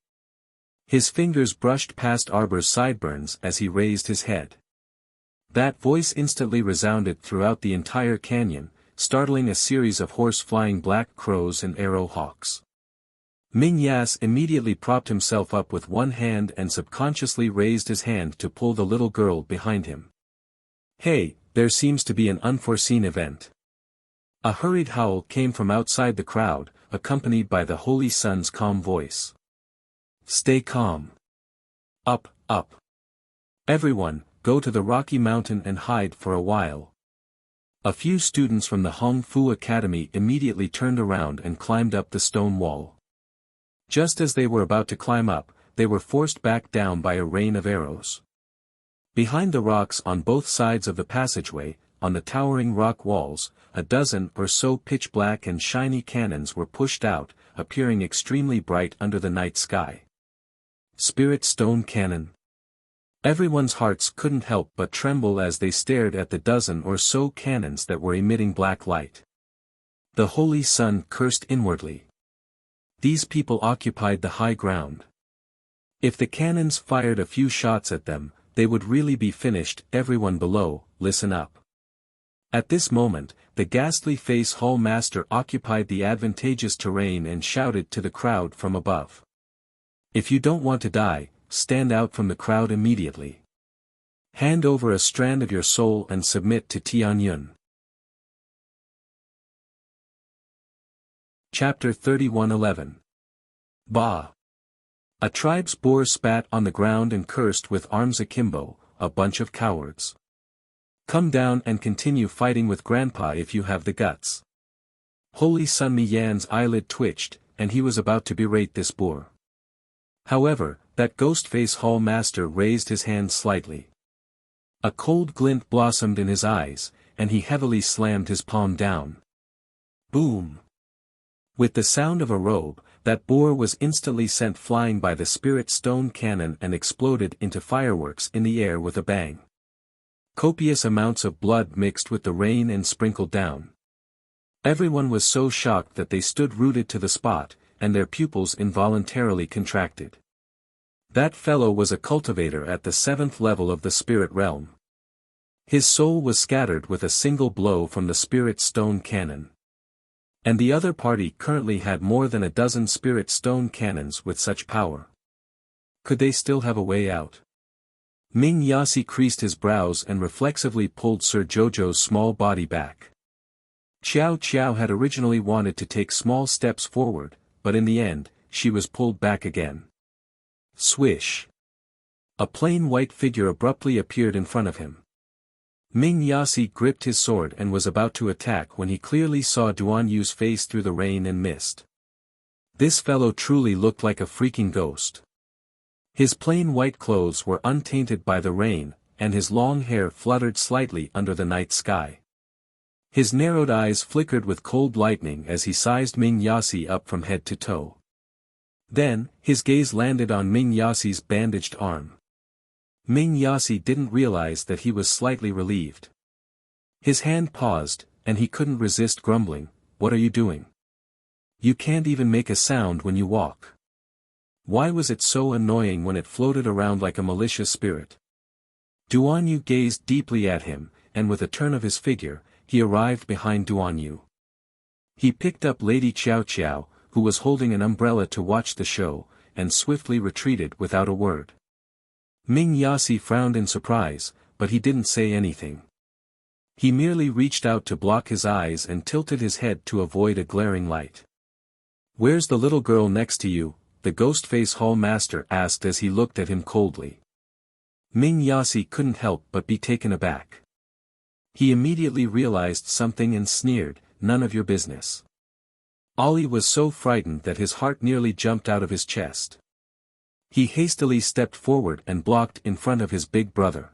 His fingers brushed past Arbor's sideburns as he raised his head. That voice instantly resounded throughout the entire canyon, startling a series of hoarse-flying black crows and arrow hawks. Ming Yas immediately propped himself up with one hand and subconsciously raised his hand to pull the little girl behind him. Hey, there seems to be an unforeseen event. A hurried howl came from outside the crowd, accompanied by the Holy Sun's calm voice. Stay calm. Up, up. Everyone, go to the Rocky Mountain and hide for a while. A few students from the Hong Fu Academy immediately turned around and climbed up the stone wall. Just as they were about to climb up, they were forced back down by a rain of arrows. Behind the rocks on both sides of the passageway, on the towering rock walls, a dozen or so pitch-black and shiny cannons were pushed out, appearing extremely bright under the night sky. Spirit Stone Cannon. Everyone's hearts couldn't help but tremble as they stared at the dozen or so cannons that were emitting black light. The Holy Sun cursed inwardly. These people occupied the high ground. If the cannons fired a few shots at them, they would really be finished. Everyone below, listen up. At this moment, the ghastly face hall master occupied the advantageous terrain and shouted to the crowd from above. If you don't want to die, stand out from the crowd immediately. Hand over a strand of your soul and submit to Tianyun. Chapter 31:11. Bah! A tribe's boar spat on the ground and cursed with arms akimbo, a bunch of cowards. Come down and continue fighting with Grandpa if you have the guts. Holy Sun Miyan's eyelid twitched, and he was about to berate this boar. However, that ghost-face hall master raised his hand slightly. A cold glint blossomed in his eyes, and he heavily slammed his palm down. Boom! With the sound of a robe, that boar was instantly sent flying by the spirit stone cannon and exploded into fireworks in the air with a bang. Copious amounts of blood mixed with the rain and sprinkled down. Everyone was so shocked that they stood rooted to the spot, and their pupils involuntarily contracted. That fellow was a cultivator at the 7th level of the spirit realm. His soul was scattered with a single blow from the spirit stone cannon. And the other party currently had more than a dozen spirit stone cannons with such power. Could they still have a way out? Ming Yasi creased his brows and reflexively pulled Sir Jojo's small body back. Xiao Qiao had originally wanted to take small steps forward, but in the end, she was pulled back again. Swish! A plain white figure abruptly appeared in front of him. Ming Yasi gripped his sword and was about to attack when he clearly saw Duan Yu's face through the rain and mist. This fellow truly looked like a freaking ghost. His plain white clothes were untainted by the rain, and his long hair fluttered slightly under the night sky. His narrowed eyes flickered with cold lightning as he sized Ming Yasi up from head to toe. Then, his gaze landed on Ming Yasi's bandaged arm. Ming Yasi didn't realize that he was slightly relieved. His hand paused, and he couldn't resist grumbling, "What are you doing? You can't even make a sound when you walk." Why was it so annoying when it floated around like a malicious spirit? Duan Yu gazed deeply at him, and with a turn of his figure, he arrived behind Duan Yu. He picked up Lady Qiao Qiao, who was holding an umbrella to watch the show, and swiftly retreated without a word. Ming Yasi frowned in surprise, but he didn't say anything. He merely reached out to block his eyes and tilted his head to avoid a glaring light. "Where's the little girl next to you?" the Ghostface Hall Master asked as he looked at him coldly. Ming Yasi couldn't help but be taken aback. He immediately realized something and sneered, "None of your business." Ollie was so frightened that his heart nearly jumped out of his chest. He hastily stepped forward and blocked in front of his big brother.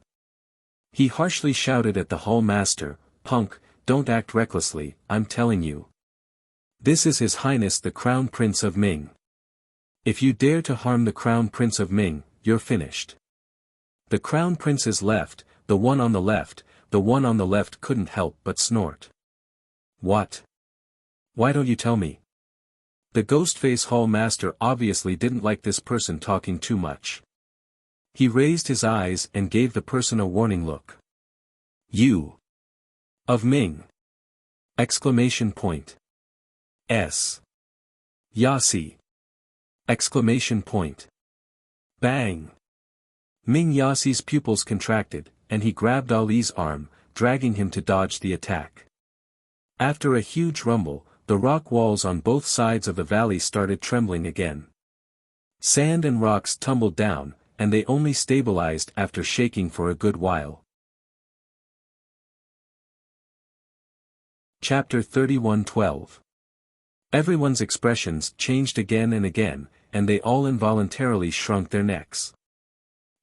He harshly shouted at the Hall Master, "Punk, don't act recklessly, I'm telling you. This is His Highness the Crown Prince of Ming. If you dare to harm the Crown Prince of Ming, you're finished." The Crown Prince's left, the one on the left couldn't help but snort. "What? Why don't you tell me?" The Ghostface Hall Master obviously didn't like this person talking too much. He raised his eyes and gave the person a warning look. "You! Of Ming! Exclamation point. S. Yasi! Exclamation point. Bang! Ming Yasi's pupils contracted, and he grabbed Ali's arm, dragging him to dodge the attack. After a huge rumble, the rock walls on both sides of the valley started trembling again. Sand and rocks tumbled down, and they only stabilized after shaking for a good while. Chapter 31:12. Everyone's expressions changed again and again, and they all involuntarily shrunk their necks.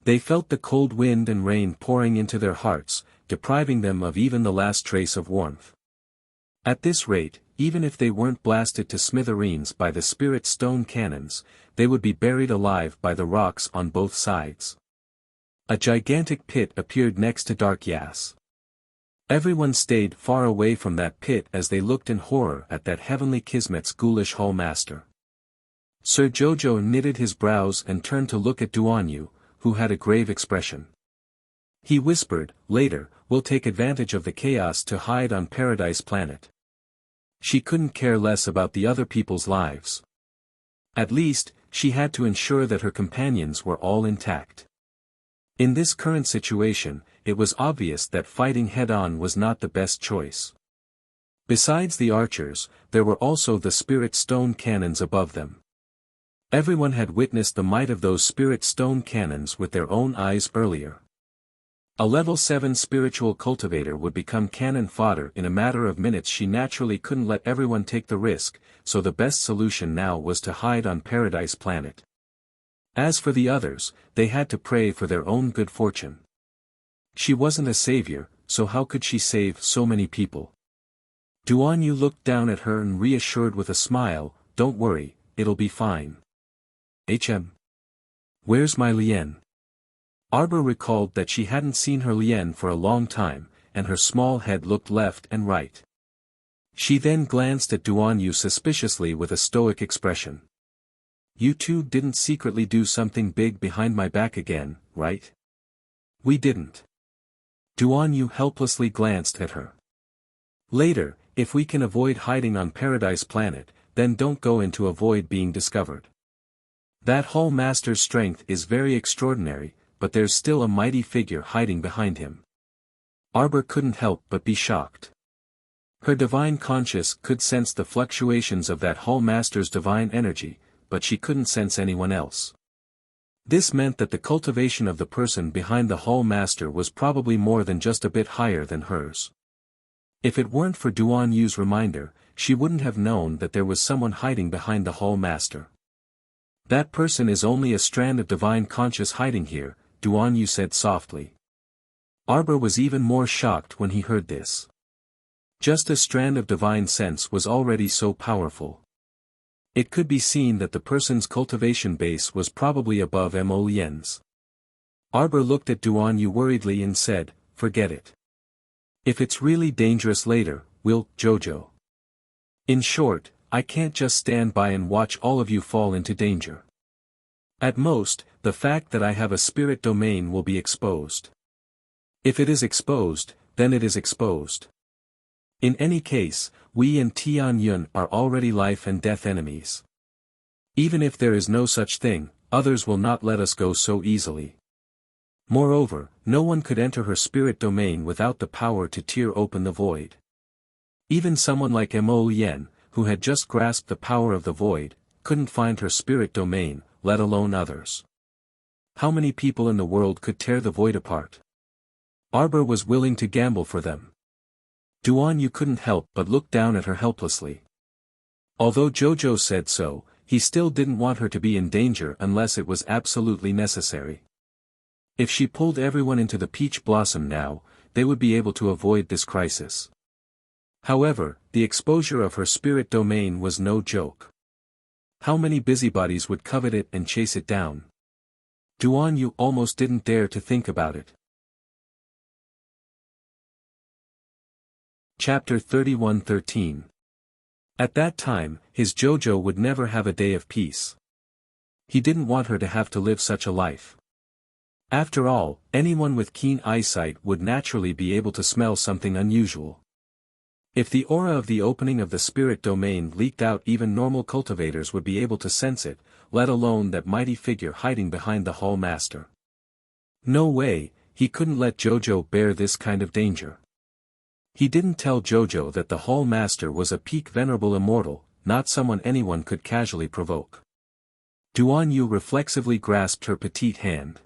They felt the cold wind and rain pouring into their hearts, depriving them of even the last trace of warmth. At this rate, even if they weren't blasted to smithereens by the spirit stone cannons, they would be buried alive by the rocks on both sides. A gigantic pit appeared next to Dark Yass. Everyone stayed far away from that pit as they looked in horror at that heavenly Kismet's ghoulish Hall Master. Sir Jojo knitted his brows and turned to look at Duanyu, who had a grave expression. He whispered, "Later, we'll take advantage of the chaos to hide on Paradise Planet." She couldn't care less about the other people's lives. At least, she had to ensure that her companions were all intact. In this current situation, it was obvious that fighting head-on was not the best choice. Besides the archers, there were also the spirit stone cannons above them. Everyone had witnessed the might of those spirit stone cannons with their own eyes earlier. A level 7 spiritual cultivator would become cannon fodder in a matter of minutes. She naturally couldn't let everyone take the risk, so the best solution now was to hide on Paradise Planet. As for the others, they had to pray for their own good fortune. She wasn't a savior, so how could she save so many people? Duanyu looked down at her and reassured with a smile, "Don't worry, it'll be fine." Where's my Lien? Arbor recalled that she hadn't seen her Lien for a long time, and her small head looked left and right. She then glanced at Duanyu suspiciously with a stoic expression. "You two didn't secretly do something big behind my back again, right?" "We didn't." Duanyu helplessly glanced at her. "Later, if we can avoid hiding on Paradise Planet, then don't go in to avoid being discovered. That Hall Master's strength is very extraordinary, but there's still a mighty figure hiding behind him." Arbor couldn't help but be shocked. Her divine conscience could sense the fluctuations of that Hall Master's divine energy, but she couldn't sense anyone else. This meant that the cultivation of the person behind the Hall Master was probably more than just a bit higher than hers. If it weren't for Duanyu's reminder, she wouldn't have known that there was someone hiding behind the Hall Master. "That person is only a strand of divine conscience hiding here," Duanyu said softly. Arbor was even more shocked when he heard this. Just a strand of divine sense was already so powerful. It could be seen that the person's cultivation base was probably above Mo Lien's. Arbor looked at Duanyu worriedly and said, "Forget it. If it's really dangerous later, we'll, Jojo. In short, I can't just stand by and watch all of you fall into danger. At most, the fact that I have a spirit domain will be exposed. If it is exposed, then it is exposed. In any case, we and Tian Yun are already life and death enemies. Even if there is no such thing, others will not let us go so easily. Moreover, no one could enter her spirit domain without the power to tear open the void. Even someone like Mo Lien, who had just grasped the power of the void, couldn't find her spirit domain, let alone others. How many people in the world could tear the void apart? Arbor was willing to gamble for them. Duanyu couldn't help but look down at her helplessly. Although Jojo said so, he still didn't want her to be in danger unless it was absolutely necessary. If she pulled everyone into the peach blossom now, they would be able to avoid this crisis. However, the exposure of her spirit domain was no joke. How many busybodies would covet it and chase it down? Duanyu almost didn't dare to think about it. Chapter 31:13. At that time, his Jojo would never have a day of peace. He didn't want her to have to live such a life. After all, anyone with keen eyesight would naturally be able to smell something unusual. If the aura of the opening of the spirit domain leaked out, even normal cultivators would be able to sense it, let alone that mighty figure hiding behind the Hall Master. No way, he couldn't let Jojo bear this kind of danger. He didn't tell Jojo that the Hall Master was a peak venerable immortal, not someone anyone could casually provoke. Duanyu reflexively grasped her petite hand.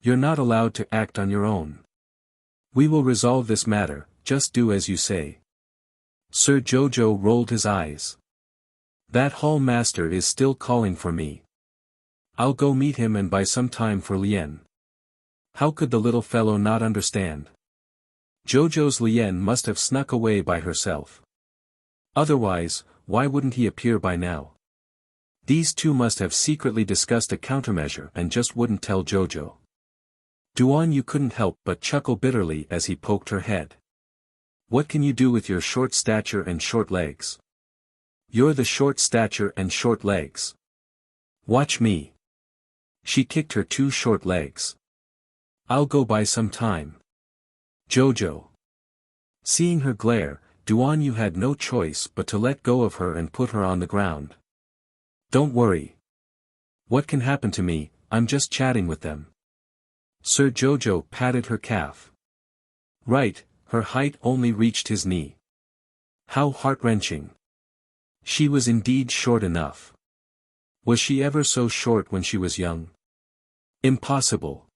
"You're not allowed to act on your own. We will resolve this matter, just do as you say." Sir Jojo rolled his eyes. That hall master is still calling for me. I'll go meet him and buy some time for Lien. How could the little fellow not understand? Jojo's Lien must have snuck away by herself. Otherwise, why wouldn't he appear by now? These two must have secretly discussed a countermeasure and just wouldn't tell Jojo. Duan Yu couldn't help but chuckle bitterly as he poked her head. What can you do with your short stature and short legs? You're the short stature and short legs. Watch me. She kicked her two short legs. I'll go buy some time. Jojo. Seeing her glare, Duan Yu had no choice but to let go of her and put her on the ground. Don't worry. What can happen to me, I'm just chatting with them. Sir Jojo patted her calf. Right, her height only reached his knee. How heart-wrenching. She was indeed short enough. Was she ever so short when she was young? Impossible.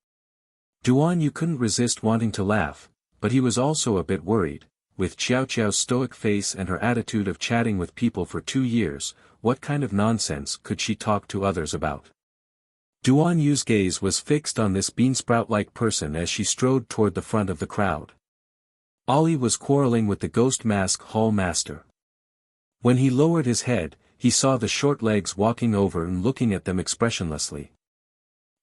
Duan Yu couldn't resist wanting to laugh, but he was also a bit worried. With Qiao Qiao's stoic face and her attitude of chatting with people for 2 years, what kind of nonsense could she talk to others about? Duan Yu's gaze was fixed on this beansprout-like person as she strode toward the front of the crowd. Ollie was quarreling with the ghost mask hall master. When he lowered his head, he saw the short legs walking over and looking at them expressionlessly.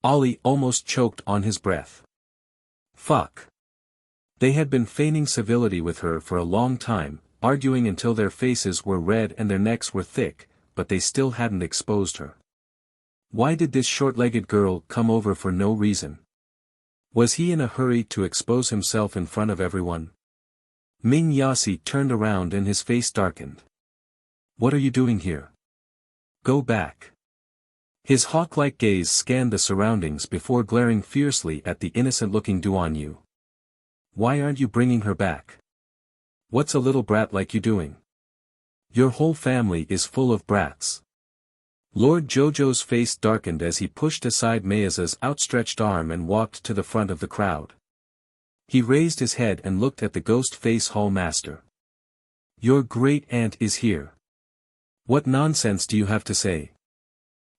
Ollie almost choked on his breath. Fuck. They had been feigning civility with her for a long time, arguing until their faces were red and their necks were thick, but they still hadn't exposed her. Why did this short-legged girl come over for no reason? Was he in a hurry to expose himself in front of everyone? Ming Yasi turned around and his face darkened. What are you doing here? Go back. His hawk-like gaze scanned the surroundings before glaring fiercely at the innocent-looking Duan Yu. Why aren't you bringing her back? What's a little brat like you doing? Your whole family is full of brats. Lord Jojo's face darkened as he pushed aside Maeza's outstretched arm and walked to the front of the crowd. He raised his head and looked at the ghost-face hall master. Your great-aunt is here. What nonsense do you have to say?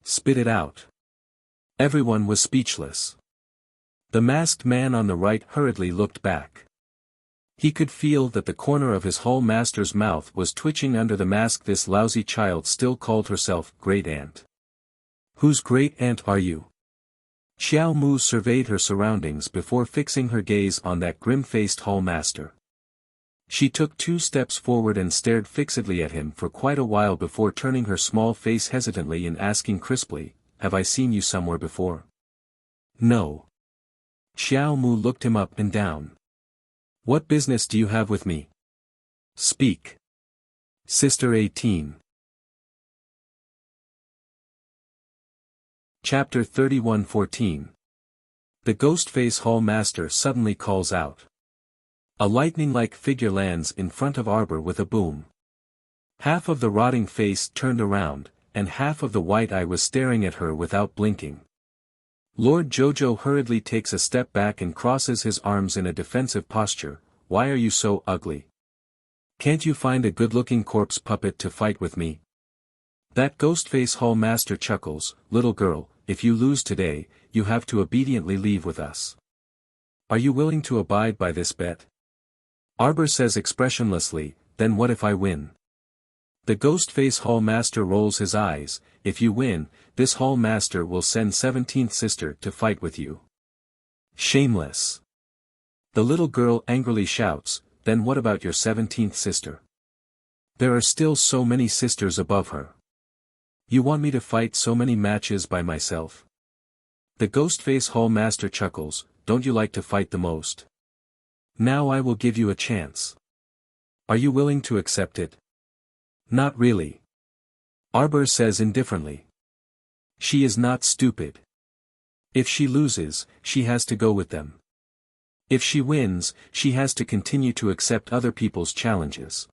Spit it out. Everyone was speechless. The masked man on the right hurriedly looked back. He could feel that the corner of his hall master's mouth was twitching under the mask. This lousy child still called herself great-aunt. Whose great-aunt are you? Xiao Mu surveyed her surroundings before fixing her gaze on that grim-faced hall master. She took 2 steps forward and stared fixedly at him for quite a while before turning her small face hesitantly and asking crisply, Have I seen you somewhere before? No. Xiao Mu looked him up and down. What business do you have with me? Speak. Sister 18. Chapter 31:14. The Ghostface Hall Master suddenly calls out. A lightning-like figure lands in front of Arbor with a boom. Half of the rotting face turned around, and half of the white eye was staring at her without blinking. Lord Jojo hurriedly takes a step back and crosses his arms in a defensive posture. Why are you so ugly? Can't you find a good-looking corpse puppet to fight with me? That Ghostface Hall Master chuckles. Little girl, if you lose today, you have to obediently leave with us. Are you willing to abide by this bet? Arbor says expressionlessly, then what if I win? The Ghostface Hall Master rolls his eyes. If you win, this Hall Master will send 17th Sister to fight with you. Shameless. The little girl angrily shouts, then what about your 17th sister? There are still so many sisters above her. You want me to fight so many matches by myself? The Ghostface Hall Master chuckles, don't you like to fight the most? Now I will give you a chance. Are you willing to accept it? Not really. Arbor says indifferently. She is not stupid. If she loses, she has to go with them. If she wins, she has to continue to accept other people's challenges.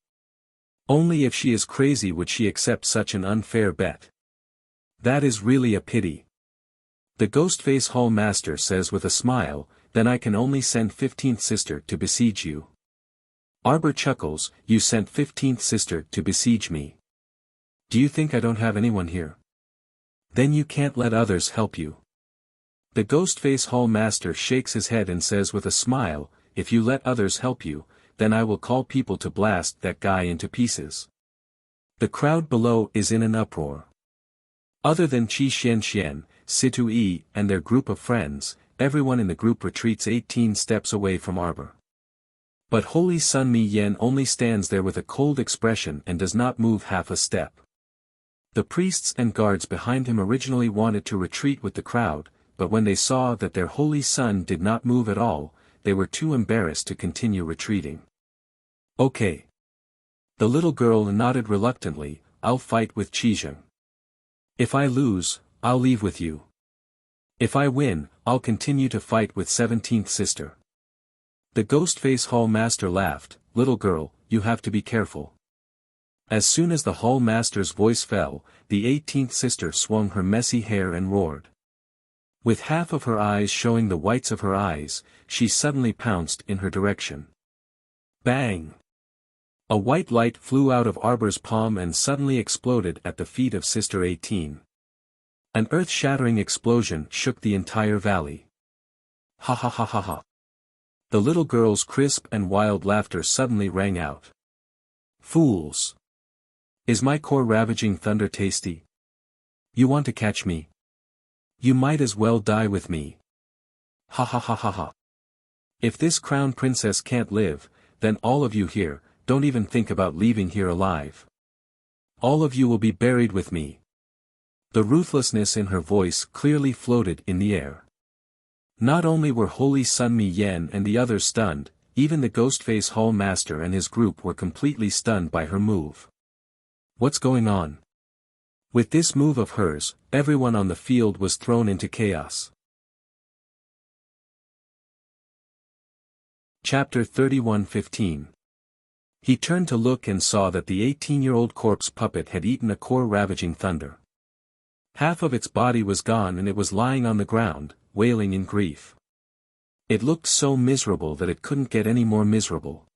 Only if she is crazy would she accept such an unfair bet. That is really a pity. The Ghostface Hall Master says with a smile, then I can only send 15th Sister to besiege you. Arbor chuckles, you sent 15th sister to besiege me. Do you think I don't have anyone here? Then you can't let others help you. The Ghostface Hall Master shakes his head and says with a smile, if you let others help you, then I will call people to blast that guy into pieces. The crowd below is in an uproar. Other than Qi Xian, Situ Yi, and their group of friends, everyone in the group retreats 18 steps away from Arbor. But Holy Sun Mi Yen only stands there with a cold expression and does not move half a step. The priests and guards behind him originally wanted to retreat with the crowd, but when they saw that their holy son did not move at all, they were too embarrassed to continue retreating. Okay. The little girl nodded reluctantly, I'll fight with Qizheng. If I lose, I'll leave with you. If I win, I'll continue to fight with 17th sister. The Ghostface Hall Master laughed, little girl, you have to be careful. As soon as the Hall Master's voice fell, the 18th sister swung her messy hair and roared. With half of her eyes showing the whites of her eyes, she suddenly pounced in her direction. Bang! A white light flew out of Arbor's palm and suddenly exploded at the feet of Sister 18. An earth-shattering explosion shook the entire valley. Ha ha ha ha ha. The little girl's crisp and wild laughter suddenly rang out. Fools! Is my core ravaging thunder tasty? You want to catch me? You might as well die with me. Ha ha ha ha ha. If this crown princess can't live, then all of you here, don't even think about leaving here alive. All of you will be buried with me. The ruthlessness in her voice clearly floated in the air. Not only were Holy Sun Mi Yen and the others stunned, even the Ghostface Hall Master and his group were completely stunned by her move. What's going on? With this move of hers, everyone on the field was thrown into chaos. Chapter 31:15. He turned to look and saw that the 18-year-old corpse puppet had eaten a core-ravaging thunder. Half of its body was gone and it was lying on the ground, wailing in grief. It looked so miserable that it couldn't get any more miserable.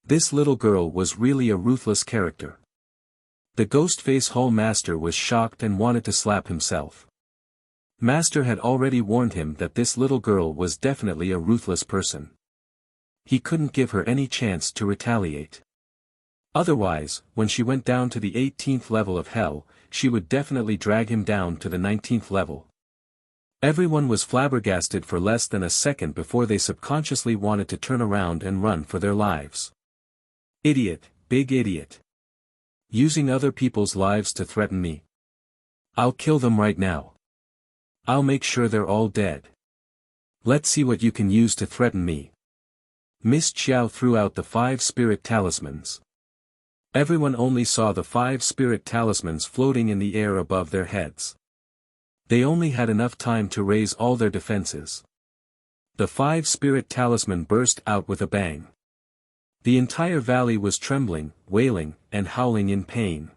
This little girl was really a ruthless character. The Ghostface Hall Master was shocked and wanted to slap himself. Master had already warned him that this little girl was definitely a ruthless person. He couldn't give her any chance to retaliate. Otherwise, when she went down to the 18th level of hell, she would definitely drag him down to the 19th level. Everyone was flabbergasted for less than a second before they subconsciously wanted to turn around and run for their lives. Idiot, big idiot. Using other people's lives to threaten me. I'll kill them right now. I'll make sure they're all dead. Let's see what you can use to threaten me. Miss Qiao threw out the 5 spirit talismans. Everyone only saw the 5 spirit talismans floating in the air above their heads. They only had enough time to raise all their defenses. The 5 spirit talisman burst out with a bang. The entire valley was trembling, wailing, and howling in pain.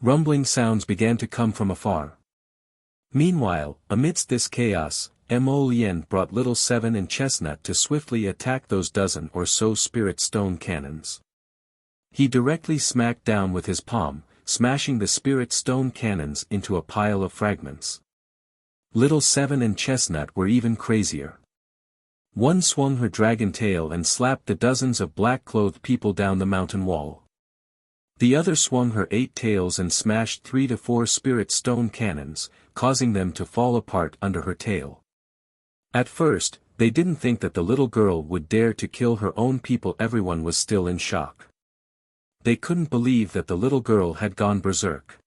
Rumbling sounds began to come from afar. Meanwhile, amidst this chaos, Mo Lien brought Little Seven and Chestnut to swiftly attack those dozen or so spirit stone cannons. He directly smacked down with his palm, smashing the spirit stone cannons into a pile of fragments. Little Seven and Chestnut were even crazier. One swung her dragon tail and slapped the dozens of black-clothed people down the mountain wall. The other swung her 8 tails and smashed 3 to 4 spirit stone cannons, causing them to fall apart under her tail. At first, they didn't think that the little girl would dare to kill her own people. Everyone was still in shock. They couldn't believe that the little girl had gone berserk.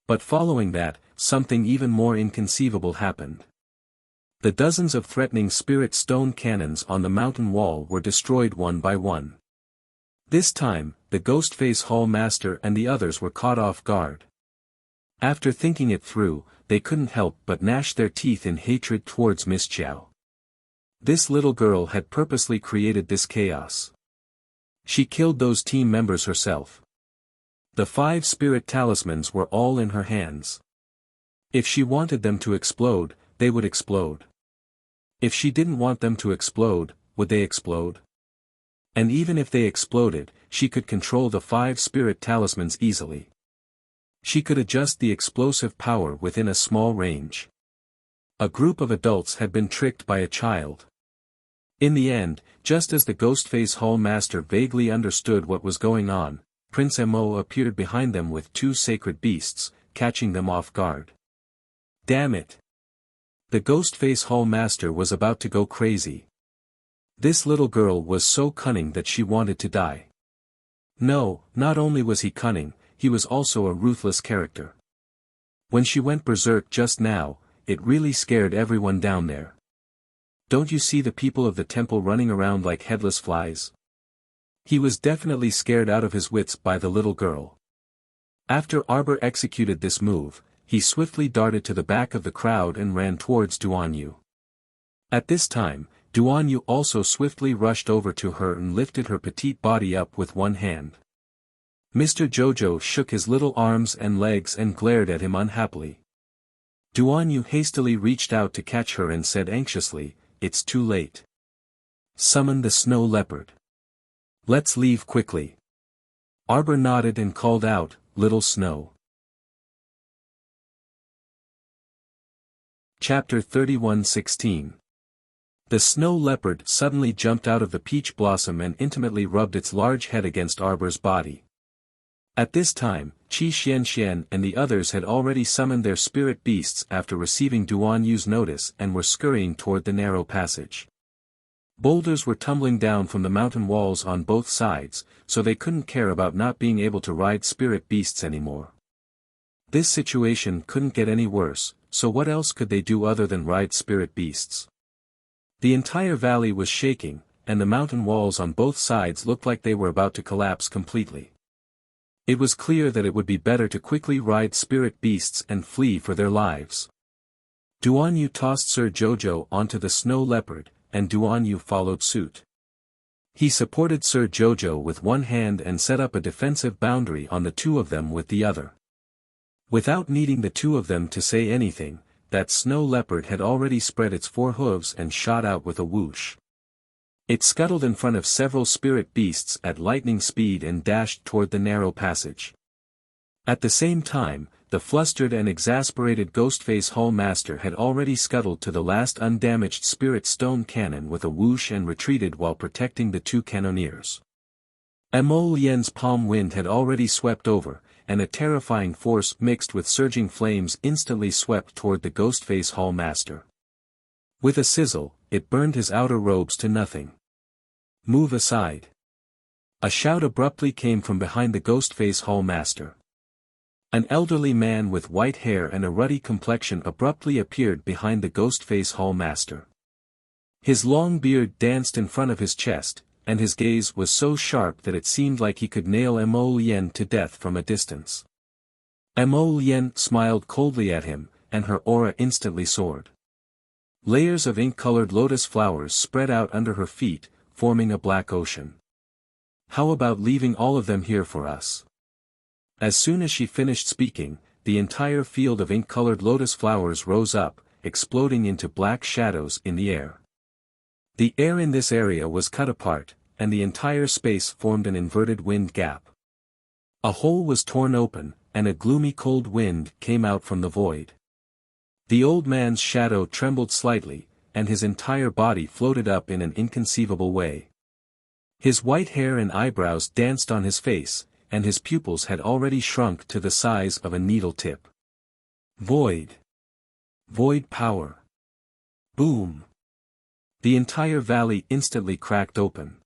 But following that, something even more inconceivable happened. The dozens of threatening spirit stone cannons on the mountain wall were destroyed one by one. This time, the Ghostface Hall Master and the others were caught off guard. After thinking it through, they couldn't help but gnash their teeth in hatred towards Miss Qiao. This little girl had purposely created this chaos. She killed those team members herself. The 5 spirit talismans were all in her hands. If she wanted them to explode, they would explode. If she didn't want them to explode, would they explode? And even if they exploded, she could control the 5 spirit talismans easily. She could adjust the explosive power within a small range. A group of adults had been tricked by a child. In the end, just as the Ghostface Hall Master vaguely understood what was going on, Prince Mo appeared behind them with 2 sacred beasts, catching them off guard. Damn it! The Ghostface Hall Master was about to go crazy. This little girl was so cunning that she wanted to die. No, not only was he cunning, he was also a ruthless character. When she went berserk just now, it really scared everyone down there. Don't you see the people of the temple running around like headless flies? He was definitely scared out of his wits by the little girl. After Arbor executed this move, he swiftly darted to the back of the crowd and ran towards Duan Yu. At this time, Duan Yu also swiftly rushed over to her and lifted her petite body up with one hand. Mr. Jojo shook his little arms and legs and glared at him unhappily. Duan Yu hastily reached out to catch her and said anxiously, "It's too late. Summon the snow leopard. Let's leave quickly." Arbor nodded and called out, "Little Snow." Chapter 31:16. The snow leopard suddenly jumped out of the peach blossom and intimately rubbed its large head against Arbor's body. At this time, Qi Xianxian and the others had already summoned their spirit beasts after receiving Duan Yu's notice and were scurrying toward the narrow passage. Boulders were tumbling down from the mountain walls on both sides, so they couldn't care about not being able to ride spirit beasts anymore. This situation couldn't get any worse, so what else could they do other than ride spirit beasts? The entire valley was shaking, and the mountain walls on both sides looked like they were about to collapse completely. It was clear that it would be better to quickly ride spirit beasts and flee for their lives. Duan Yu tossed Sir Jojo onto the snow leopard, and Duan Yu followed suit. He supported Sir Jojo with one hand and set up a defensive boundary on the 2 of them with the other. Without needing the 2 of them to say anything, that snow leopard had already spread its 4 hooves and shot out with a whoosh. It scuttled in front of several spirit beasts at lightning speed and dashed toward the narrow passage. At the same time, the flustered and exasperated Ghostface Hall Master had already scuttled to the last undamaged spirit stone cannon with a whoosh and retreated while protecting the 2 cannoneers. Mo Lien's palm wind had already swept over, and a terrifying force mixed with surging flames instantly swept toward the Ghostface Hall Master. With a sizzle, it burned his outer robes to nothing. "Move aside." A shout abruptly came from behind the Ghostface Hall Master. An elderly man with white hair and a ruddy complexion abruptly appeared behind the Ghostface Hall Master. His long beard danced in front of his chest, and his gaze was so sharp that it seemed like he could nail Mo Lien to death from a distance. Mo Lien smiled coldly at him, and her aura instantly soared. Layers of ink-colored lotus flowers spread out under her feet, forming a black ocean. "How about leaving all of them here for us?" As soon as she finished speaking, the entire field of ink-colored lotus flowers rose up, exploding into black shadows in the air. The air in this area was cut apart, and the entire space formed an inverted wind gap. A hole was torn open, and a gloomy cold wind came out from the void. The old man's shadow trembled slightly, and his entire body floated up in an inconceivable way. His white hair and eyebrows danced on his face, and his pupils had already shrunk to the size of a needle tip. Void. Void power. Boom. The entire valley instantly cracked open.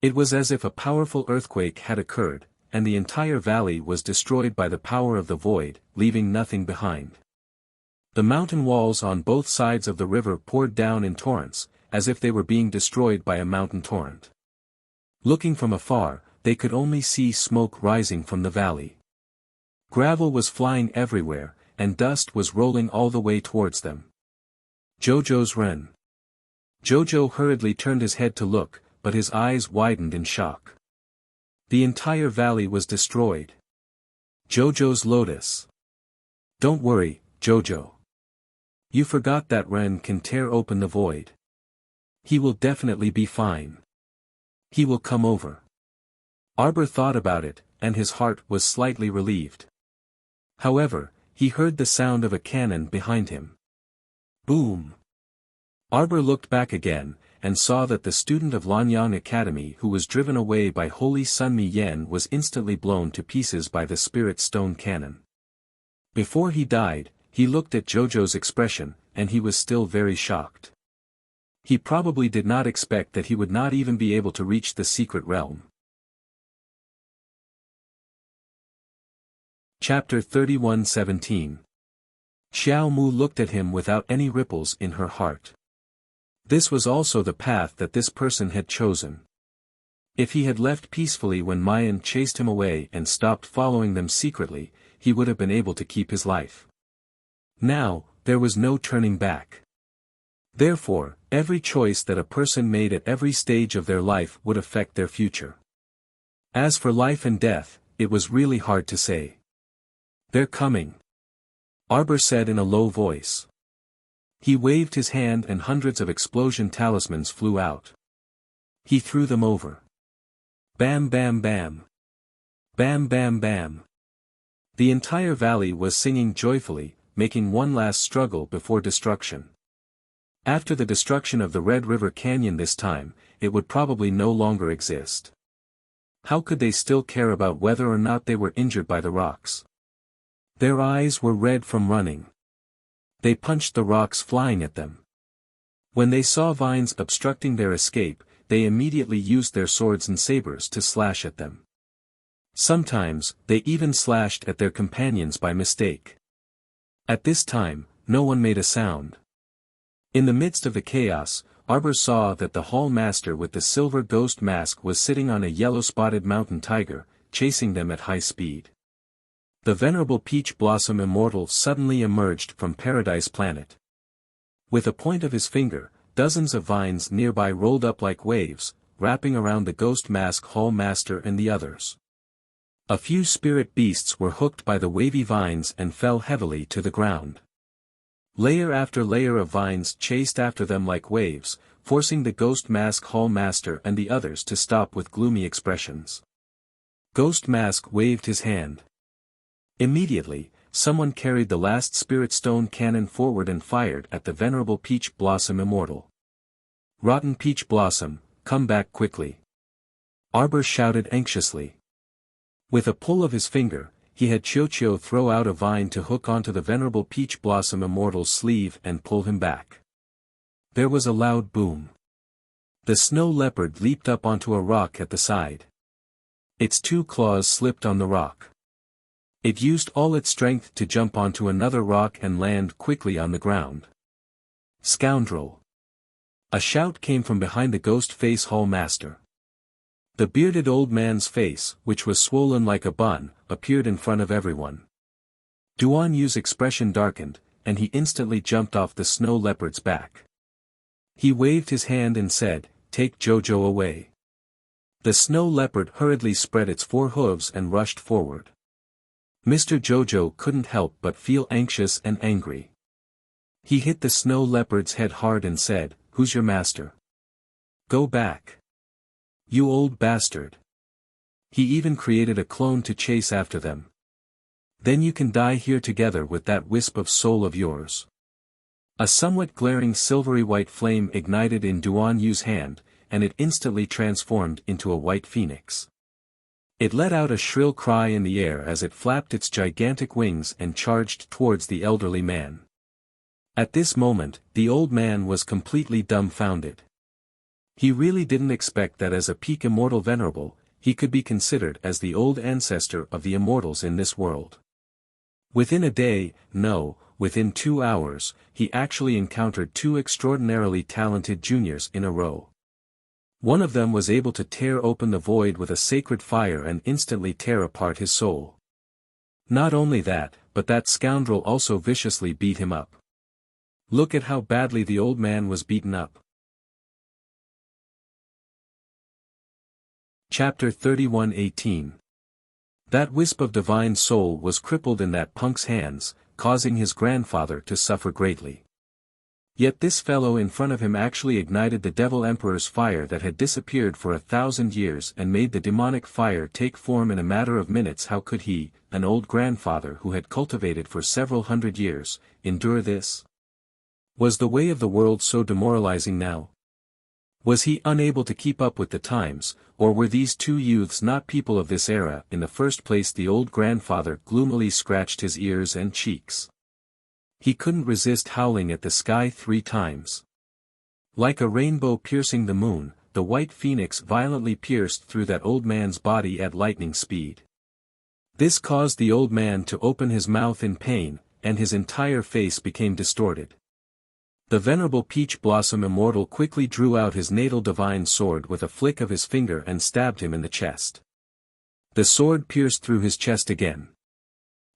It was as if a powerful earthquake had occurred, and the entire valley was destroyed by the power of the void, leaving nothing behind. The mountain walls on both sides of the river poured down in torrents, as if they were being destroyed by a mountain torrent. Looking from afar, they could only see smoke rising from the valley. Gravel was flying everywhere, and dust was rolling all the way towards them. Jojo's Ren. Jojo hurriedly turned his head to look, but his eyes widened in shock. The entire valley was destroyed. Jojo's lotus. Don't worry, Jojo. You forgot that Ren can tear open the void. He will definitely be fine. He will come over. Arbor thought about it, and his heart was slightly relieved. However, he heard the sound of a cannon behind him. Boom! Arbor looked back again, and saw that the student of Lanyang Academy who was driven away by Holy Sun Mi Yen was instantly blown to pieces by the spirit stone cannon. Before he died, he looked at Jojo's expression, and he was still very shocked. He probably did not expect that he would not even be able to reach the secret realm. Chapter 31:17. Xiao Mu looked at him without any ripples in her heart. This was also the path that this person had chosen. If he had left peacefully when Mayan chased him away and stopped following them secretly, he would have been able to keep his life. Now, there was no turning back. Therefore, every choice that a person made at every stage of their life would affect their future. As for life and death, it was really hard to say. "They're coming," Arbor said in a low voice. He waved his hand and hundreds of explosion talismans flew out. He threw them over. Bam bam bam. Bam bam bam. The entire valley was singing joyfully, making one last struggle before destruction. After the destruction of the Red River Canyon this time, it would probably no longer exist. How could they still care about whether or not they were injured by the rocks? Their eyes were red from running. They punched the rocks flying at them. When they saw vines obstructing their escape, they immediately used their swords and sabers to slash at them. Sometimes, they even slashed at their companions by mistake. At this time, no one made a sound. In the midst of the chaos, Arbor saw that the hall master with the silver ghost mask was sitting on a yellow-spotted mountain tiger, chasing them at high speed. The venerable Peach Blossom Immortal suddenly emerged from Paradise Planet. With a point of his finger, dozens of vines nearby rolled up like waves, wrapping around the ghost mask hall master and the others. A few spirit beasts were hooked by the wavy vines and fell heavily to the ground. Layer after layer of vines chased after them like waves, forcing the Ghost Mask Hall Master and the others to stop with gloomy expressions. Ghost Mask waved his hand. Immediately, someone carried the last Spirit Stone cannon forward and fired at the venerable Peach Blossom Immortal. "Rotten Peach Blossom, come back quickly!" Arbor shouted anxiously. With a pull of his finger, he had Chio throw out a vine to hook onto the venerable Peach Blossom Immortal's sleeve and pull him back. There was a loud boom. The snow leopard leaped up onto a rock at the side. Its two claws slipped on the rock. It used all its strength to jump onto another rock and land quickly on the ground. "Scoundrel!" A shout came from behind the ghost face hall master. The bearded old man's face, which was swollen like a bun, appeared in front of everyone. Duan Yu's expression darkened, and he instantly jumped off the snow leopard's back. He waved his hand and said, "Take Jojo away." The snow leopard hurriedly spread its four hooves and rushed forward. Mr. Jojo couldn't help but feel anxious and angry. He hit the snow leopard's head hard and said, "Who's your master? Go back. You old bastard." He even created a clone to chase after them. "Then you can die here together with that wisp of soul of yours." A somewhat glaring silvery white flame ignited in Duan Yu's hand, and it instantly transformed into a white phoenix. It let out a shrill cry in the air as it flapped its gigantic wings and charged towards the elderly man. At this moment, the old man was completely dumbfounded. He really didn't expect that as a peak immortal venerable, he could be considered as the old ancestor of the immortals in this world. Within a day, no, within 2 hours, he actually encountered two extraordinarily talented juniors in a row. One of them was able to tear open the void with a sacred fire and instantly tear apart his soul. Not only that, but that scoundrel also viciously beat him up. Look at how badly the old man was beaten up. Chapter 31:18. That wisp of divine soul was crippled in that punk's hands, causing his grandfather to suffer greatly. Yet this fellow in front of him actually ignited the Devil Emperor's fire that had disappeared for 1,000 years and made the demonic fire take form in a matter of minutes. How could he, an old grandfather who had cultivated for several hundred years, endure this? Was the way of the world so demoralizing now? Was he unable to keep up with the times, or were these two youths not people of this era? In the first place, the old grandfather gloomily scratched his ears and cheeks. He couldn't resist howling at the sky 3 times. Like a rainbow piercing the moon, the white phoenix violently pierced through that old man's body at lightning speed. This caused the old man to open his mouth in pain, and his entire face became distorted. The venerable Peach Blossom Immortal quickly drew out his natal divine sword with a flick of his finger and stabbed him in the chest. The sword pierced through his chest again.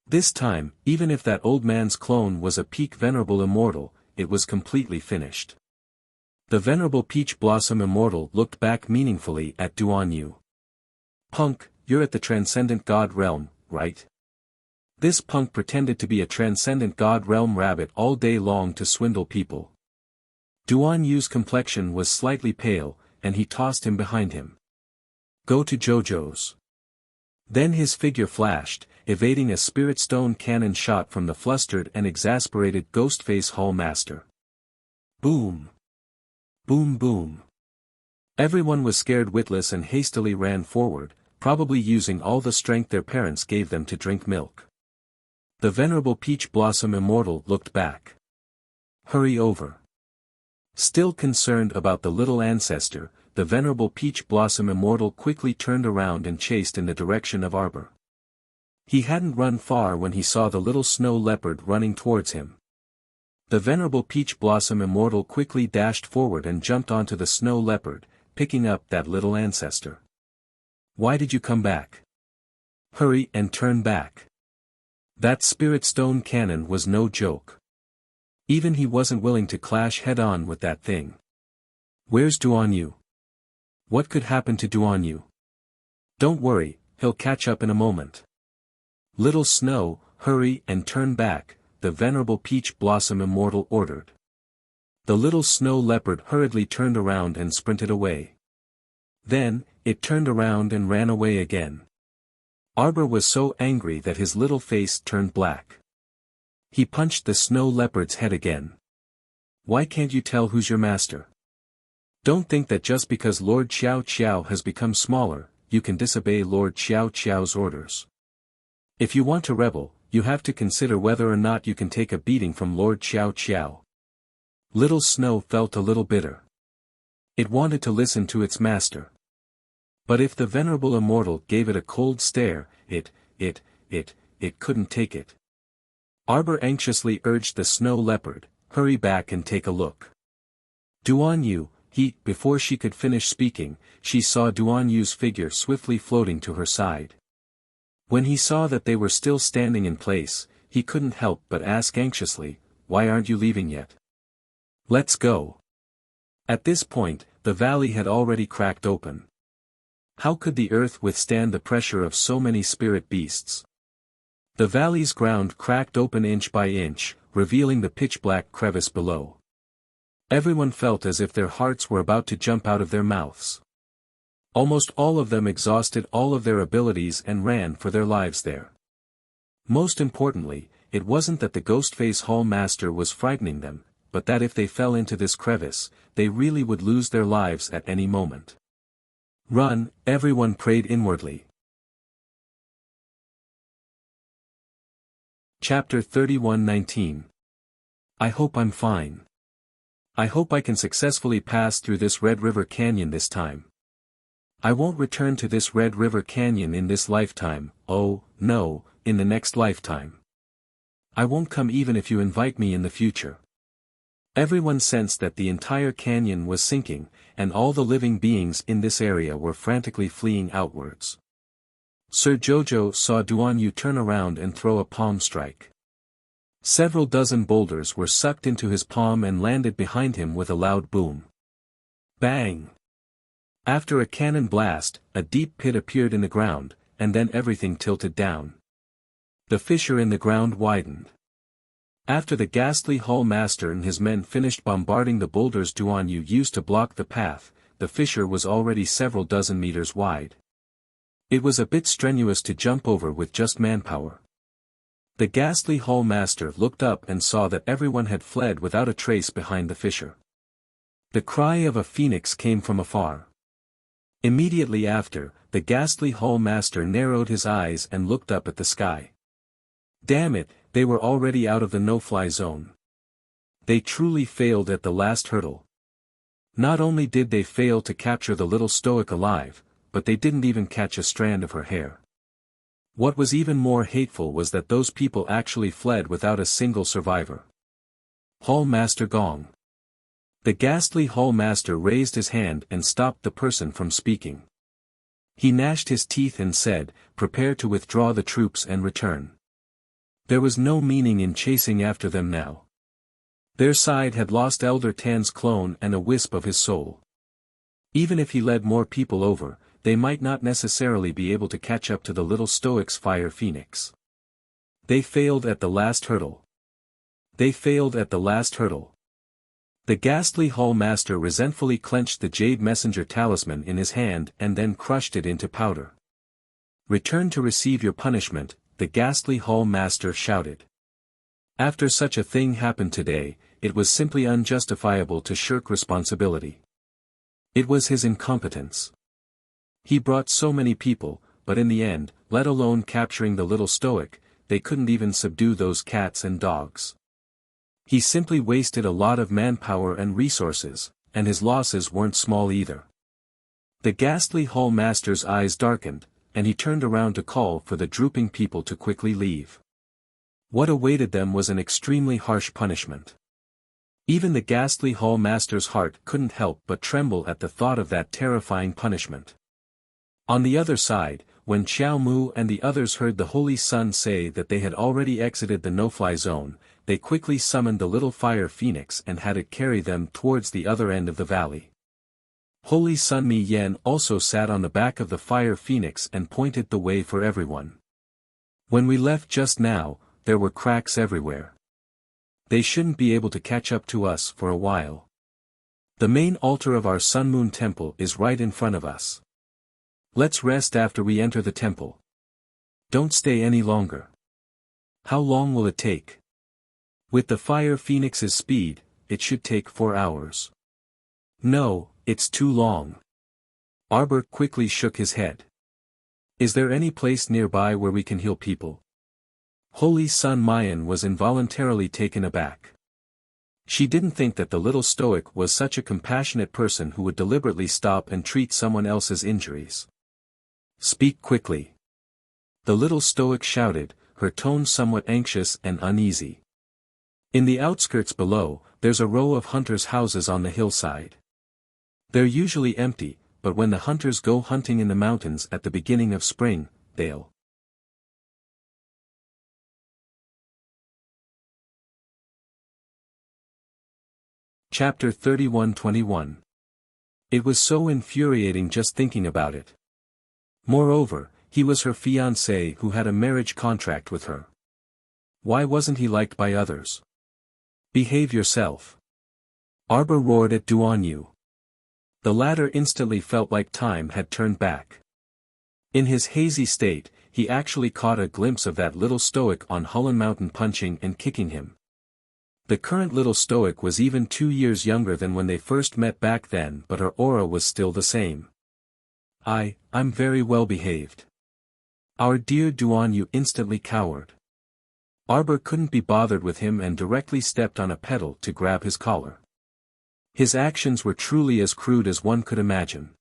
This time, even if that old man's clone was a peak venerable immortal, it was completely finished. The venerable Peach Blossom Immortal looked back meaningfully at Duan Yu. "Punk, you're at the Transcendent God Realm, right?" This punk pretended to be a Transcendent God Realm rabbit all day long to swindle people. Duan Yu's complexion was slightly pale, and he tossed him behind him. "Go to Jojo's." Then his figure flashed, evading a spirit stone cannon shot from the flustered and exasperated Ghostface Hall Master. Boom! Boom boom! Everyone was scared witless and hastily ran forward, probably using all the strength their parents gave them to drink milk. The venerable Peach Blossom Immortal looked back. "Hurry over." Still concerned about the little ancestor, the venerable Peach Blossom Immortal quickly turned around and chased in the direction of Arbor. He hadn't run far when he saw the little snow leopard running towards him. The venerable Peach Blossom Immortal quickly dashed forward and jumped onto the snow leopard, picking up that little ancestor. "Why did you come back? Hurry and turn back." That spirit stone cannon was no joke. Even he wasn't willing to clash head-on with that thing. "Where's Duan Yu? What could happen to Duan Yu?" "Don't worry, he'll catch up in a moment." "Little Snow, hurry and turn back," the venerable Peach Blossom Immortal ordered. The little snow leopard hurriedly turned around and sprinted away. Then, it turned around and ran away again. Arbor was so angry that his little face turned black. He punched the snow leopard's head again. "Why can't you tell who's your master? Don't think that just because Lord Xiao Xiao has become smaller, you can disobey Lord Xiao Xiao's orders. If you want to rebel, you have to consider whether or not you can take a beating from Lord Xiao Xiao." Little Snow felt a little bitter. It wanted to listen to its master. But if the venerable immortal gave it a cold stare, it couldn't take it. Arbor anxiously urged the snow leopard, "Hurry back and take a look." "Duan Yu," before she could finish speaking, she saw Duan Yu's figure swiftly floating to her side. When he saw that they were still standing in place, he couldn't help but ask anxiously, "Why aren't you leaving yet? Let's go." At this point, the valley had already cracked open. How could the earth withstand the pressure of so many spirit beasts? The valley's ground cracked open inch by inch, revealing the pitch-black crevice below. Everyone felt as if their hearts were about to jump out of their mouths. Almost all of them exhausted all of their abilities and ran for their lives there. Most importantly, it wasn't that the Ghostface Hall Master was frightening them, but that if they fell into this crevice, they really would lose their lives at any moment. "Run," everyone prayed inwardly. Chapter 31:19. I hope I'm fine. I hope I can successfully pass through this Red River Canyon this time. I won't return to this Red River Canyon in this lifetime, oh, no, in the next lifetime. I won't come even if you invite me in the future. Everyone sensed that the entire canyon was sinking, and all the living beings in this area were frantically fleeing outwards. Sir Jojo saw Duan Yu turn around and throw a palm strike. Several dozen boulders were sucked into his palm and landed behind him with a loud boom. Bang! After a cannon blast, a deep pit appeared in the ground, and then everything tilted down. The fissure in the ground widened. After the ghastly hall master and his men finished bombarding the boulders Duan Yu used to block the path, the fissure was already several dozen meters wide. It was a bit strenuous to jump over with just manpower. The ghastly hall master looked up and saw that everyone had fled without a trace behind the fissure. The cry of a phoenix came from afar. Immediately after, the ghastly hall master narrowed his eyes and looked up at the sky. Damn it, they were already out of the no-fly zone. They truly failed at the last hurdle. Not only did they fail to capture the little stoic alive, but they didn't even catch a strand of her hair. What was even more hateful was that those people actually fled without a single survivor. Hall Master Gong. The ghastly hall master raised his hand and stopped the person from speaking. He gnashed his teeth and said, "Prepare to withdraw the troops and return." There was no meaning in chasing after them now. Their side had lost Elder Tan's clone and a wisp of his soul. Even if he led more people over, they might not necessarily be able to catch up to the little stoic's fire phoenix. They failed at the last hurdle. They failed at the last hurdle. The ghastly hall master resentfully clenched the jade messenger talisman in his hand and then crushed it into powder. "Return to receive your punishment," the ghastly hall master shouted. After such a thing happened today, it was simply unjustifiable to shirk responsibility. It was his incompetence. He brought so many people, but in the end, let alone capturing the little stoic, they couldn't even subdue those cats and dogs. He simply wasted a lot of manpower and resources, and his losses weren't small either. The ghastly hall master's eyes darkened, and he turned around to call for the drooping people to quickly leave. What awaited them was an extremely harsh punishment. Even the ghastly hall master's heart couldn't help but tremble at the thought of that terrifying punishment. On the other side, when Xiao Mu and the others heard the Holy Sun say that they had already exited the no-fly zone, they quickly summoned the little fire phoenix and had it carry them towards the other end of the valley. Holy Sun Mi Yen also sat on the back of the fire phoenix and pointed the way for everyone. "When we left just now, there were cracks everywhere. They shouldn't be able to catch up to us for a while. The main altar of our Sun Moon Temple is right in front of us. Let's rest after we enter the temple. Don't stay any longer." "How long will it take?" "With the fire phoenix's speed, it should take 4 hours. "No, it's too long." Arbor quickly shook his head. "Is there any place nearby where we can heal people?" Holy Sun Mayan was involuntarily taken aback. She didn't think that the little stoic was such a compassionate person who would deliberately stop and treat someone else's injuries. "Speak quickly." The little stoic shouted, her tone somewhat anxious and uneasy. "In the outskirts below, there's a row of hunters' houses on the hillside. They're usually empty, but when the hunters go hunting in the mountains at the beginning of spring, they'll..." Chapter 31-21. It was so infuriating just thinking about it. Moreover, he was her fiancé who had a marriage contract with her. Why wasn't he liked by others? "Behave yourself." Arbor roared at Duan Yu. The latter instantly felt like time had turned back. In his hazy state, he actually caught a glimpse of that little stoic on Hulun Mountain punching and kicking him. The current little stoic was even 2 years younger than when they first met back then, but her aura was still the same. I'm very well behaved." Our dear Duan Yu instantly cowered. Arbor couldn't be bothered with him and directly stepped on a pedal to grab his collar. His actions were truly as crude as one could imagine.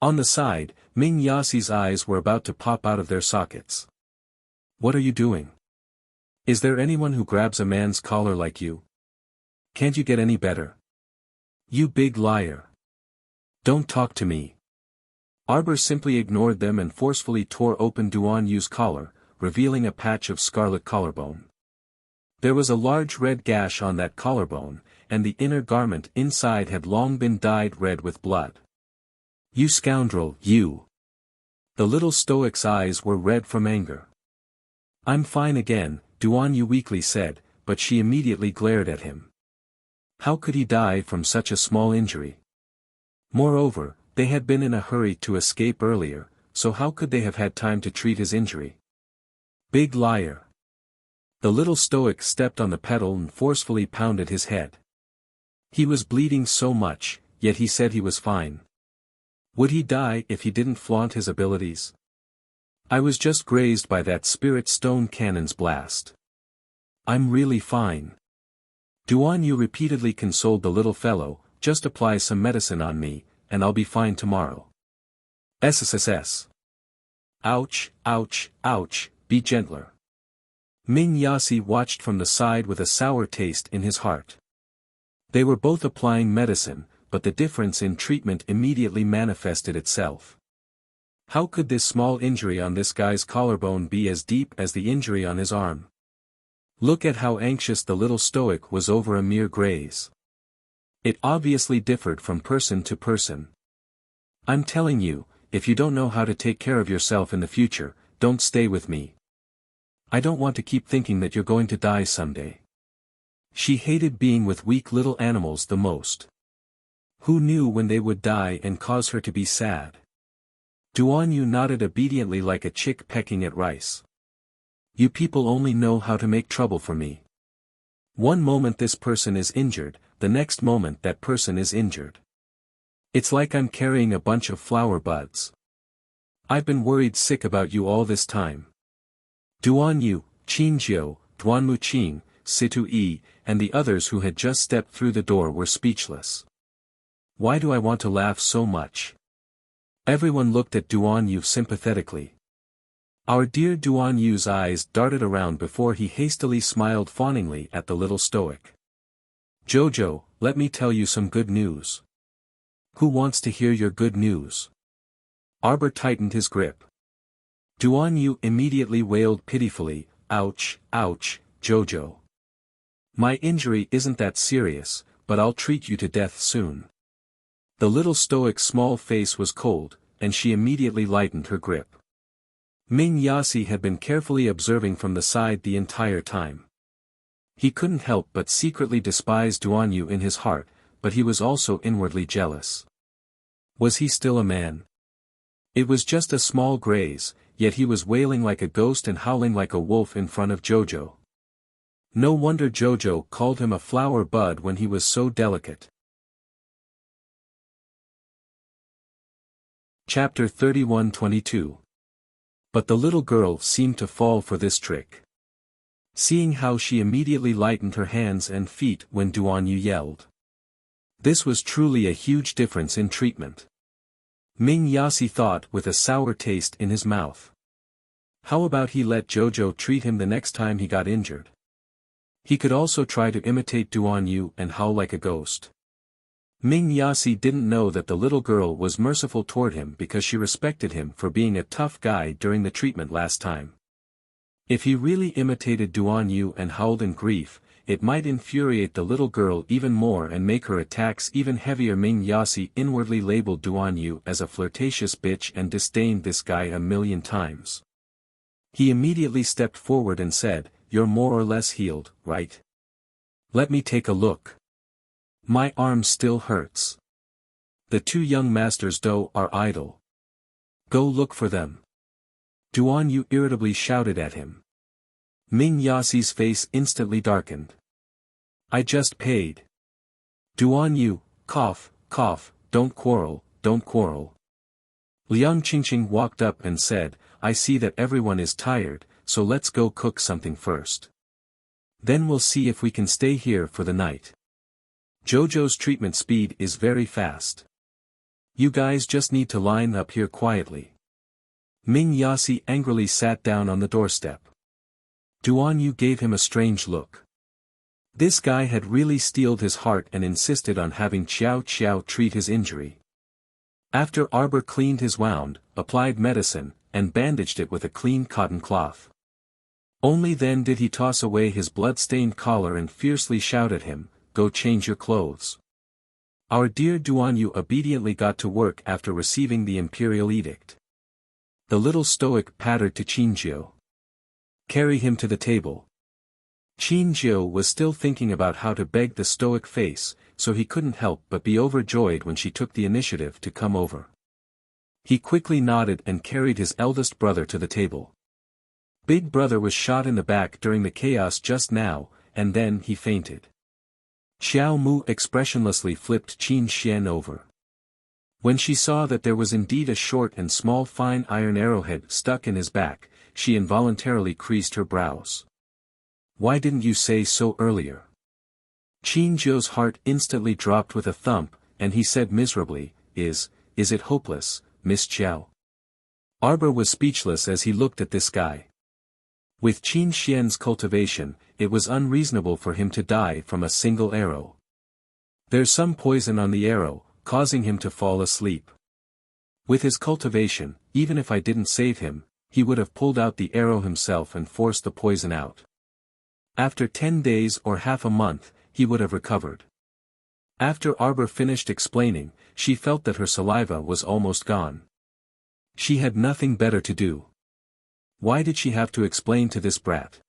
On the side, Ming Yasi's eyes were about to pop out of their sockets. "What are you doing? Is there anyone who grabs a man's collar like you? Can't you get any better? You big liar. Don't talk to me." Arbor simply ignored them and forcefully tore open Duan Yu's collar, revealing a patch of scarlet collarbone. There was a large red gash on that collarbone, and the inner garment inside had long been dyed red with blood. "You scoundrel, you!" The little stoic's eyes were red from anger. "I'm fine again," Duan Yu weakly said, but she immediately glared at him. How could he die from such a small injury? Moreover, they had been in a hurry to escape earlier, so how could they have had time to treat his injury? Big liar. The little stoic stepped on the pedal and forcefully pounded his head. He was bleeding so much, yet he said he was fine. Would he die if he didn't flaunt his abilities? I was just grazed by that spirit stone cannon's blast. I'm really fine. Duan Yu repeatedly consoled the little fellow, just apply some medicine on me, and I'll be fine tomorrow. SSSS. Ouch, ouch, ouch, be gentler. Ming Yasi watched from the side with a sour taste in his heart. They were both applying medicine, but the difference in treatment immediately manifested itself. How could this small injury on this guy's collarbone be as deep as the injury on his arm? Look at how anxious the little stoic was over a mere graze. It obviously differed from person to person. I'm telling you, if you don't know how to take care of yourself in the future, don't stay with me. I don't want to keep thinking that you're going to die someday. She hated being with weak little animals the most. Who knew when they would die and cause her to be sad? Duan Yu nodded obediently like a chick pecking at rice. You people only know how to make trouble for me. One moment this person is injured, the next moment that person is injured. It's like I'm carrying a bunch of flower buds. I've been worried sick about you all this time. Duan Yu, Qin Jiu, Duanmu Qing, Situ Yi, and the others who had just stepped through the door were speechless. Why do I want to laugh so much? Everyone looked at Duan Yu sympathetically. Our dear Duan Yu's eyes darted around before he hastily smiled fawningly at the little stoic. Jojo, let me tell you some good news. Who wants to hear your good news? Arbor tightened his grip. Duan Yu immediately wailed pitifully, ouch, ouch, Jojo. My injury isn't that serious, but I'll treat you to death soon. The little stoic's small face was cold, and she immediately lightened her grip. Ming Yasi had been carefully observing from the side the entire time. He couldn't help but secretly despise Duan Yu in his heart, but he was also inwardly jealous. Was he still a man? It was just a small graze, yet he was wailing like a ghost and howling like a wolf in front of Jojo. No wonder Jojo called him a flower bud when he was so delicate. Chapter 31-22. But the little girl seemed to fall for this trick. Seeing how she immediately lightened her hands and feet when Duan Yu yelled. This was truly a huge difference in treatment. Ming Yasi thought with a sour taste in his mouth. How about he let Jojo treat him the next time he got injured? He could also try to imitate Duan Yu and howl like a ghost. Ming Yasi didn't know that the little girl was merciful toward him because she respected him for being a tough guy during the treatment last time. If he really imitated Duan Yu and howled in grief, it might infuriate the little girl even more and make her attacks even heavier. Ming Yasi inwardly labeled Duan Yu as a flirtatious bitch and disdained this guy a million times. He immediately stepped forward and said, "You're more or less healed, right? Let me take a look. My arm still hurts. The two young masters are idle. Go look for them." Duan Yu irritably shouted at him. Ming Yasi's face instantly darkened. I just paid. Duan Yu, cough, cough, don't quarrel, don't quarrel. Liang Qingqing walked up and said, I see that everyone is tired, so let's go cook something first. Then we'll see if we can stay here for the night. Jojo's treatment speed is very fast. You guys just need to line up here quietly. Ming Yasi angrily sat down on the doorstep. Duan Yu gave him a strange look. This guy had really steeled his heart and insisted on having Qiao Qiao treat his injury. After Arbor cleaned his wound, applied medicine, and bandaged it with a clean cotton cloth. Only then did he toss away his blood-stained collar and fiercely shout at him, Go change your clothes. Our dear Duan Yu obediently got to work after receiving the imperial edict. The little stoic pattered to Qinjiu. Carry him to the table. Qin Jiu was still thinking about how to beg the stoic face, so he couldn't help but be overjoyed when she took the initiative to come over. He quickly nodded and carried his eldest brother to the table. Big brother was shot in the back during the chaos just now, and then he fainted. Xiao Mu expressionlessly flipped Qin Xian over. When she saw that there was indeed a short and small fine iron arrowhead stuck in his back, she involuntarily creased her brows. Why didn't you say so earlier? Qin Jiu's heart instantly dropped with a thump, and he said miserably, Is it hopeless, Miss Xiao? Arbor was speechless as he looked at this guy. With Qin Xian's cultivation, it was unreasonable for him to die from a single arrow. There's some poison on the arrow, causing him to fall asleep. With his cultivation, even if I didn't save him, he would have pulled out the arrow himself and forced the poison out. After 10 days or half a month, he would have recovered. After Arbor finished explaining, she felt that her saliva was almost gone. She had nothing better to do. Why did she have to explain to this brat?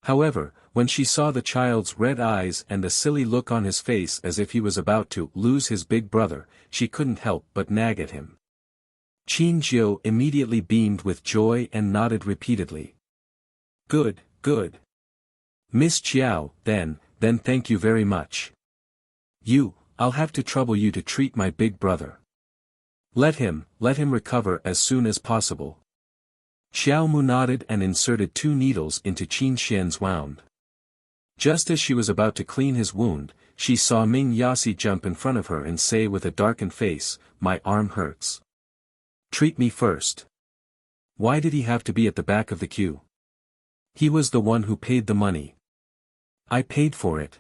However, when she saw the child's red eyes and the silly look on his face as if he was about to lose his big brother, she couldn't help but nag at him. Qin Jiu immediately beamed with joy and nodded repeatedly. Good, good. Miss Xiao, then thank you very much. I'll have to trouble you to treat my big brother. Let him recover as soon as possible. Xiao Mu nodded and inserted 2 needles into Qin Xian's wound. Just as she was about to clean his wound, she saw Ming Yasi jump in front of her and say with a darkened face, My arm hurts. Treat me first. Why did he have to be at the back of the queue? He was the one who paid the money. I paid for it.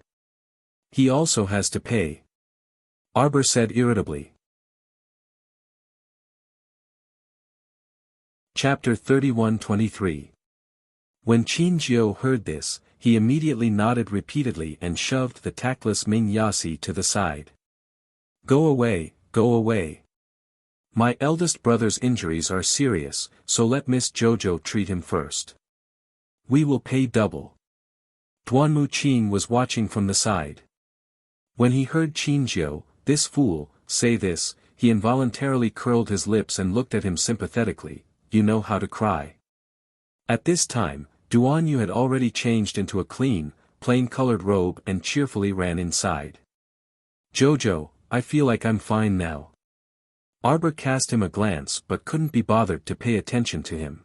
He also has to pay. Arbor said irritably. Chapter 31-23. When Qin Jiu heard this, he immediately nodded repeatedly and shoved the tactless Ming Yasi to the side. Go away, go away. My eldest brother's injuries are serious, so let Miss Jojo treat him first. We will pay double. Duanmu Qin was watching from the side. When he heard Qin Jiu, this fool, say this, he involuntarily curled his lips and looked at him sympathetically. You know how to cry. At this time, Duanyu had already changed into a clean, plain-colored robe and cheerfully ran inside. Jojo, I feel like I'm fine now. Arbor cast him a glance but couldn't be bothered to pay attention to him.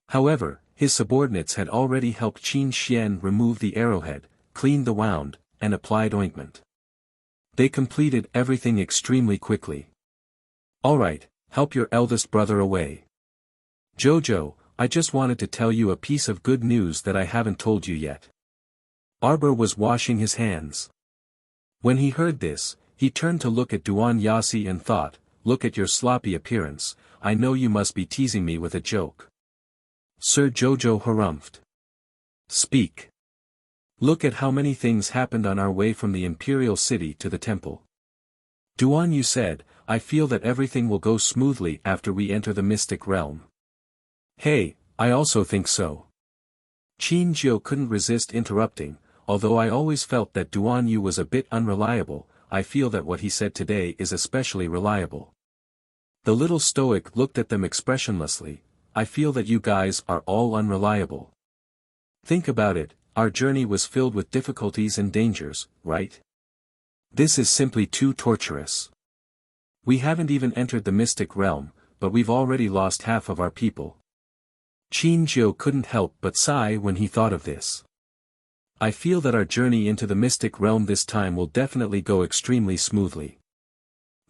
However, his subordinates had already helped Qin Xian remove the arrowhead, cleaned the wound, and applied ointment. They completed everything extremely quickly. All right, help your eldest brother away. Jojo, I just wanted to tell you a piece of good news that I haven't told you yet. Arbor was washing his hands. When he heard this, he turned to look at Duan Yasi and thought, look at your sloppy appearance, I know you must be teasing me with a joke. Sir Jojo harumphed. Speak. Look at how many things happened on our way from the imperial city to the temple. Duan Yu said, I feel that everything will go smoothly after we enter the mystic realm. Hey, I also think so. Qin Jiu couldn't resist interrupting, although I always felt that Duan Yu was a bit unreliable, I feel that what he said today is especially reliable. The little stoic looked at them expressionlessly. I feel that you guys are all unreliable. Think about it, our journey was filled with difficulties and dangers, right? This is simply too torturous. We haven't even entered the mystic realm, but we've already lost half of our people. Qin Jiu couldn't help but sigh when he thought of this. I feel that our journey into the mystic realm this time will definitely go extremely smoothly.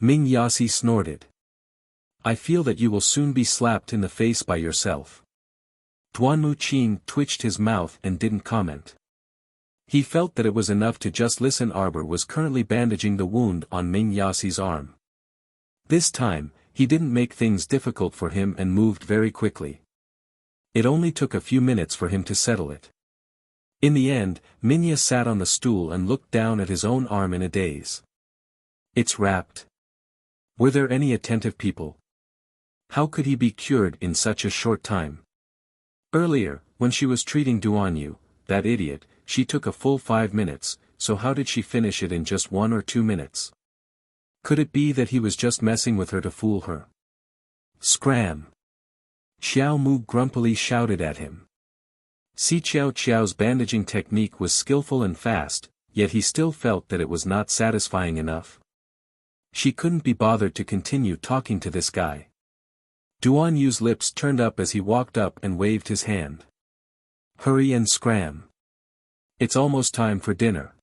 Ming Yasi snorted. I feel that you will soon be slapped in the face by yourself. Duanmu Qin twitched his mouth and didn't comment. He felt that it was enough to just listen. Arbor was currently bandaging the wound on Ming Yasi's arm. This time, he didn't make things difficult for him and moved very quickly. It only took a few minutes for him to settle it. In the end, Minya sat on the stool and looked down at his own arm in a daze. It's wrapped. Were there any attentive people? How could he be cured in such a short time? Earlier, when she was treating Duanyu, that idiot, she took a full 5 minutes, so how did she finish it in just 1 or 2 minutes? Could it be that he was just messing with her to fool her? Scram! Xiao Mu grumpily shouted at him. Si Qiao Qiao's bandaging technique was skillful and fast, yet he still felt that it was not satisfying enough. She couldn't be bothered to continue talking to this guy. Duan Yu's lips turned up as he walked up and waved his hand. Hurry and scram. It's almost time for dinner.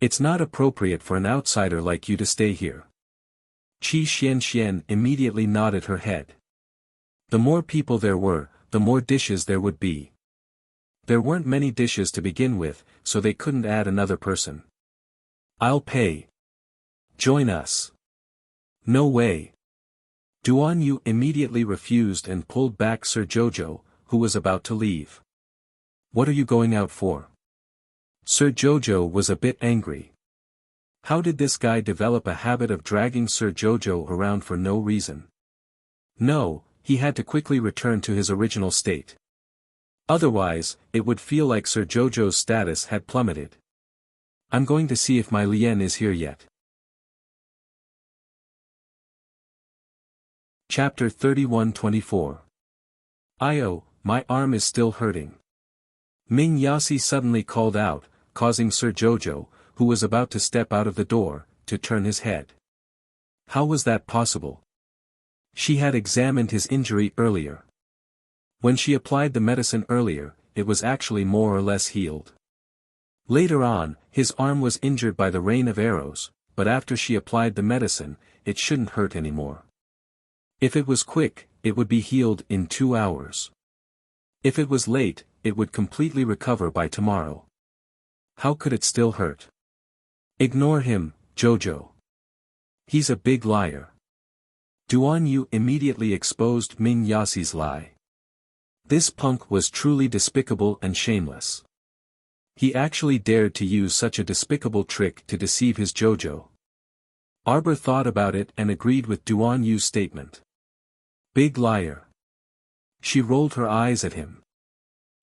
It's not appropriate for an outsider like you to stay here. Qi Xian immediately nodded her head. The more people there were, the more dishes there would be. There weren't many dishes to begin with, so they couldn't add another person. I'll pay. Join us. No way. Duan Yu immediately refused and pulled back Sir Jojo, who was about to leave. What are you going out for? Sir Jojo was a bit angry. How did this guy develop a habit of dragging Sir Jojo around for no reason? No, he had to quickly return to his original state. Otherwise, it would feel like Sir Jojo's status had plummeted. I'm going to see if my Lien is here yet. Chapter 31-24. Io, my arm is still hurting. Ming Yasi suddenly called out, causing Sir Jojo, who was about to step out of the door, to turn his head. How was that possible? She had examined his injury earlier. When she applied the medicine earlier, it was actually more or less healed. Later on, his arm was injured by the rain of arrows, but after she applied the medicine, it shouldn't hurt anymore. If it was quick, it would be healed in 2 hours. If it was late, it would completely recover by tomorrow. How could it still hurt? Ignore him, Jojo. He's a big liar. Duan Yu immediately exposed Ming Yasi's lie. This punk was truly despicable and shameless. He actually dared to use such a despicable trick to deceive his Jojo. Arbor thought about it and agreed with Duan Yu's statement. Big liar. She rolled her eyes at him.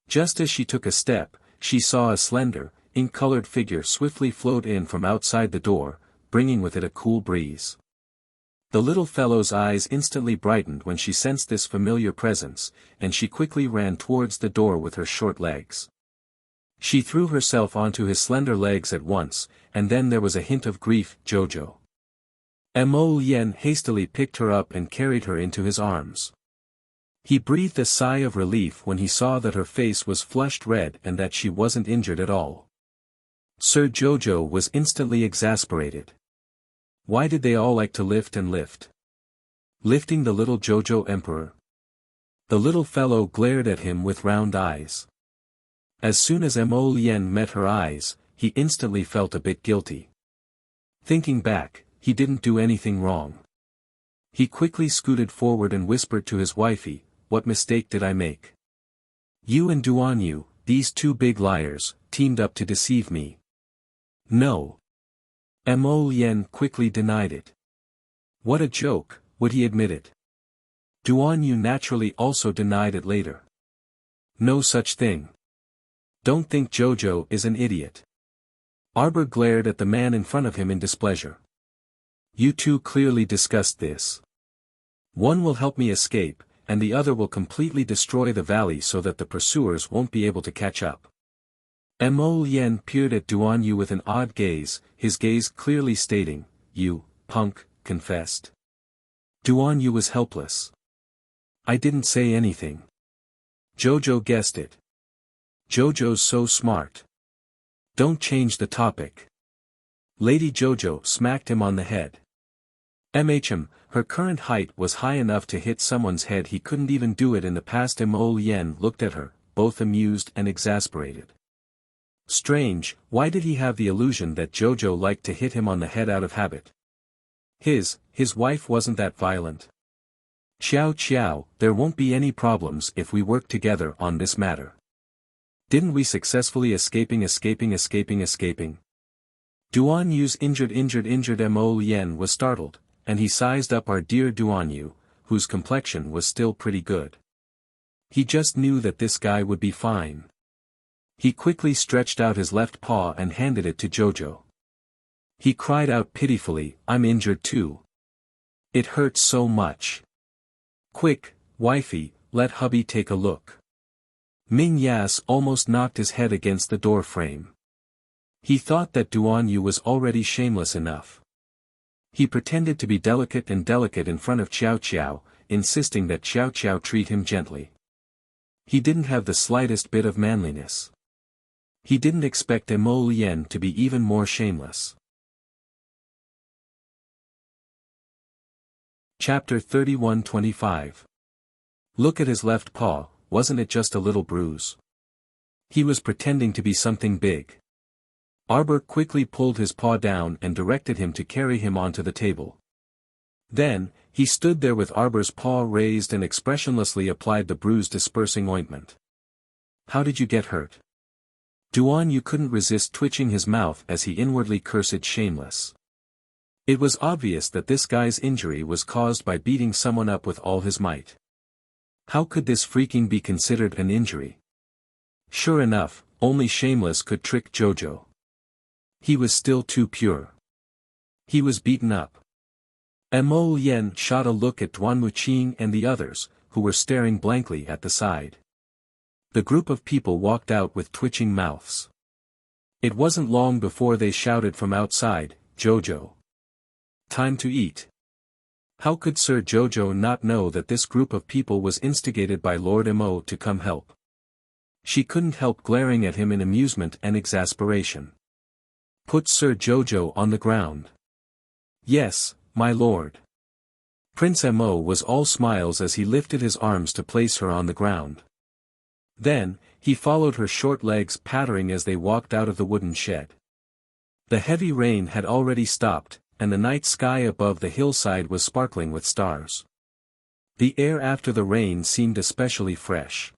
Just as she took a step, she saw a slender, ink-colored figure swiftly float in from outside the door, bringing with it a cool breeze. The little fellow's eyes instantly brightened when she sensed this familiar presence, and she quickly ran towards the door with her short legs. She threw herself onto his slender legs at once, and then there was a hint of grief. Jojo. Mo Lien hastily picked her up and carried her into his arms. He breathed a sigh of relief when he saw that her face was flushed red and that she wasn't injured at all. Sir Jojo was instantly exasperated. Why did they all like to lift and lift? Lifting the little Jojo Emperor. The little fellow glared at him with round eyes. As soon as Mo Lien met her eyes, he instantly felt a bit guilty. Thinking back, he didn't do anything wrong. He quickly scooted forward and whispered to his wifey, "What mistake did I make? You and Duan Yu, these two big liars, teamed up to deceive me." No. Mo Lien quickly denied it. What a joke, would he admit it? Duan Yu naturally also denied it later. No such thing. Don't think Jojo is an idiot. Arbor glared at the man in front of him in displeasure. You two clearly discussed this. One will help me escape, and the other will completely destroy the valley so that the pursuers won't be able to catch up. Mo Lien peered at Duan Yu with an odd gaze, his gaze clearly stating, "You, punk, confessed." Duan Yu was helpless. I didn't say anything. Jojo guessed it. Jojo's so smart. Don't change the topic. Lady Jojo smacked him on the head. Her current height was high enough to hit someone's head. He couldn't even do it in the past. Mo Lien looked at her, both amused and exasperated. Strange, why did he have the illusion that Jojo liked to hit him on the head out of habit? His wife wasn't that violent. Qiao, there won't be any problems if we work together on this matter. Didn't we successfully escaping? Duan Yu's injured Mo Lien was startled, and he sized up our dear Duan Yu, whose complexion was still pretty good. He just knew that this guy would be fine. He quickly stretched out his left paw and handed it to Jojo. He cried out pitifully, "I'm injured too. It hurts so much. Quick, wifey, let hubby take a look." Ming Yas almost knocked his head against the door frame. He thought that Duan Yu was already shameless enough. He pretended to be delicate in front of Qiao Qiao, insisting that Qiao Qiao treat him gently. He didn't have the slightest bit of manliness. He didn't expect Mo Lien to be even more shameless. Chapter 31-25. Look at his left paw, wasn't it just a little bruise? He was pretending to be something big. Arbor quickly pulled his paw down and directed him to carry him onto the table. Then, he stood there with Arbor's paw raised and expressionlessly applied the bruise-dispersing ointment. "How did you get hurt?" Duan Yu couldn't resist twitching his mouth as he inwardly cursed shameless. It was obvious that this guy's injury was caused by beating someone up with all his might. How could this freaking be considered an injury? Sure enough, only shameless could trick Jojo. He was still too pure. He was beaten up. Mo Lien shot a look at Duan Muqing and the others, who were staring blankly at the side. The group of people walked out with twitching mouths. It wasn't long before they shouted from outside, "Jojo! Time to eat!" How could Sir Jojo not know that this group of people was instigated by Lord Mo to come help? She couldn't help glaring at him in amusement and exasperation. "Put Sir Jojo on the ground." "Yes, my lord." Prince Mo was all smiles as he lifted his arms to place her on the ground. Then, he followed her short legs pattering as they walked out of the wooden shed. The heavy rain had already stopped, and the night sky above the hillside was sparkling with stars. The air after the rain seemed especially fresh.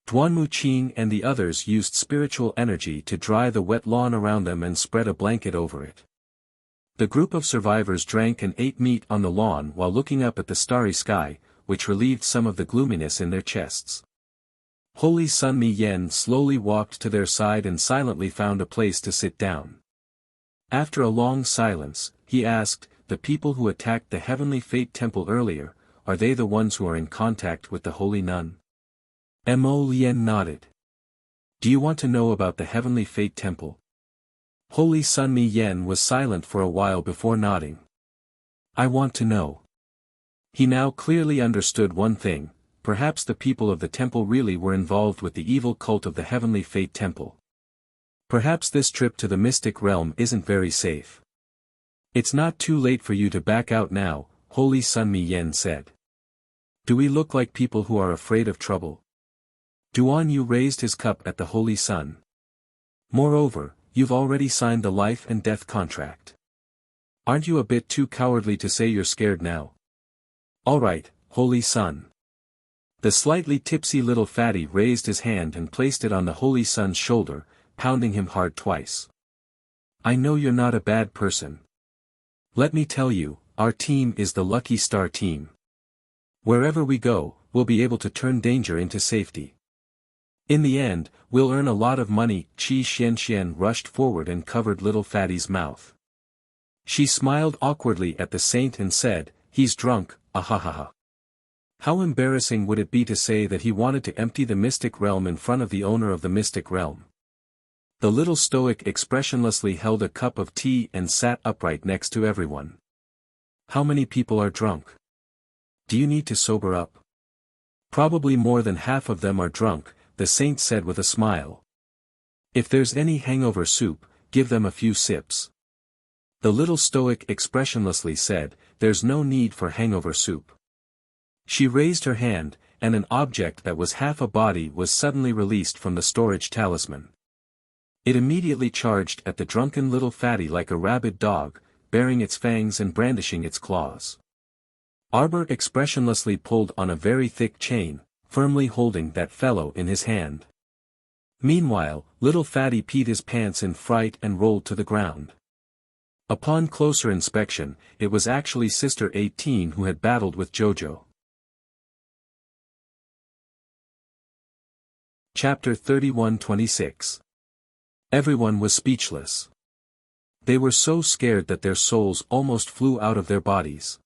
Duan Muqing and the others used spiritual energy to dry the wet lawn around them and spread a blanket over it. The group of survivors drank and ate meat on the lawn while looking up at the starry sky, which relieved some of the gloominess in their chests. Holy Sun Mi Yen slowly walked to their side and silently found a place to sit down. After a long silence, he asked, "The people who attacked the Heavenly Fate Temple earlier, are they the ones who are in contact with the Holy Nun?" Mo Lien nodded. "Do you want to know about the Heavenly Fate Temple?" Holy Sun Mi Yen was silent for a while before nodding. "I want to know." He now clearly understood one thing, perhaps the people of the temple really were involved with the evil cult of the Heavenly Fate Temple. Perhaps this trip to the mystic realm isn't very safe. "It's not too late for you to back out now," Holy Sun Mi Yen said. "Do we look like people who are afraid of trouble?" Duan Yu raised his cup at the Holy Sun. "Moreover, you've already signed the life and death contract. Aren't you a bit too cowardly to say you're scared now?" "All right, Holy Sun." The slightly tipsy little fatty raised his hand and placed it on the Holy Sun's shoulder, pounding him hard twice. "I know you're not a bad person. Let me tell you, our team is the Lucky Star team. Wherever we go, we'll be able to turn danger into safety. In the end, we'll earn a lot of money." Qi Xianxian rushed forward and covered little fatty's mouth. She smiled awkwardly at the saint and said, "He's drunk, ahahaha. How embarrassing would it be to say that he wanted to empty the mystic realm in front of the owner of the mystic realm." The little stoic expressionlessly held a cup of tea and sat upright next to everyone. "How many people are drunk? Do you need to sober up?" "Probably more than half of them are drunk," the saint said with a smile. "If there's any hangover soup, give them a few sips." The little stoic expressionlessly said, "There's no need for hangover soup." She raised her hand, and an object that was half a body was suddenly released from the storage talisman. It immediately charged at the drunken little fatty like a rabid dog, baring its fangs and brandishing its claws. Arbor expressionlessly pulled on a very thick chain, firmly holding that fellow in his hand. Meanwhile, little fatty peed his pants in fright and rolled to the ground. Upon closer inspection, it was actually Sister 18 who had battled with Jojo. Chapter 31-26. Everyone was speechless. They were so scared that their souls almost flew out of their bodies.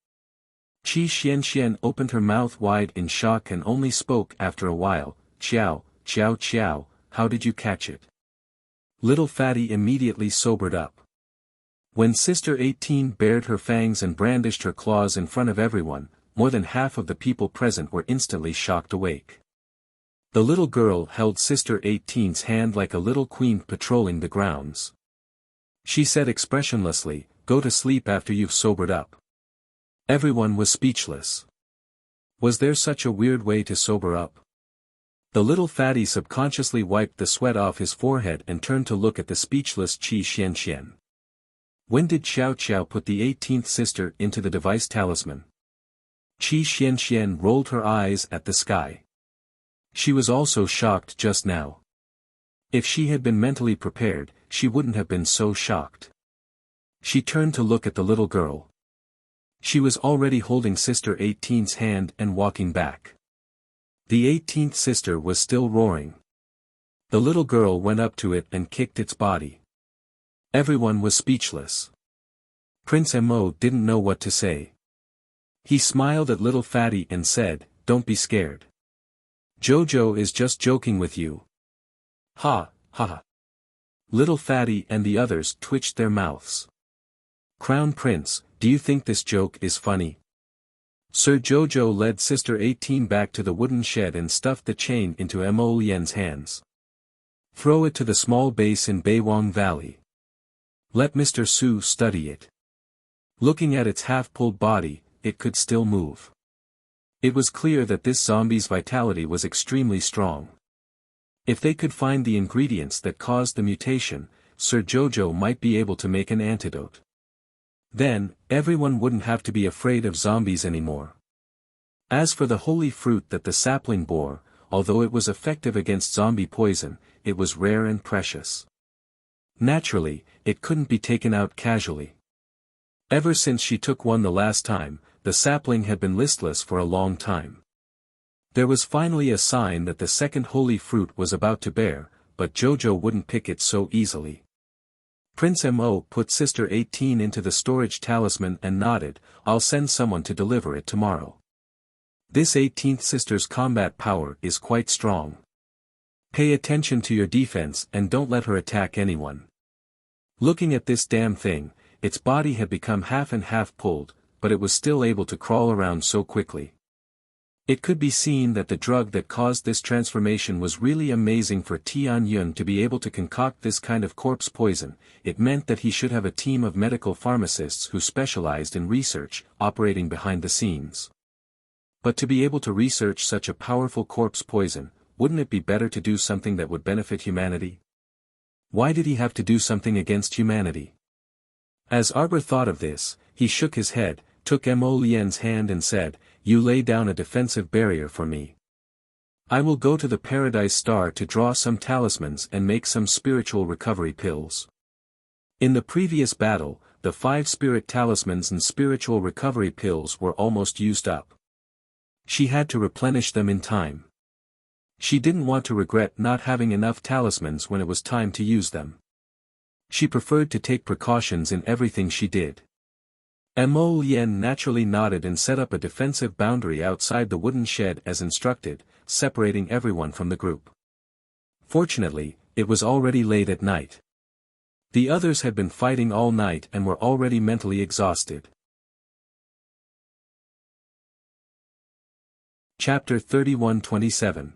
Qi Xianxian opened her mouth wide in shock and only spoke after a while, "Qiao, Qiao Qiao, how did you catch it?" Little Fatty immediately sobered up. When Sister 18 bared her fangs and brandished her claws in front of everyone, more than half of the people present were instantly shocked awake. The little girl held Sister 18's hand like a little queen patrolling the grounds. She said expressionlessly, "Go to sleep after you've sobered up." Everyone was speechless. Was there such a weird way to sober up? The little fatty subconsciously wiped the sweat off his forehead and turned to look at the speechless Qi Xianxian. When did Xiao Qiao put the 18th sister into the device talisman? Qi Xianxian rolled her eyes at the sky. She was also shocked just now. If she had been mentally prepared, she wouldn't have been so shocked. She turned to look at the little girl. She was already holding Sister 18's hand and walking back. The 18th sister was still roaring. The little girl went up to it and kicked its body. Everyone was speechless. Prince Mo didn't know what to say. He smiled at little Fatty and said, "Don't be scared. Jojo is just joking with you." Ha, ha. Little Fatty and the others twitched their mouths. "Crown Prince, do you think this joke is funny?" Sir Jojo led Sister 18 back to the wooden shed and stuffed the chain into Mo Lian's hands. "Throw it to the small base in Beiwang Valley. Let Mr. Su study it." Looking at its half-pulled body, it could still move. It was clear that this zombie's vitality was extremely strong. If they could find the ingredients that caused the mutation, Sir Jojo might be able to make an antidote. Then, everyone wouldn't have to be afraid of zombies anymore. As for the holy fruit that the sapling bore, although it was effective against zombie poison, it was rare and precious. Naturally, it couldn't be taken out casually. Ever since she took one the last time, the sapling had been listless for a long time. There was finally a sign that the second holy fruit was about to bear, but Jojo wouldn't pick it so easily. Prince Mo put Sister 18 into the storage talisman and nodded, "I'll send someone to deliver it tomorrow. This 18th sister's combat power is quite strong. Pay attention to your defense and don't let her attack anyone." Looking at this damn thing, its body had become half and half pulled, but it was still able to crawl around so quickly. It could be seen that the drug that caused this transformation was really amazing. For Tian Yun to be able to concoct this kind of corpse poison, it meant that he should have a team of medical pharmacists who specialized in research, operating behind the scenes. But to be able to research such a powerful corpse poison, wouldn't it be better to do something that would benefit humanity? Why did he have to do something against humanity? As Arbor thought of this, he shook his head, took Mo Lian's hand and said, "You lay down a defensive barrier for me. I will go to the Paradise Star to draw some talismans and make some spiritual recovery pills." In the previous battle, the 5 spirit talismans and spiritual recovery pills were almost used up. She had to replenish them in time. She didn't want to regret not having enough talismans when it was time to use them. She preferred to take precautions in everything she did. Mo Lian naturally nodded and set up a defensive boundary outside the wooden shed as instructed, separating everyone from the group. Fortunately, it was already late at night. The others had been fighting all night and were already mentally exhausted. Chapter 31-27.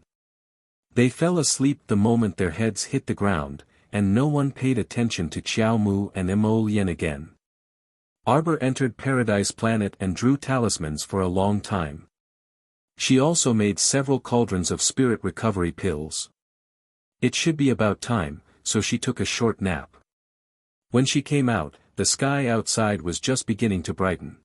They fell asleep the moment their heads hit the ground, and no one paid attention to Qiao Mu and Mo Lian again. Arbor entered Paradise Planet and drew talismans for a long time. She also made several cauldrons of spirit recovery pills. It should be about time, so she took a short nap. When she came out, the sky outside was just beginning to brighten.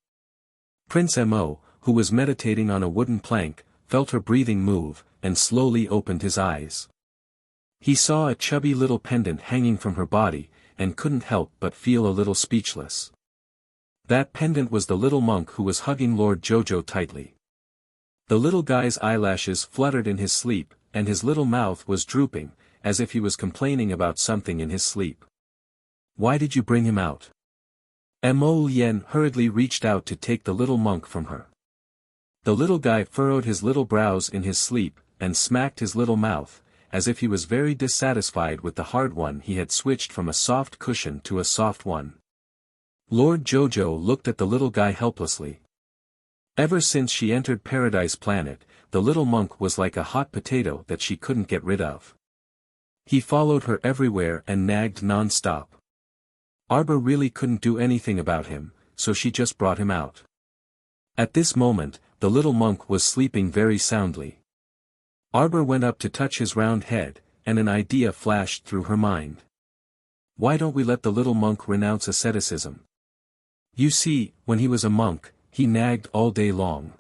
Prince Mo, who was meditating on a wooden plank, felt her breathing move, and slowly opened his eyes. He saw a chubby little pendant hanging from her body, and couldn't help but feel a little speechless. That pendant was the little monk who was hugging Lord Jojo tightly. The little guy's eyelashes fluttered in his sleep, and his little mouth was drooping, as if he was complaining about something in his sleep. "Why did you bring him out?" Mo Lien hurriedly reached out to take the little monk from her. The little guy furrowed his little brows in his sleep, and smacked his little mouth, as if he was very dissatisfied with the hard one he had switched from a soft cushion to a soft one. Lord Jojo looked at the little guy helplessly. Ever since she entered Paradise Planet, the little monk was like a hot potato that she couldn't get rid of. He followed her everywhere and nagged non-stop. Arbor really couldn't do anything about him, so she just brought him out. At this moment, the little monk was sleeping very soundly. Arbor went up to touch his round head, and an idea flashed through her mind. Why don't we let the little monk renounce asceticism? You see, when he was a monk, he nagged all day long.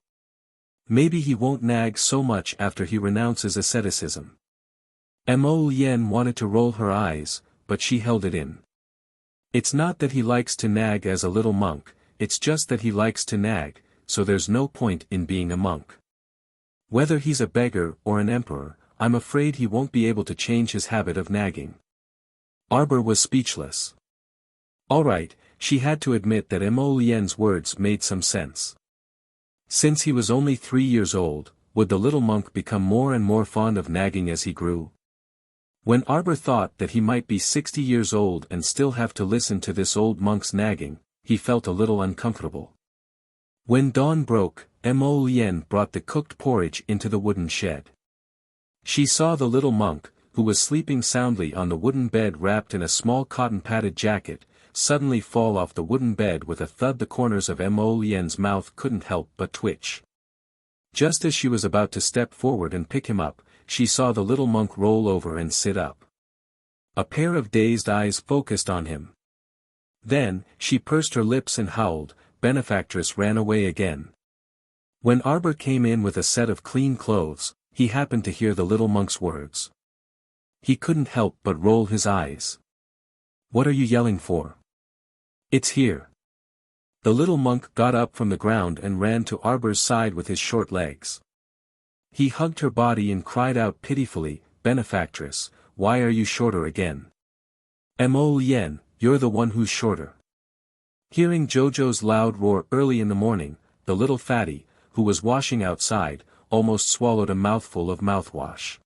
Maybe he won't nag so much after he renounces asceticism. Mo Lien wanted to roll her eyes, but she held it in. It's not that he likes to nag as a little monk, it's just that he likes to nag, so there's no point in being a monk. Whether he's a beggar or an emperor, I'm afraid he won't be able to change his habit of nagging. Arbor was speechless. Alright, she had to admit that Mo Lien's words made some sense. Since he was only 3 years old, would the little monk become more and more fond of nagging as he grew? When Arbor thought that he might be 60 years old and still have to listen to this old monk's nagging, he felt a little uncomfortable. When dawn broke, Mo Lien brought the cooked porridge into the wooden shed. She saw the little monk, who was sleeping soundly on the wooden bed wrapped in a small cotton-padded jacket, suddenly fall off the wooden bed with a thud. The corners of Mo Lien's mouth couldn't help but twitch. Just as she was about to step forward and pick him up, she saw the little monk roll over and sit up. A pair of dazed eyes focused on him. Then, she pursed her lips and howled. Benefactress ran away again. When Arbor came in with a set of clean clothes, he happened to hear the little monk's words. He couldn't help but roll his eyes. What are you yelling for? It's here. The little monk got up from the ground and ran to Arbor's side with his short legs. He hugged her body and cried out pitifully, Benefactress, why are you shorter again? Mo Lien, you're the one who's shorter. Hearing Jojo's loud roar early in the morning, the little fatty, who was washing outside, almost swallowed a mouthful of mouthwash.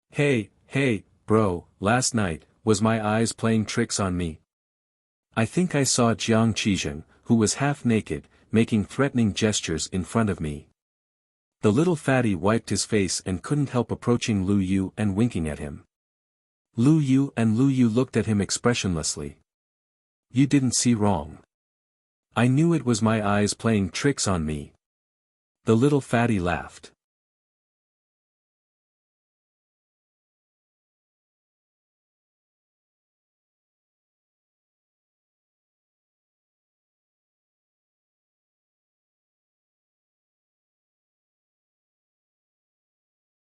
Hey, bro, last night, was my eyes playing tricks on me? I think I saw Jiang Qizheng, who was half naked, making threatening gestures in front of me. The little fatty wiped his face and couldn't help approaching Lu Yu and winking at him. Lu Yu looked at him expressionlessly. You didn't see wrong. I knew it was my eyes playing tricks on me. The little fatty laughed.